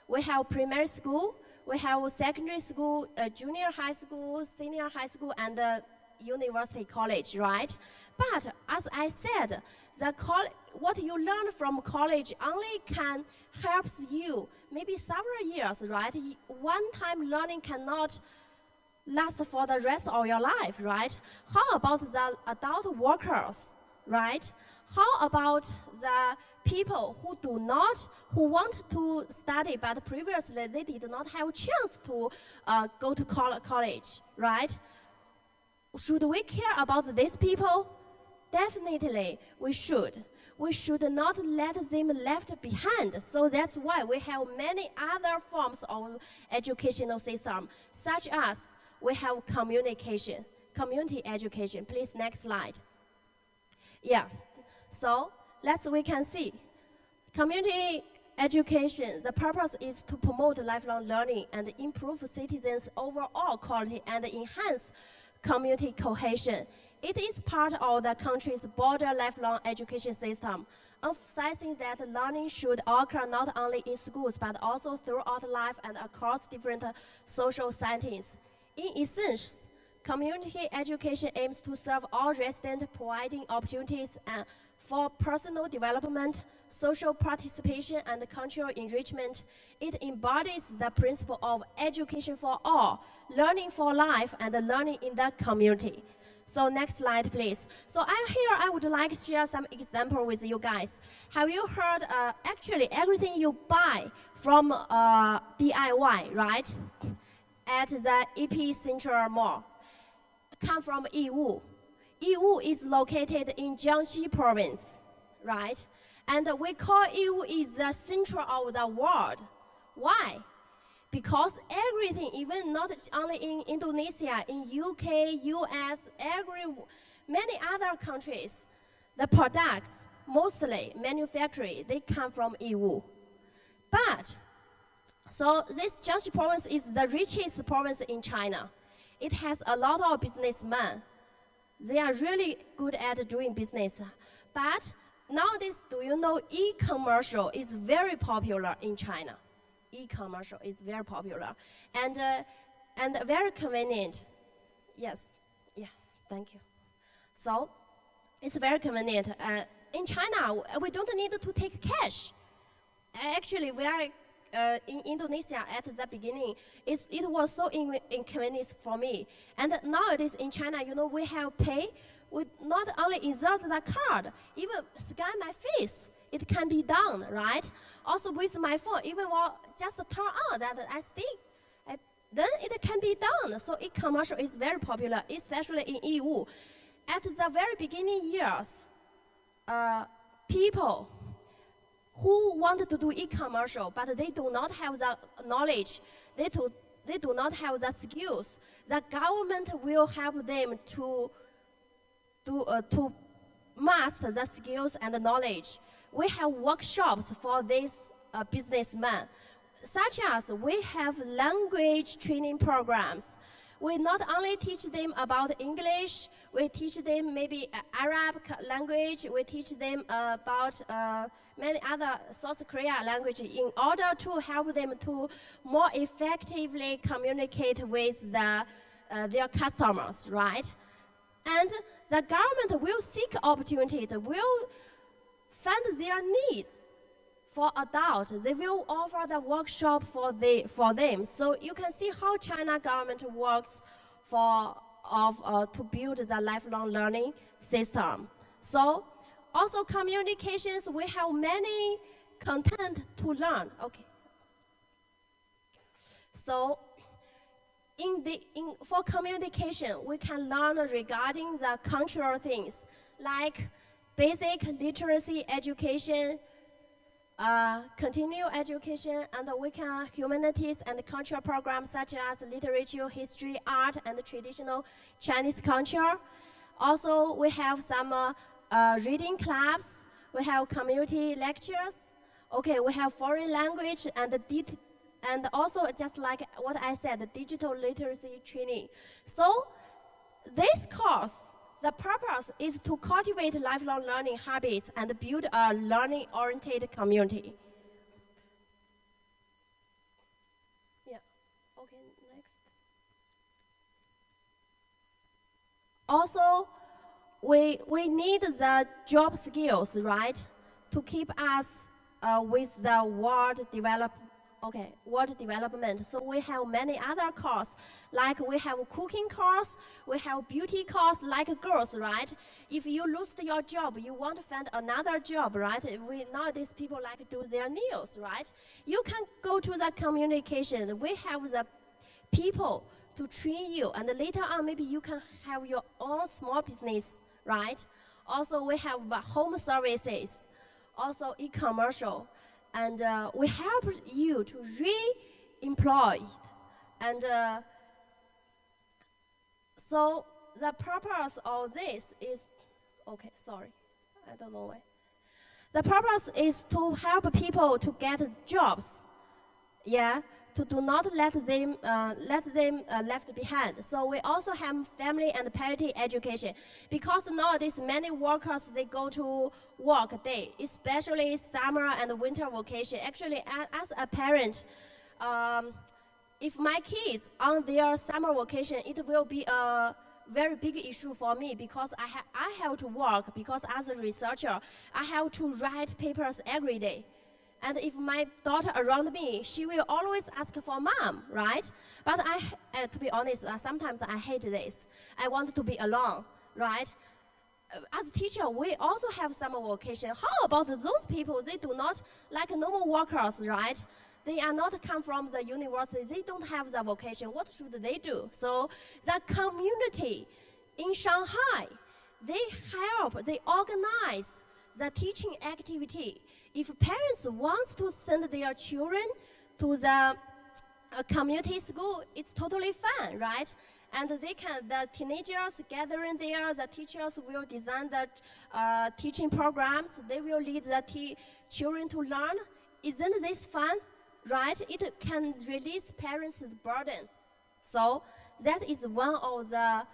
we have primary school, we have secondary school, junior high school, senior high school, and university college, right? But as I said, what you learn from college only can helps you maybe several years, right? One-time learning cannot last for the rest of your life, right? How about the adult workers, right? How about the people who want to study, but previously they did not have a chance to go to college, right? Should we care about these people? Definitely, we should. We should not let them left behind. So that's why we have many other forms of educational system, such as we have communication, community education. Please, next slide. Yeah, so we can see community education, the purpose is to promote lifelong learning and improve citizens' overall quality and enhance community cohesion. It is part of the country's broader lifelong education system, emphasizing that learning should occur not only in schools but also throughout life and across different social settings. In essence, community education aims to serve all residents, providing opportunities for personal development, social participation, and cultural enrichment. It embodies the principle of education for all, learning for life, and learning in the community. So next slide, please. So I would like to share some example with you guys. Have you heard, actually everything you buy from DIY, right? At the Epicenter Mall, come from Yiwu. Yiwu is located in Jiangxi province, right? And we call Yiwu is the center of the world. Why? Because everything, even not only in Indonesia, in UK, US, many other countries, the products, mostly manufactured, they come from Yiwu. But so this Jiangxi province is the richest province in China. It has a lot of businessmen. They are really good at doing business. But nowadays, do you know e-commercial is very popular in China? E-commercial is very popular and very convenient. Yes, yeah, thank you. So it's very convenient. In China, we don't need to take cash. Actually, we are in Indonesia at the beginning, it was so inconvenient for me. And nowadays in China, you know, we have pay. We not only insert the card, even scan my face. It can be done, right? Also with my phone, even just turn on that I stick, then it can be done. So e-commerce is very popular, especially in EU. at the very beginning years, people who want to do e-commercial, but they do not have the knowledge, they do not have the skills, the government will help them to master the skills and the knowledge. We have workshops for these businessmen, such as we have language training programs. We not only teach them about English, we teach them maybe Arab language, we teach them about many other South Korea language in order to help them to more effectively communicate with their customers, right? And the government will seek opportunity, will fund their needs. For adults, they will offer the workshop for them. So you can see how China government works to build the lifelong learning system. So also communications, we have many content to learn. Okay. So for communication, we can learn regarding the cultural things like basic literacy education, continuing education, and we can humanities and cultural programs such as literature, history, art, and traditional Chinese culture. Also, we have some reading clubs. We have community lectures. Okay, we have foreign language and also just like what I said, the digital literacy training. So this course, the purpose is to cultivate lifelong learning habits and build a learning-oriented community. Yeah, okay, next. Also, we need the job skills, right, to keep us with the world development. So we have many other courses, like we have cooking course, we have beauty course, like girls, right? If you lose your job, you want to find another job, right? Nowadays people like to do their nails, right? You can go to the communication. We have the people to train you, and later on maybe you can have your own small business, right? Also we have home services, also e-commercial. And we help you to re-employ. And so the purpose of this is, okay, sorry, I don't know why. The purpose is to help people to get jobs, yeah, to do not let them left behind. So we also have family and parity education, because nowadays many workers, they go to work day, especially summer and winter vacation. Actually, as a parent, if my kids on their summer vacation, it will be a very big issue for me, because I have to work, because as a researcher, I have to write papers every day. And if my daughter around me, she will always ask for mom, right? But to be honest, sometimes I hate this. I want to be alone, right? As a teacher, we also have summer vacation. How about those people? They do not like normal workers, right? They are not come from the university. They don't have the vocation. What should they do? So the community in Shanghai, they organize the teaching activity. If parents want to send their children to the community school, it's totally fine, right? And the teenagers gathering there, the teachers will design the teaching programs. They will lead the children to learn. Isn't this fun, right? It can release parents' burden. So that is one of the,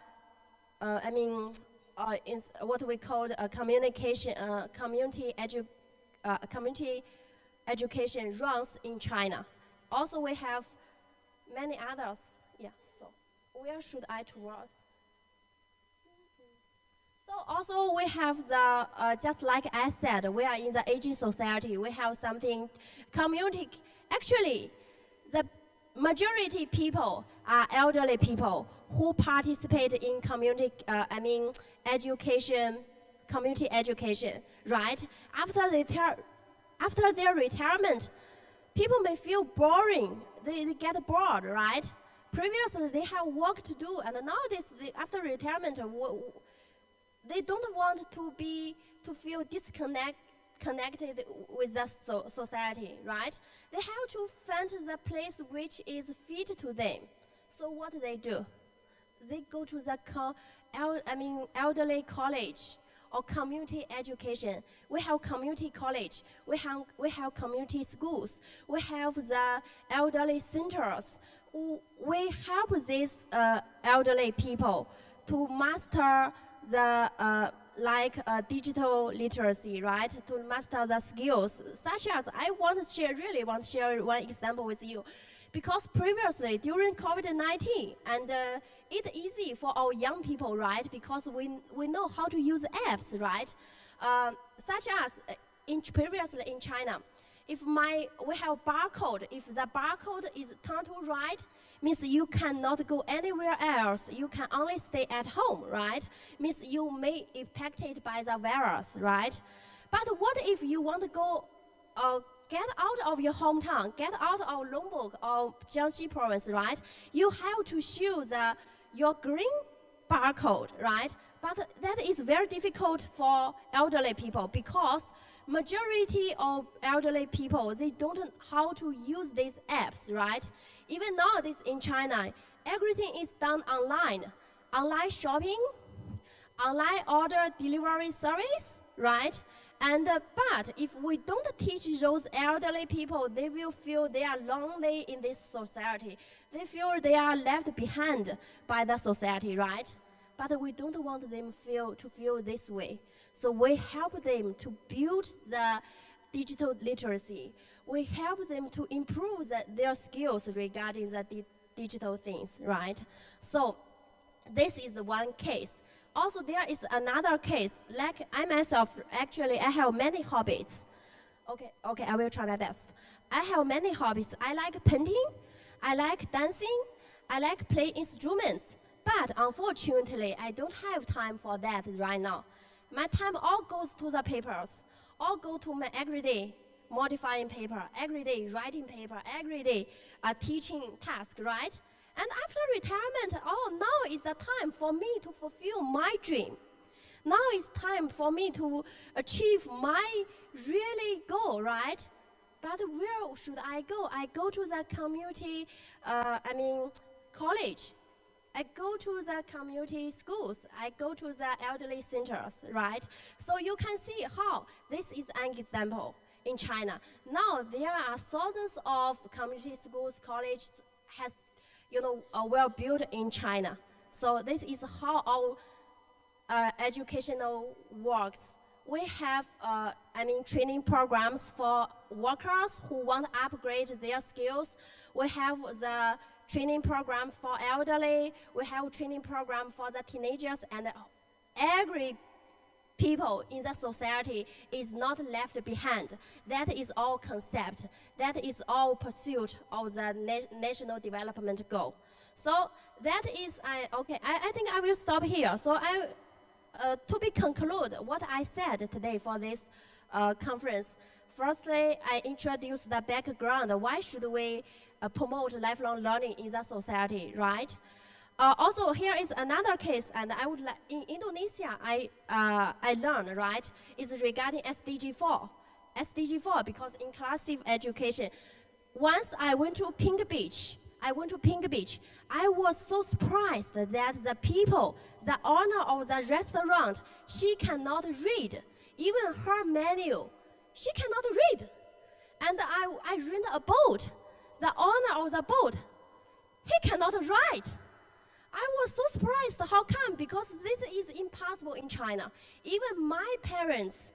what we call community education runs in China. Also, we have many others. Yeah, so where should I towards? So also we have the, just like I said, we are in the aging society. We have something, community, actually, the majority people are elderly people who participate in community, education, community education, right? After their retirement, people may feel boring. They get bored, right? Previously, they have work to do, and nowadays, after retirement, they don't want to feel connected with the society, right? They have to find the place which is fit to them. So what they do? They go to the elderly college or community education. We have community college. We have community schools. We have the elderly centers. We help these elderly people to master the digital literacy, right? To master the skills, such as really want to share one example with you. Because previously, during COVID-19, and it's easy for our young people, right? Because we know how to use apps, right? Such as previously in China, if we have barcode, if the barcode is turned to right, means you cannot go anywhere else. You can only stay at home, right? Means you may be affected by the virus, right? But what if you want to go get out of your hometown, get out of Lombok or Jiangxi province, right? You have to show your green barcode, right? But that is very difficult for elderly people because majority of elderly people, they don't know how to use these apps, right? Even nowadays in China, everything is done online. Online shopping, online order delivery service, right? And but if we don't teach those elderly people, they will feel they are lonely in this society. They feel they are left behind by the society, right? But we don't want them to feel this way. So we help them to build the digital literacy. We help them to improve their skills regarding the digital things, right? So this is one case. Also, there is another case. Like I myself, actually, I have many hobbies. Okay, I will try my best. I have many hobbies. I like painting, I like dancing, I like playing instruments. But unfortunately, I don't have time for that right now. My time all goes to the papers, all go to my everyday modifying paper, everyday writing paper, everyday teaching task, right? And after retirement, now is the time for me to fulfill my dream. Now is time for me to achieve my really goal, right? But where should I go? I go to the community, college. I go to the community schools. I go to the elderly centers, right? So you can see how this is an example in China. Now there are thousands of community schools, colleges has well built in China. So this is how our educational works. We have, training programs for workers who want to upgrade their skills. We have the training program for elderly. We have training program for the teenagers, and every people in the society is not left behind. That is all concept. That is all pursuit of the national development goal. So that is, I think I will stop here. So to be conclude what I said today for this conference, firstly, I introduced the background. Why should we promote lifelong learning in the society, right? Also, here is another case, and I would like, in Indonesia, I learned, right, is regarding SDG 4. SDG 4, because inclusive education. Once I went to Pink Beach, I was so surprised that the people, the owner of the restaurant, she cannot read. Even her menu, she cannot read. And I rent a boat. The owner of the boat, he cannot write. I was so surprised. How come? Because this is impossible in China. Even my parents,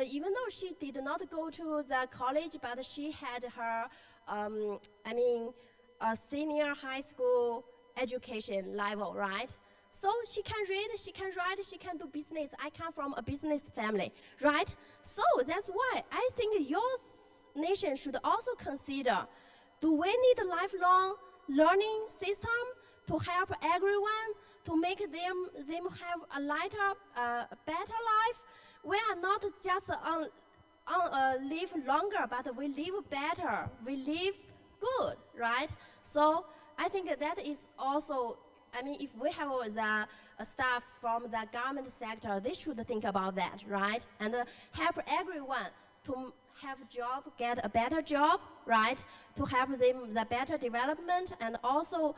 even though she did not go to the college, but she had her, a senior high school education level, right? So she can read, she can write, she can do business. I come from a business family, right? So that's why I think your nation should also consider, do we need a lifelong learning system to help everyone, to make them have a lighter, better life? We are not just live longer, but we live better, we live good, right? So I think that is also I mean, if we have the staff from the government sector, they should think about that, right? And help everyone to have a job, get a better job, right? To help them the better development, and also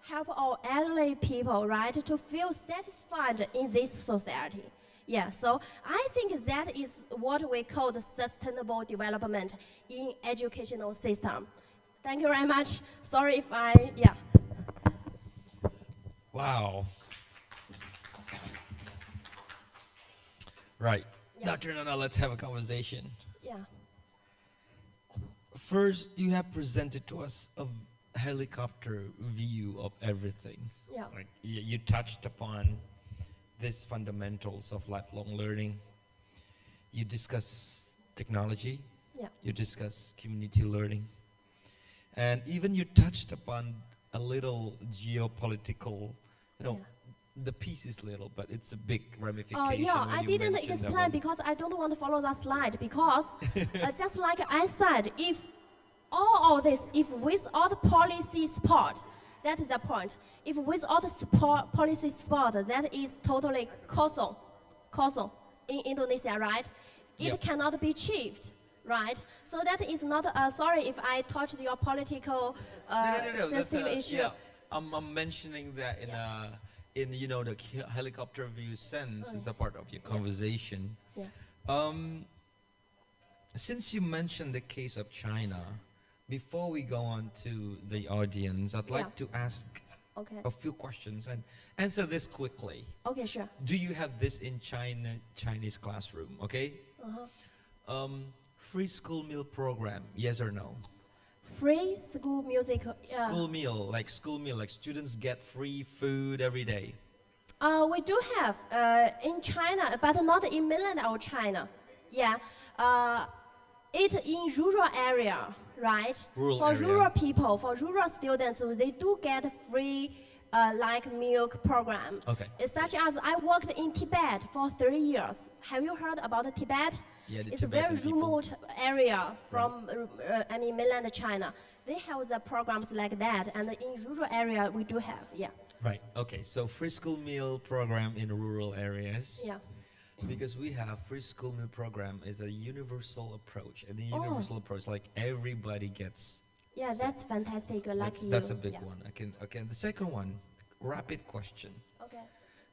help our elderly people, right, to feel satisfied in this society. Yeah, so I think that is what we call the sustainable development in educational system. Thank you very much. Sorry if yeah. Wow. Right. Yeah. Dr. Nana, let's have a conversation. Yeah. First, you have presented to us a helicopter view of everything. Yeah. Like you touched upon these fundamentals of lifelong learning. You discuss technology. Yeah. You discuss community learning. And even you touched upon a little geopolitical, the piece is little, but it's a big ramification. Oh yeah, when I you didn't mentioned that explain one. because I don't want to follow that slide because just like I said, if all of this, if without policy support, that is the point. If without support, policy support, that is totally kosong in Indonesia, right? It Yep. cannot be achieved, right? So that is not, sorry if I touched your political No. sensitive issue. Yeah, I'm mentioning that in the helicopter view sense is a part of your conversation. Yeah. Since you mentioned the case of China, before we go on to the audience, I'd like to ask Okay. a few questions and answer this quickly. Okay, sure. Do you have this in Chinese classroom? Okay. Free school meal program? Yes or no? Free school music. School meal, like students get free food every day. We do have in China, but not in mainland of China. Yeah, it in rural area, right? Rural for area. rural people, for rural students, they do get free like milk program. Okay. It's such as I worked in Tibet for 3 years. Have you heard about Tibet? Yeah, the It's a Tibetan very people. remote area from mainland China. They have the programs like that, and in rural area we do have. Yeah. Right. Okay. So free school meal program in rural areas. Yeah. Because we have free school meal program is a universal approach, and the Oh. universal approach, like everybody gets. Yeah, sick. that's fantastic. Lucky That's a you. big Yeah. one. Okay. The second one, rapid question. Okay.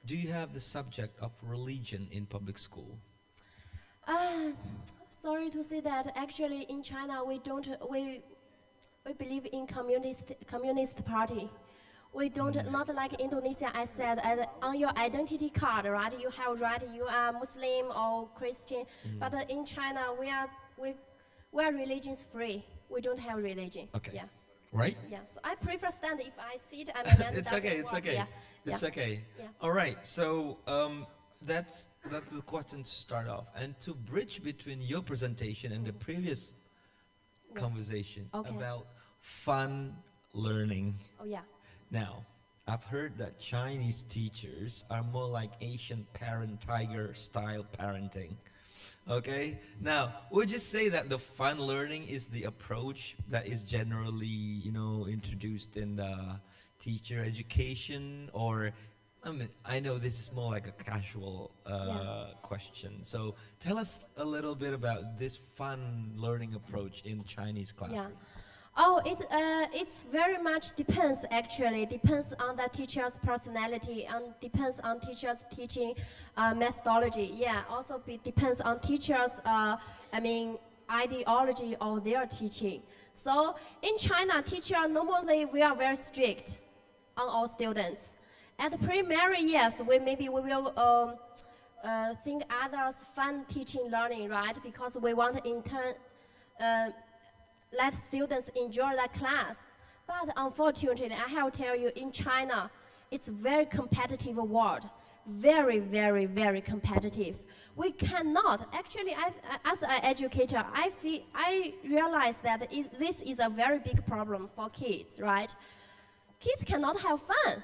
Do you have the subject of religion in public school? Sorry to say that actually in China we don't we believe in communist party. We don't not like Indonesia. I said on your identity card, right? You have right. You are Muslim or Christian. But in China we are religions free. We don't have religion. Okay. Yeah. Right? Yeah. So I prefer stand. If I sit, I'm a man. It's okay. It's okay. Yeah. It's Yeah. okay. Yeah. All right. So that's the question to start off, and to bridge between your presentation and the previous conversation Okay. about fun learning. Oh yeah. Now, I've heard that Chinese teachers are more like Asian parent tiger style parenting. Okay? Now, would you say that the fun learning is the approach that is generally, introduced in the teacher education? Or, I know this is more like a casual question. So tell us a little bit about this fun learning approach in Chinese classroom. Oh, it's very much depends actually. Depends on the teacher's personality and depends on teacher's teaching methodology. Yeah, also depends on teacher's ideology of their teaching. So in China, teacher normally we are very strict on all students. At primary, yes, we will think others fun teaching learning, right? Because we want in turn let students enjoy the class. But unfortunately, I have to tell you, in China, it's a very competitive world. Very, very, very competitive. We cannot, actually, as an educator, I realize that this is a very big problem for kids, right? Kids cannot have fun.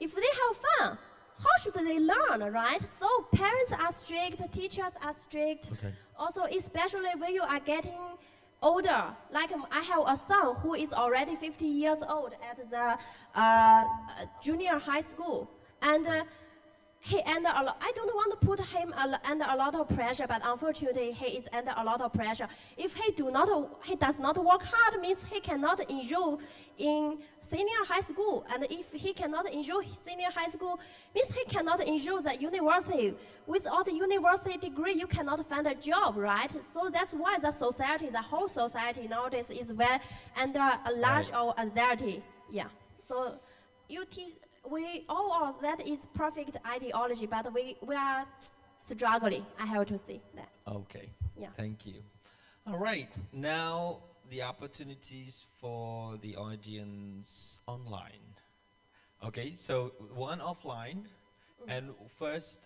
If they have fun, how should they learn, right? So parents are strict, teachers are strict. Okay. Also, especially when you are getting older. Like I have a son who is already 50 years old at the junior high school, and he under a lot. I don't want to put him under a lot of pressure, but unfortunately, he is under a lot of pressure. If he does not work hard, means he cannot enroll in senior high school, and if he cannot enroll senior high school, means he cannot enroll the university. Without a university degree, you cannot find a job, right? So that's why the society, the whole society nowadays is very under a large of anxiety. Yeah. So you teach. We all that is perfect ideology, but we are struggling. I have to say that. Okay. Yeah. Thank you. All right. Now the opportunities for the audience online. Okay. So one offline, and first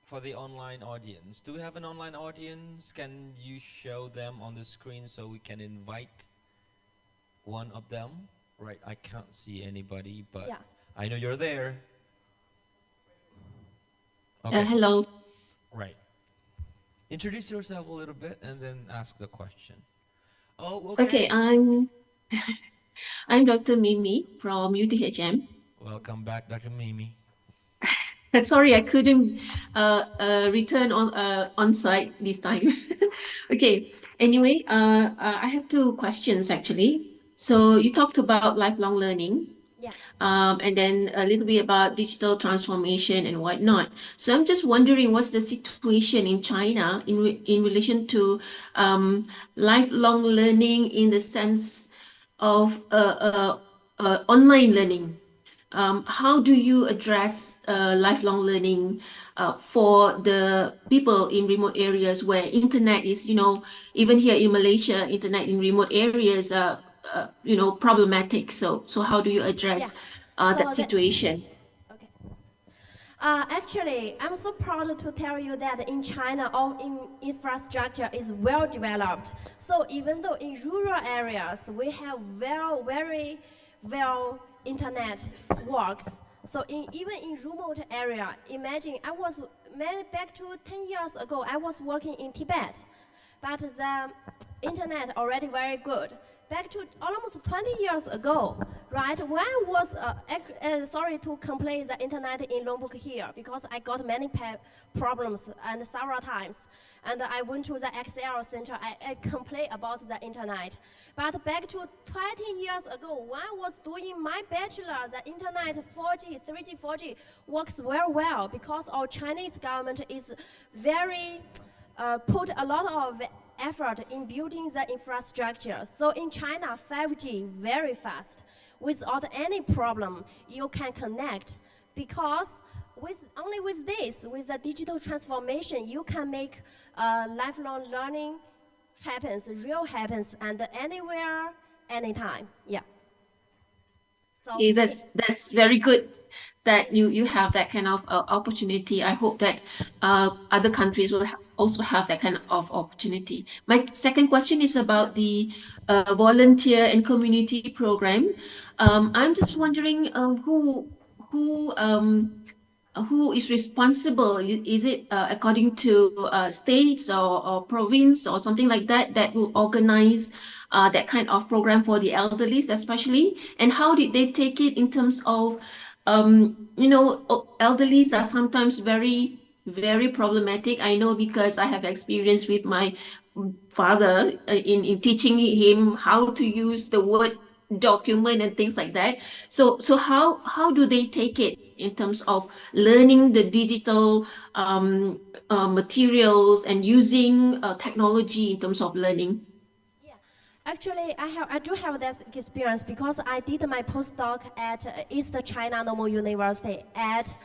for the online audience. Do we have an online audience? Can you show them on the screen so we can invite one of them? Right. I can't see anybody, but. Yeah. I know you're there. Okay. Hello. Right. Introduce yourself a little bit and then ask the question. Oh, okay. Okay, I'm Dr. Mimi from UTHM. Welcome back, Dr. Mimi. Sorry, I couldn't return on site this time. Okay. Anyway, I have two questions actually. So you talked about lifelong learning. Yeah. And then a little bit about digital transformation and whatnot. So I'm just wondering what's the situation in China in relation to lifelong learning in the sense of online learning. How do you address lifelong learning for the people in remote areas where internet is, even here in Malaysia, internet in remote areas are problematic. So how do you address that situation? Okay. Actually, I'm so proud to tell you that in China, all infrastructure is well developed. So even though in rural areas we have very well internet works. So even in remote area, imagine back to 10 years ago, I was working in Tibet, but the internet already very good. Back to almost 20 years ago, right? When I was, sorry to complain the internet in Lombok here, because I got many problems and several times. And I went to the XL center, I complained about the internet. But back to 20 years ago, when I was doing my bachelor, the internet 4G, 3G, 4G works very well, because our Chinese government is very, put a lot of effort in building the infrastructure. So in China, 5G very fast. Without any problem, you can connect. Because only with this, with the digital transformation, you can make lifelong learning real happens, and anywhere, anytime. Yeah. So okay, that's very good that you have that kind of opportunity. I hope that other countries will also have that kind of opportunity. My second question is about the volunteer and community program. I'm just wondering who is responsible? Is it according to states or province or something like that will organize that kind of program for the elderlies especially? And how did they take it in terms of, elderlies are sometimes very, very problematic. I know because I have experience with my father in teaching him how to use the word document and things like that. So how do they take it in terms of learning the digital materials and using technology in terms of learning? Yeah, actually, I do have that experience because I did my postdoc at East China Normal University at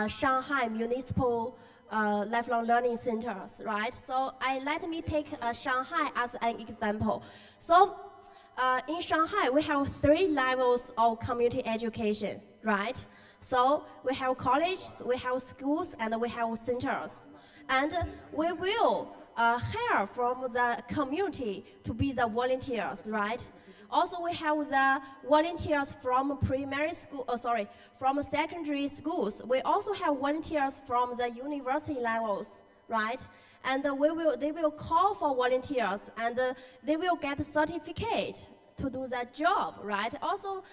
Shanghai Municipal Lifelong Learning Centers, right? So let me take Shanghai as an example. So in Shanghai, we have 3 levels of community education, right? So we have colleges, we have schools, and we have centers. And we will hire from the community to be the volunteers, right? Also, we have the volunteers from from secondary schools. We also have volunteers from the university levels, right? And they will call for volunteers, and they will get a certificate to do that job, right? Also,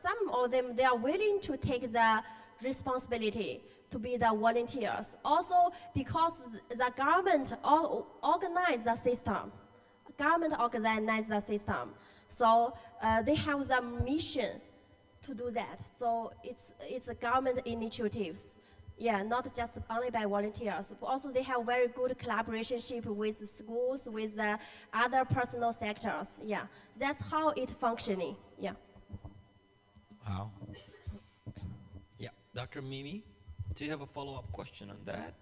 some of them, they are willing to take the responsibility to be the volunteers. Also, because the government organize the system. So they have the mission to do that. So it's a government initiatives. Yeah, not just only by volunteers. But also, they have very good collaboration with schools, with other personal sectors. Yeah, that's how it's functioning. Yeah. Wow. Yeah, Dr. Mimi, do you have a follow-up question on that?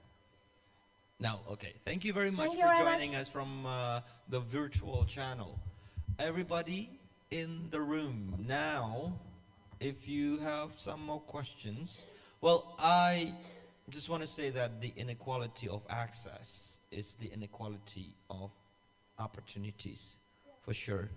No, okay. Thank you very much for joining us from the virtual channel. Everybody in the room now, if you have some more questions, well, I just want to say that the inequality of access is the inequality of opportunities, for sure.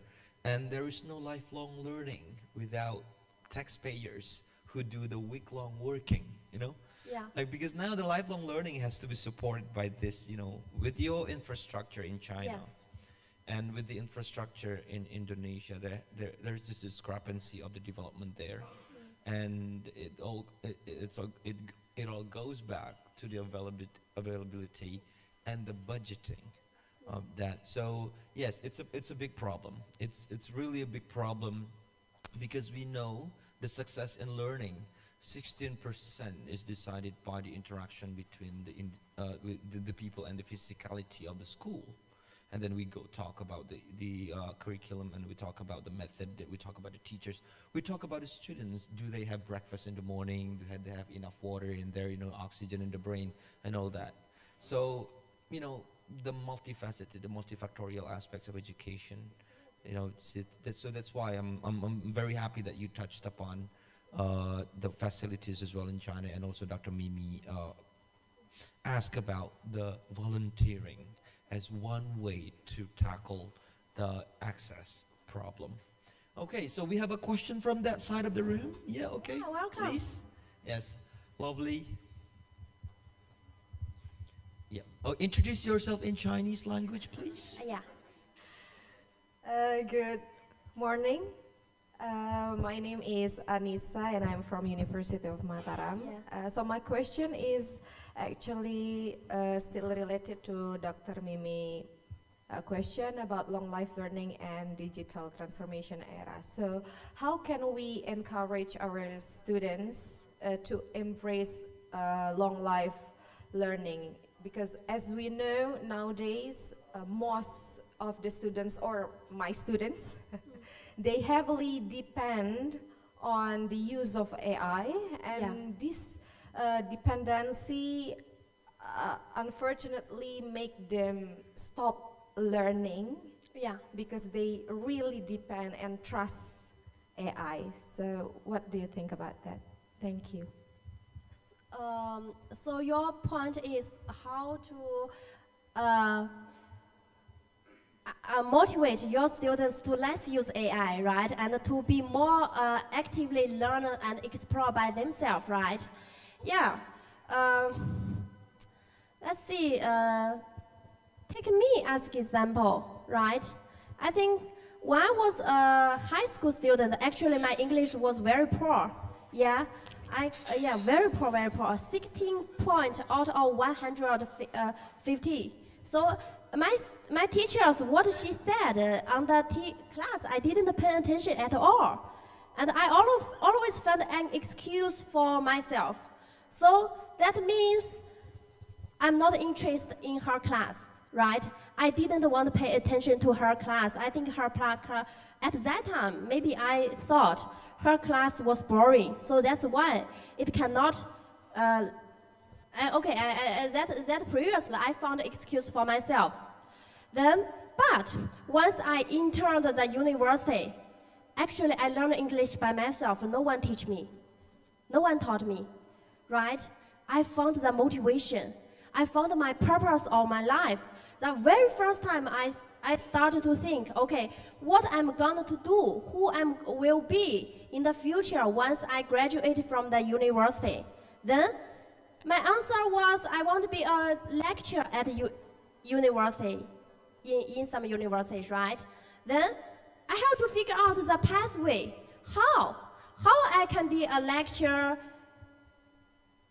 And there is no lifelong learning without taxpayers who do the week-long working, you know? Yeah. Like, because now the lifelong learning has to be supported by this, you know, with your infrastructure in China. Yes. And with the infrastructure in Indonesia, there's this discrepancy of the development there. And it all goes back to the availability and the budgeting of that. So yes, it's a big problem. It's really a big problem, because we know the success in learning, 16% is decided by the interaction between the people and the physicality of the school. And then we go talk about the curriculum, and we talk about the method, we talk about the teachers, we talk about the students. Do they have breakfast in the morning? Do they have enough water in there, you know, oxygen in the brain and all that? So, you know, the multifaceted, the multifactorial aspects of education, you know, so that's why I'm very happy that you touched upon the facilities as well in China, and also Dr. Mimi asked about the volunteering as one way to tackle the access problem. Okay, so we have a question from that side of the room. Yeah, okay. Yeah, welcome. Please. Yes, lovely. Yeah. Oh, introduce yourself in Chinese language, please. Yeah. Good morning. My name is Anissa, and I'm from University of Mataram. Yeah. So my question is actually still related to Dr. Mimi question about long life learning and digital transformation era. So how can we encourage our students to embrace long life learning? Because as we know nowadays, most of the students, or my students, they heavily depend on the use of AI, and this dependency unfortunately make them stop learning, because they really depend and trust AI. So what do you think about that? Thank you. So your point is how to motivate your students to less use AI, right? And to be more actively learn and explore by themselves, right? Yeah. Let's see. Take me as example, right? I think when I was a high school student, actually my English was very poor. Yeah. Very poor, very poor. 16 points out of 150. So my teachers, what she said on the class, I didn't pay attention at all. And I always found an excuse for myself. So that means I'm not interested in her class, right? I didn't want to pay attention to her class. I think her class, at that time, maybe I thought her class was boring. So that's why it cannot, that previously I found an excuse for myself. But once I entered the university, actually I learned English by myself. No one teach me. No one taught me, right? I found the motivation. I found my purpose of my life. The very first time I started to think, okay, what I'm going to do, who I will be in the future once I graduate from the university. Then my answer was I want to be a lecturer at university, in some universities, right? Then I have to figure out the pathway. How I can be a lecturer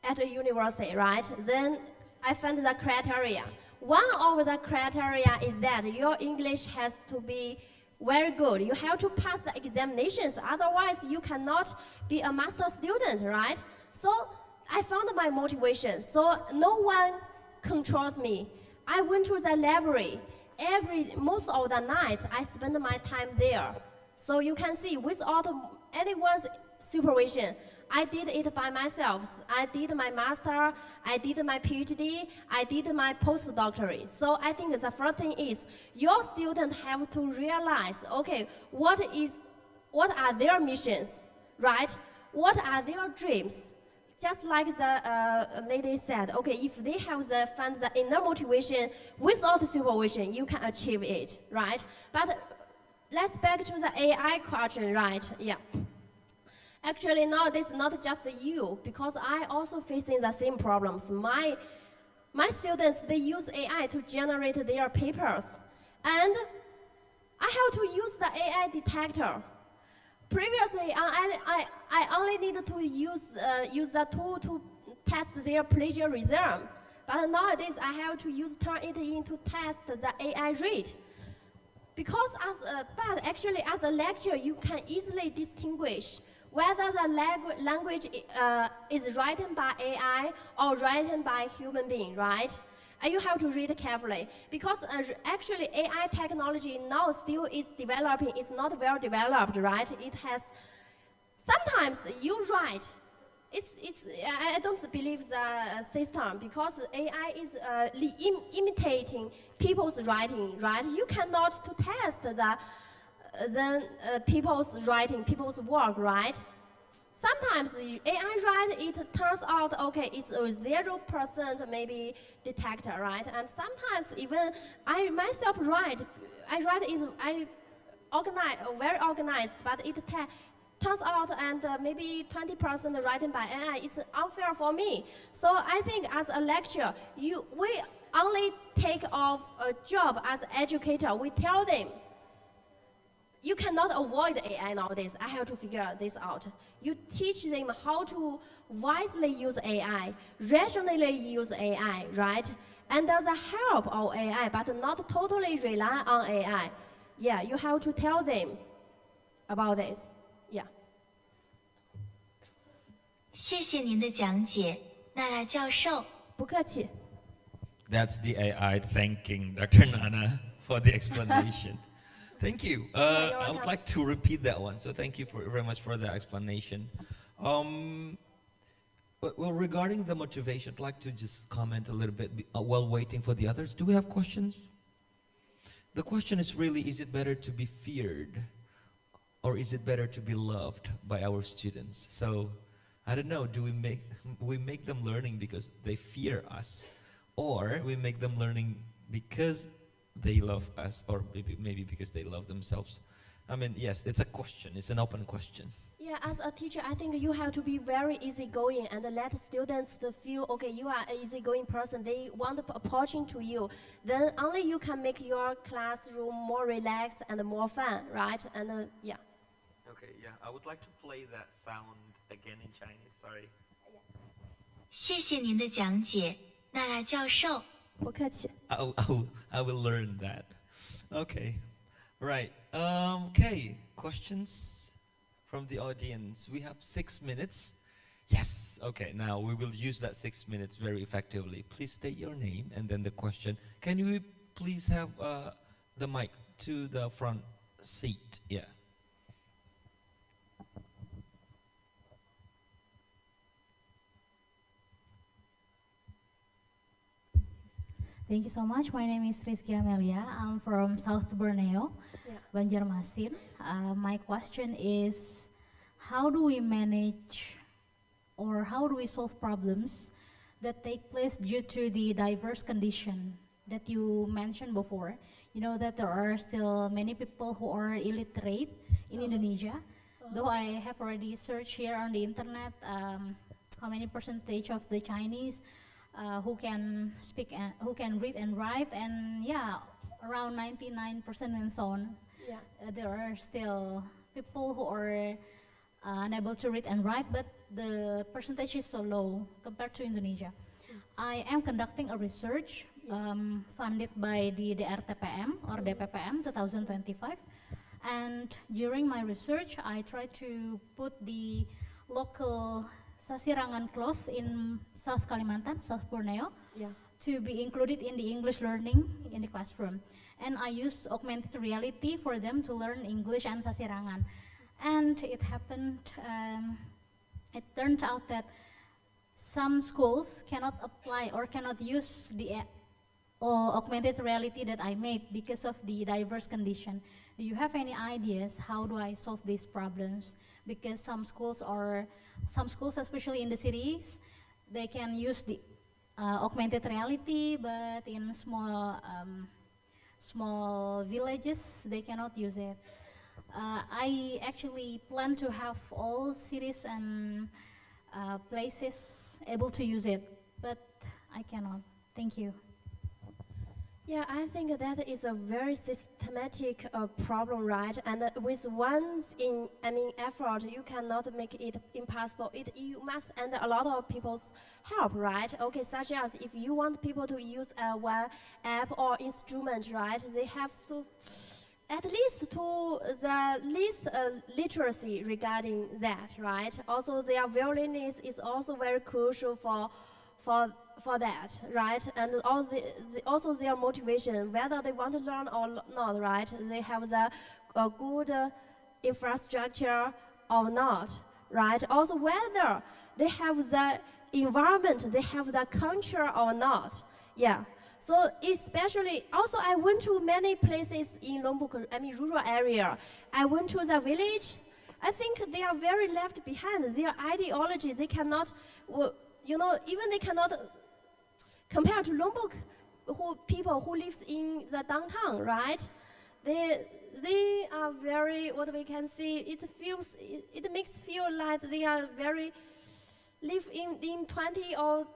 at a university, right? Then I found the criteria. One of the criteria is that your English has to be very good. You have to pass the examinations, otherwise you cannot be a master student, right? So I found my motivation. So no one controls me. I went to the library. Most of the nights I spend my time there. So you can see, without anyone's supervision, I did it by myself. I did my master, I did my PhD, I did my postdoctorate. So I think the first thing is your students have to realize, okay, what are their missions, right? What are their dreams? Just like the lady said, okay, if they have find the inner motivation without supervision, you can achieve it, right? But let's back to the AI question, right? Yeah. Actually, nowadays, not just you, because I also facing the same problems. My students, they use AI to generate their papers, and I have to use the AI detector. Previously, I only needed to use the tool to test their plagiarism, but nowadays I have to turn it into test the AI rate. Because but actually as a lecturer, you can easily distinguish whether the language is written by AI or written by human being, right? And you have to read carefully, because actually AI technology now still is developing, it's not well developed, right? It has, sometimes you write, I don't believe the system, because AI is imitating people's writing, right? You cannot to test people's writing, people's work, right? Sometimes AI write, it turns out, okay, it's a 0% maybe detector, right? And sometimes even I myself write, I organize, very organized, but it turns out and maybe 20% written by AI, it's unfair for me. So I think as a lecturer, we only take off a job as educator. We tell them, you cannot avoid AI nowadays. I have to figure this out. You teach them how to wisely use AI, rationally use AI, right? Under the help of AI, but not totally rely on AI. Yeah, you have to tell them about this. Yeah. 谢谢您的讲解，娜拉教授。不客气。That's the AI thanking Dr. Nana for the explanation. Thank you. I would like to repeat that one. So thank you very much for the explanation. Well, regarding the motivation, I'd like to just comment a little bit while waiting for the others. Do we have questions? The question is really, is it better to be feared or is it better to be loved by our students? So I don't know, do we make them learning because they fear us, or we make them learning because they love us, or maybe because they love themselves? I mean, yes, it's a question. It's an open question. Yeah, as a teacher, I think you have to be very easygoing and let students feel, okay, you are an easygoing person. They want approaching to you. Then only you can make your classroom more relaxed and more fun, right? And yeah. Okay, yeah, I would like to play that sound again in Chinese. Sorry. 谢谢您的讲解，娜拉教授。不客气。I will learn that. Okay, right. Okay, questions from the audience. We have 6 minutes. Yes. Okay. Now we will use that 6 minutes very effectively. Please state your name and then the question. Can you please have the mic to the front seat? Yeah. Thank you so much. My name is Rizky Amelia. I'm from South Borneo, Banjarmasin. My question is, how do we manage or how do we solve problems that take place due to the diverse condition that you mentioned before? You know that there are still many people who are illiterate in Indonesia. Though I have already searched here on the internet, how many percentage of the Chinese who can speak and who can read and write, and yeah, around 99% and so on. Yeah. There are still people who are unable to read and write, but the percentage is so low compared to Indonesia. I am conducting a research funded by the DRTPM or DPPM 2025, and during my research I try to put the local Sasirangan cloth in South Kalimantan, South Borneo, Yeah. to be included in the English learning in the classroom. And I use augmented reality for them to learn English and Sasirangan. And it happened, it turned out that some schools cannot apply or cannot use the augmented reality that I made because of the diverse condition. Do you have any ideas how do I solve these problems? Because some schools, especially in the cities, they can use the augmented reality, but in small villages they cannot use it. I actually plan to have all cities and places able to use it, but I cannot. Thank you. Yeah, I think that is a very systematic problem, right? And with one's effort, you cannot make it impossible. You must and a lot of people's help, right? Okay, such as if you want people to use one app or instrument, right? They have to at least to the least literacy regarding that, right? Also, their willingness is also very crucial for that, right? And also their motivation, whether they want to learn or not, right? They have the good infrastructure or not, right? Also whether they have the environment, they have the culture or not, yeah. So especially, also I went to many places in Lombok, rural area. I went to the village. I think they are very left behind. Their ideology, they cannot, even they cannot compare to Lombok people who live in the downtown, right? They are very, what we can see, it makes feel like they are very, live in 20 or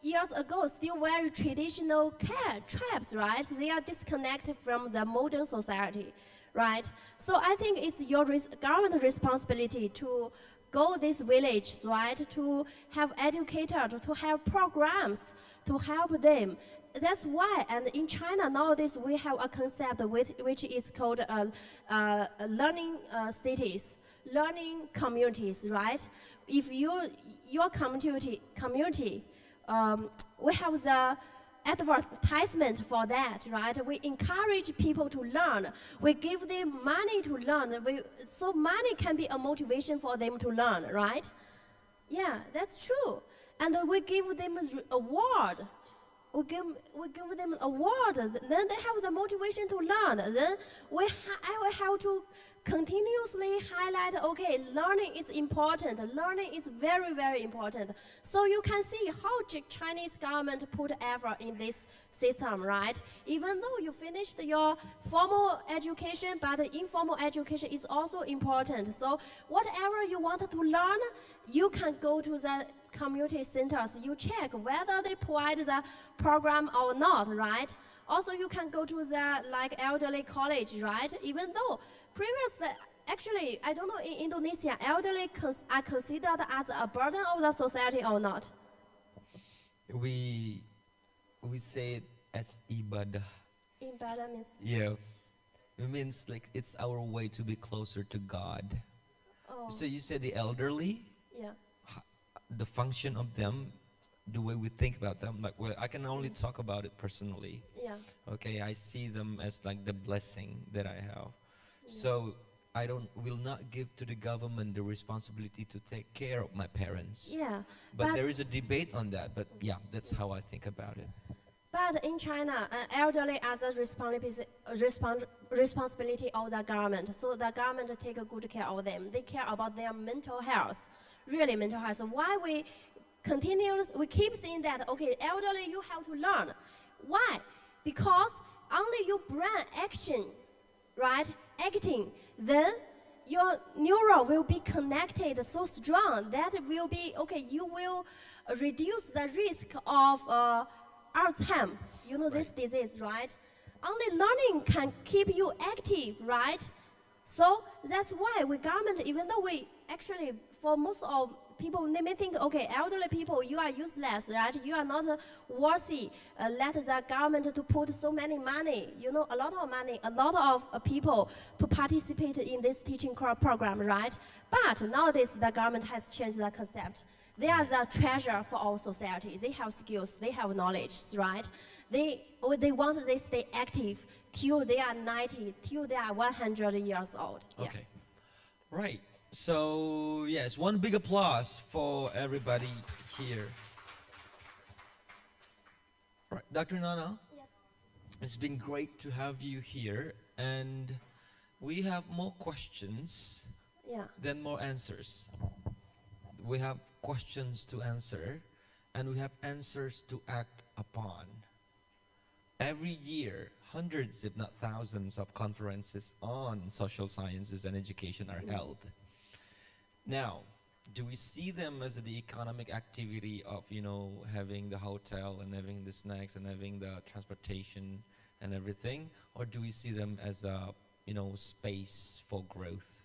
years ago, still very traditional tribes, right? They are disconnected from the modern society, right? So I think it's your government responsibility to go this village, right? To have educators, to have programs to help them. That's why, and in China nowadays we have a concept which is called learning cities, learning communities, right? If your community, we have the advertisement for that, right? We encourage people to learn. We give them money to learn. So money can be a motivation for them to learn, right? Yeah, that's true. And we give them an award. We give them an award. Then they have the motivation to learn. Then I will have to continuously highlight, okay, learning is important. Learning is very, very important. So you can see how Chinese government put effort in this system, right? Even though you finished your formal education, but the informal education is also important. So whatever you want to learn, you can go to the community centers. You check whether they provide the program or not, right? Also, you can go to the elderly college, right? Even though previously, actually, I don't know in Indonesia, elderly are considered as a burden of the society or not. We say it as ibadah. Ibadah means? Yeah, it means like it's our way to be closer to God. Oh. So you said the elderly. Yeah. The function of them, the way we think about them, like, well, I can only talk about it personally. Yeah. Okay, I see them as like the blessing that I have. Yeah. So I will not give to the government the responsibility to take care of my parents. Yeah. But there is a debate on that. But yeah, that's how I think about it. But in China, elderly are the responsibility of the government. So the government take a good care of them. They care about their mental health, really mental health. So why we keep saying that, okay, elderly, you have to learn. Why? Because only your brain action, right, acting, then your neuron will be connected so strong that will be, okay, you will reduce the risk of Alzheimer's, you know, this disease, right? Only learning can keep you active, right? So that's why we government, even though we actually, for most of people, they may think, okay, elderly people, you are useless, right? You are not worthy. Let the government to put so many money, you know, a lot of money, a lot of people to participate in this teaching program, right? But nowadays, the government has changed the concept. They are the treasure for our society. They have skills, they have knowledge, right? They want they stay active till they are 90, till they are 100 years old. Yeah. Okay. Right. So, yes, one big applause for everybody here. Right, Dr. Nana? Yes. It's been great to have you here, and we have more questions than more answers. We have questions to answer, and we have answers to act upon. Every year, hundreds, if not thousands, of conferences on social sciences and education are held. Now, do we see them as the economic activity of, you know, having the hotel and having the snacks and having the transportation and everything? Or do we see them as a, you know, space for growth?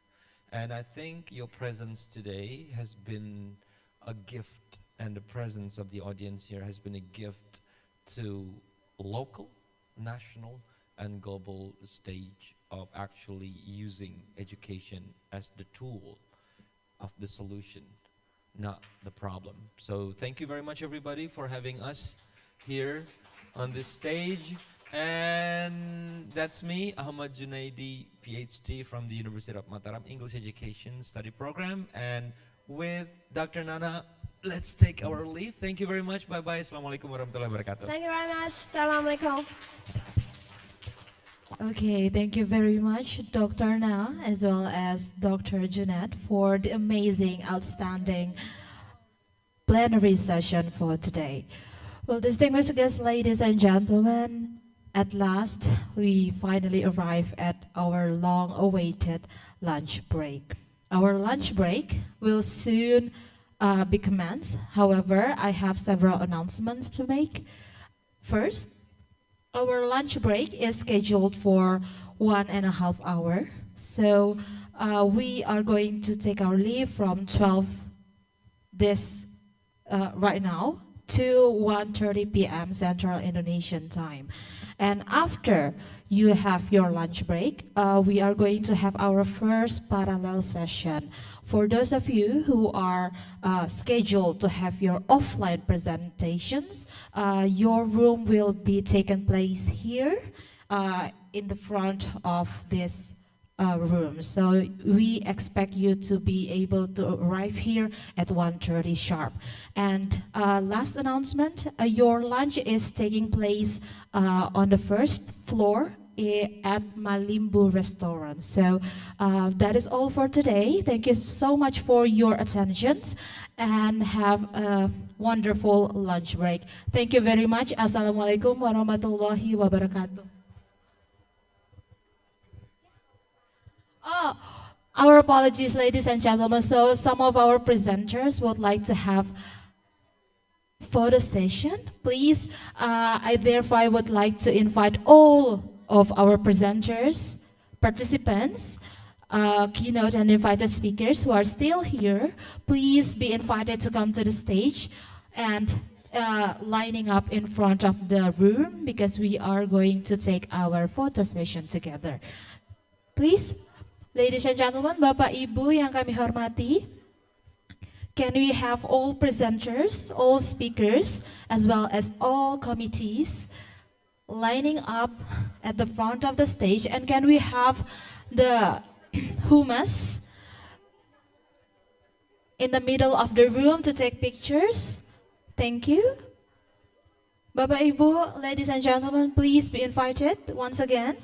And I think your presence today has been a gift, and the presence of the audience here has been a gift to local, national, and global stage of actually using education as the tool of the solution, not the problem. So thank you very much, everybody, for having us here on this stage. And that's me, Ahmad Junaidi, PhD from the University of Mataram English Education Study Program. And with Dr. Nana, let's take our leave. Thank you very much. Bye-bye. Assalamualaikum warahmatullahi wabarakatuh. Thank you very much. Assalamualaikum. Okay, thank you very much, Dr. Na, as well as Dr. Jeanette, for the amazing, outstanding plenary session for today. Well, distinguished guests, ladies and gentlemen, at last, we finally arrive at our long-awaited lunch break. Our lunch break will soon be commenced. However, I have several announcements to make. First, our lunch break is scheduled for 1.5 hours. So we are going to take our leave from 12 right now to 1:30 p.m. Central Indonesian time. And after you have your lunch break, we are going to have our first parallel session. For those of you who are scheduled to have your offline presentations, your room will be taken place here in the front of this room. So we expect you to be able to arrive here at 1:30 sharp. And last announcement, your lunch is taking place on the first floor at Malimbu Restaurant. So that is all for today. Thank you so much for your attention, and have a wonderful lunch break. Thank you very much. Assalamualaikum warahmatullahi wabarakatuh. Oh, our apologies, ladies and gentlemen. So some of our presenters would like to have photo session. Please, I therefore would like to invite all of our presenters, participants, keynote and invited speakers who are still here. Please be invited to come to the stage and lining up in front of the room, because we are going to take our photo session together. Please, ladies and gentlemen, Bapak Ibu yang kami hormati, can we have all presenters, all speakers, as well as all committees lining up at the front of the stage? And can we have the humas in the middle of the room to take pictures? Thank you. Bapak Ibu, ladies and gentlemen, please be invited once again.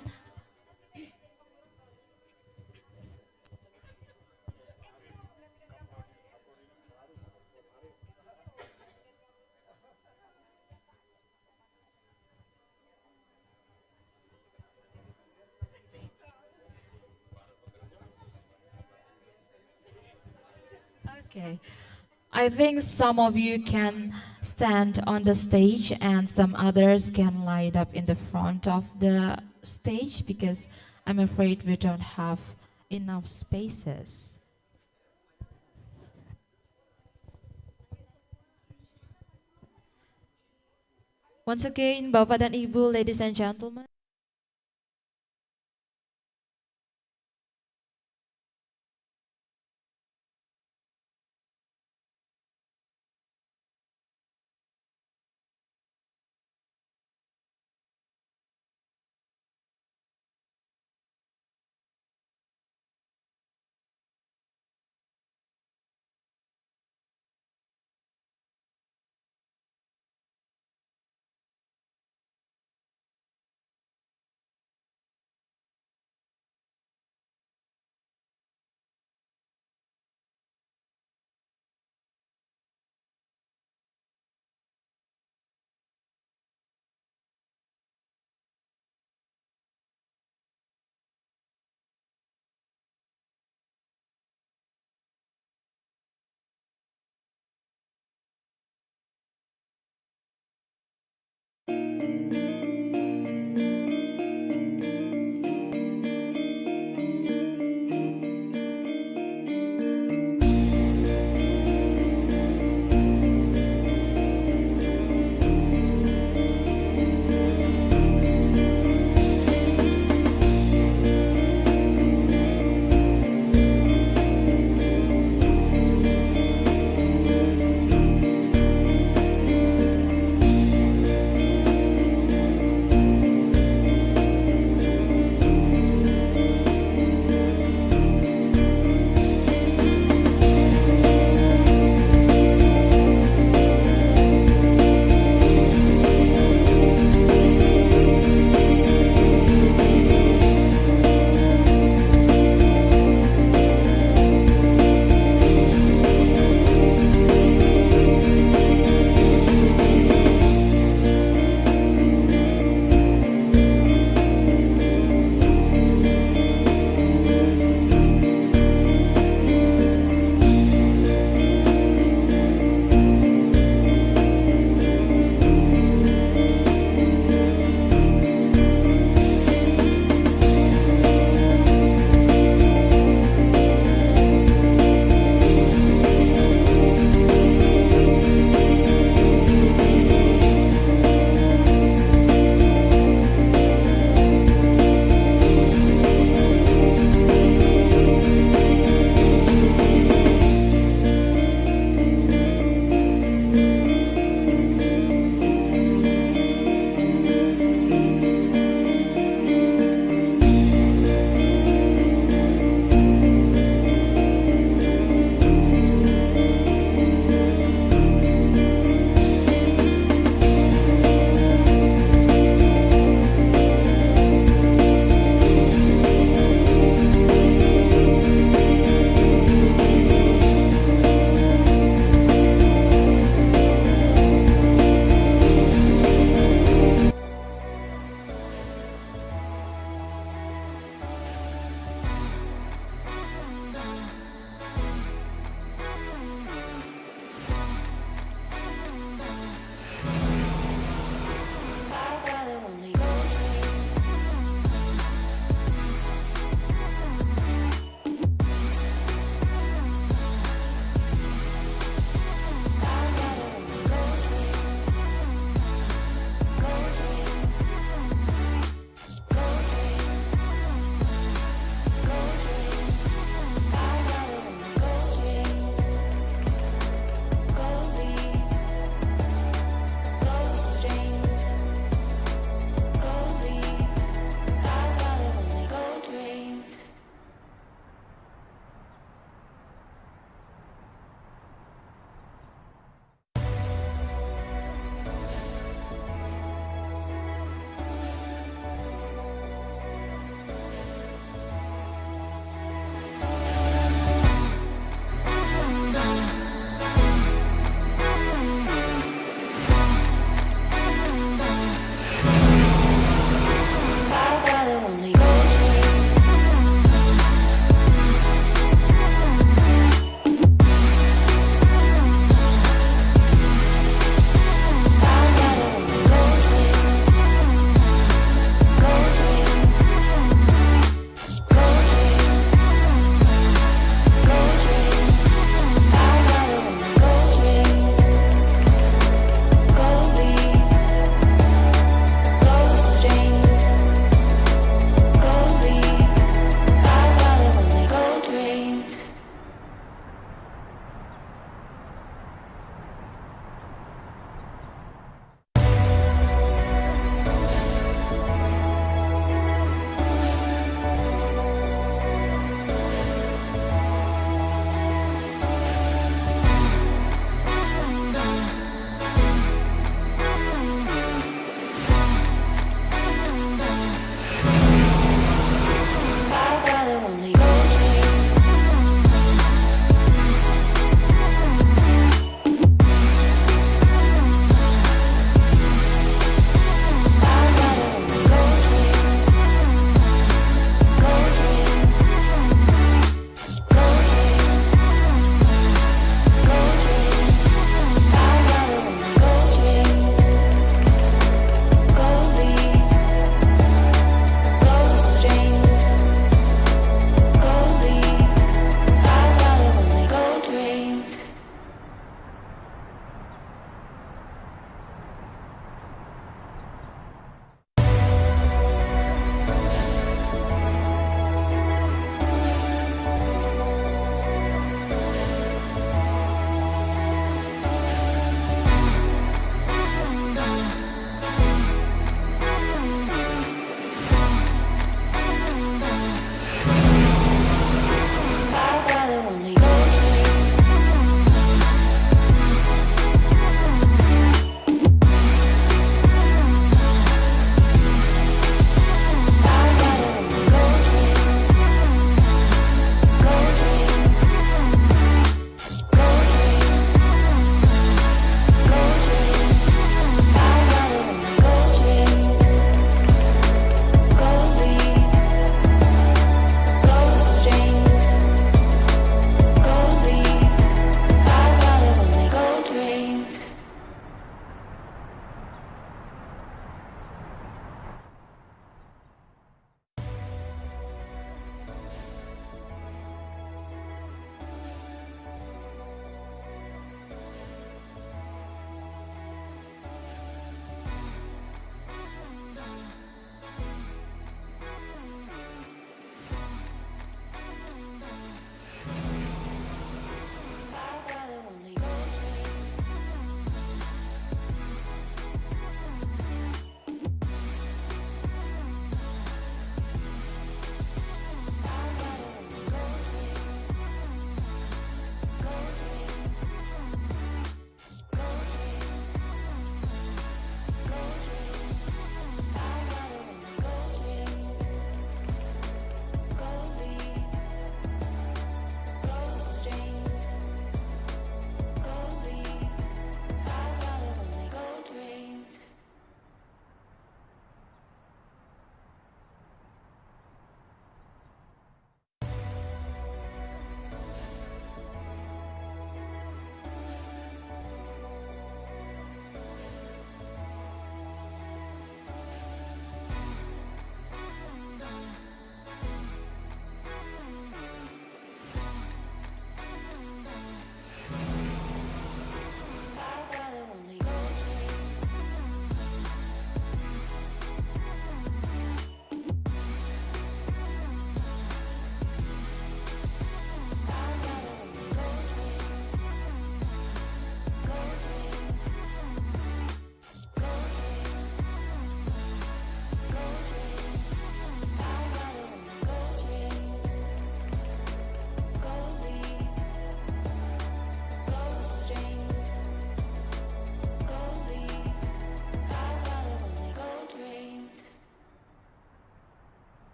Okay. I think some of you can stand on the stage and some others can line up in the front of the stage because I'm afraid we don't have enough spaces. Once again, Bapak dan Ibu, ladies and gentlemen.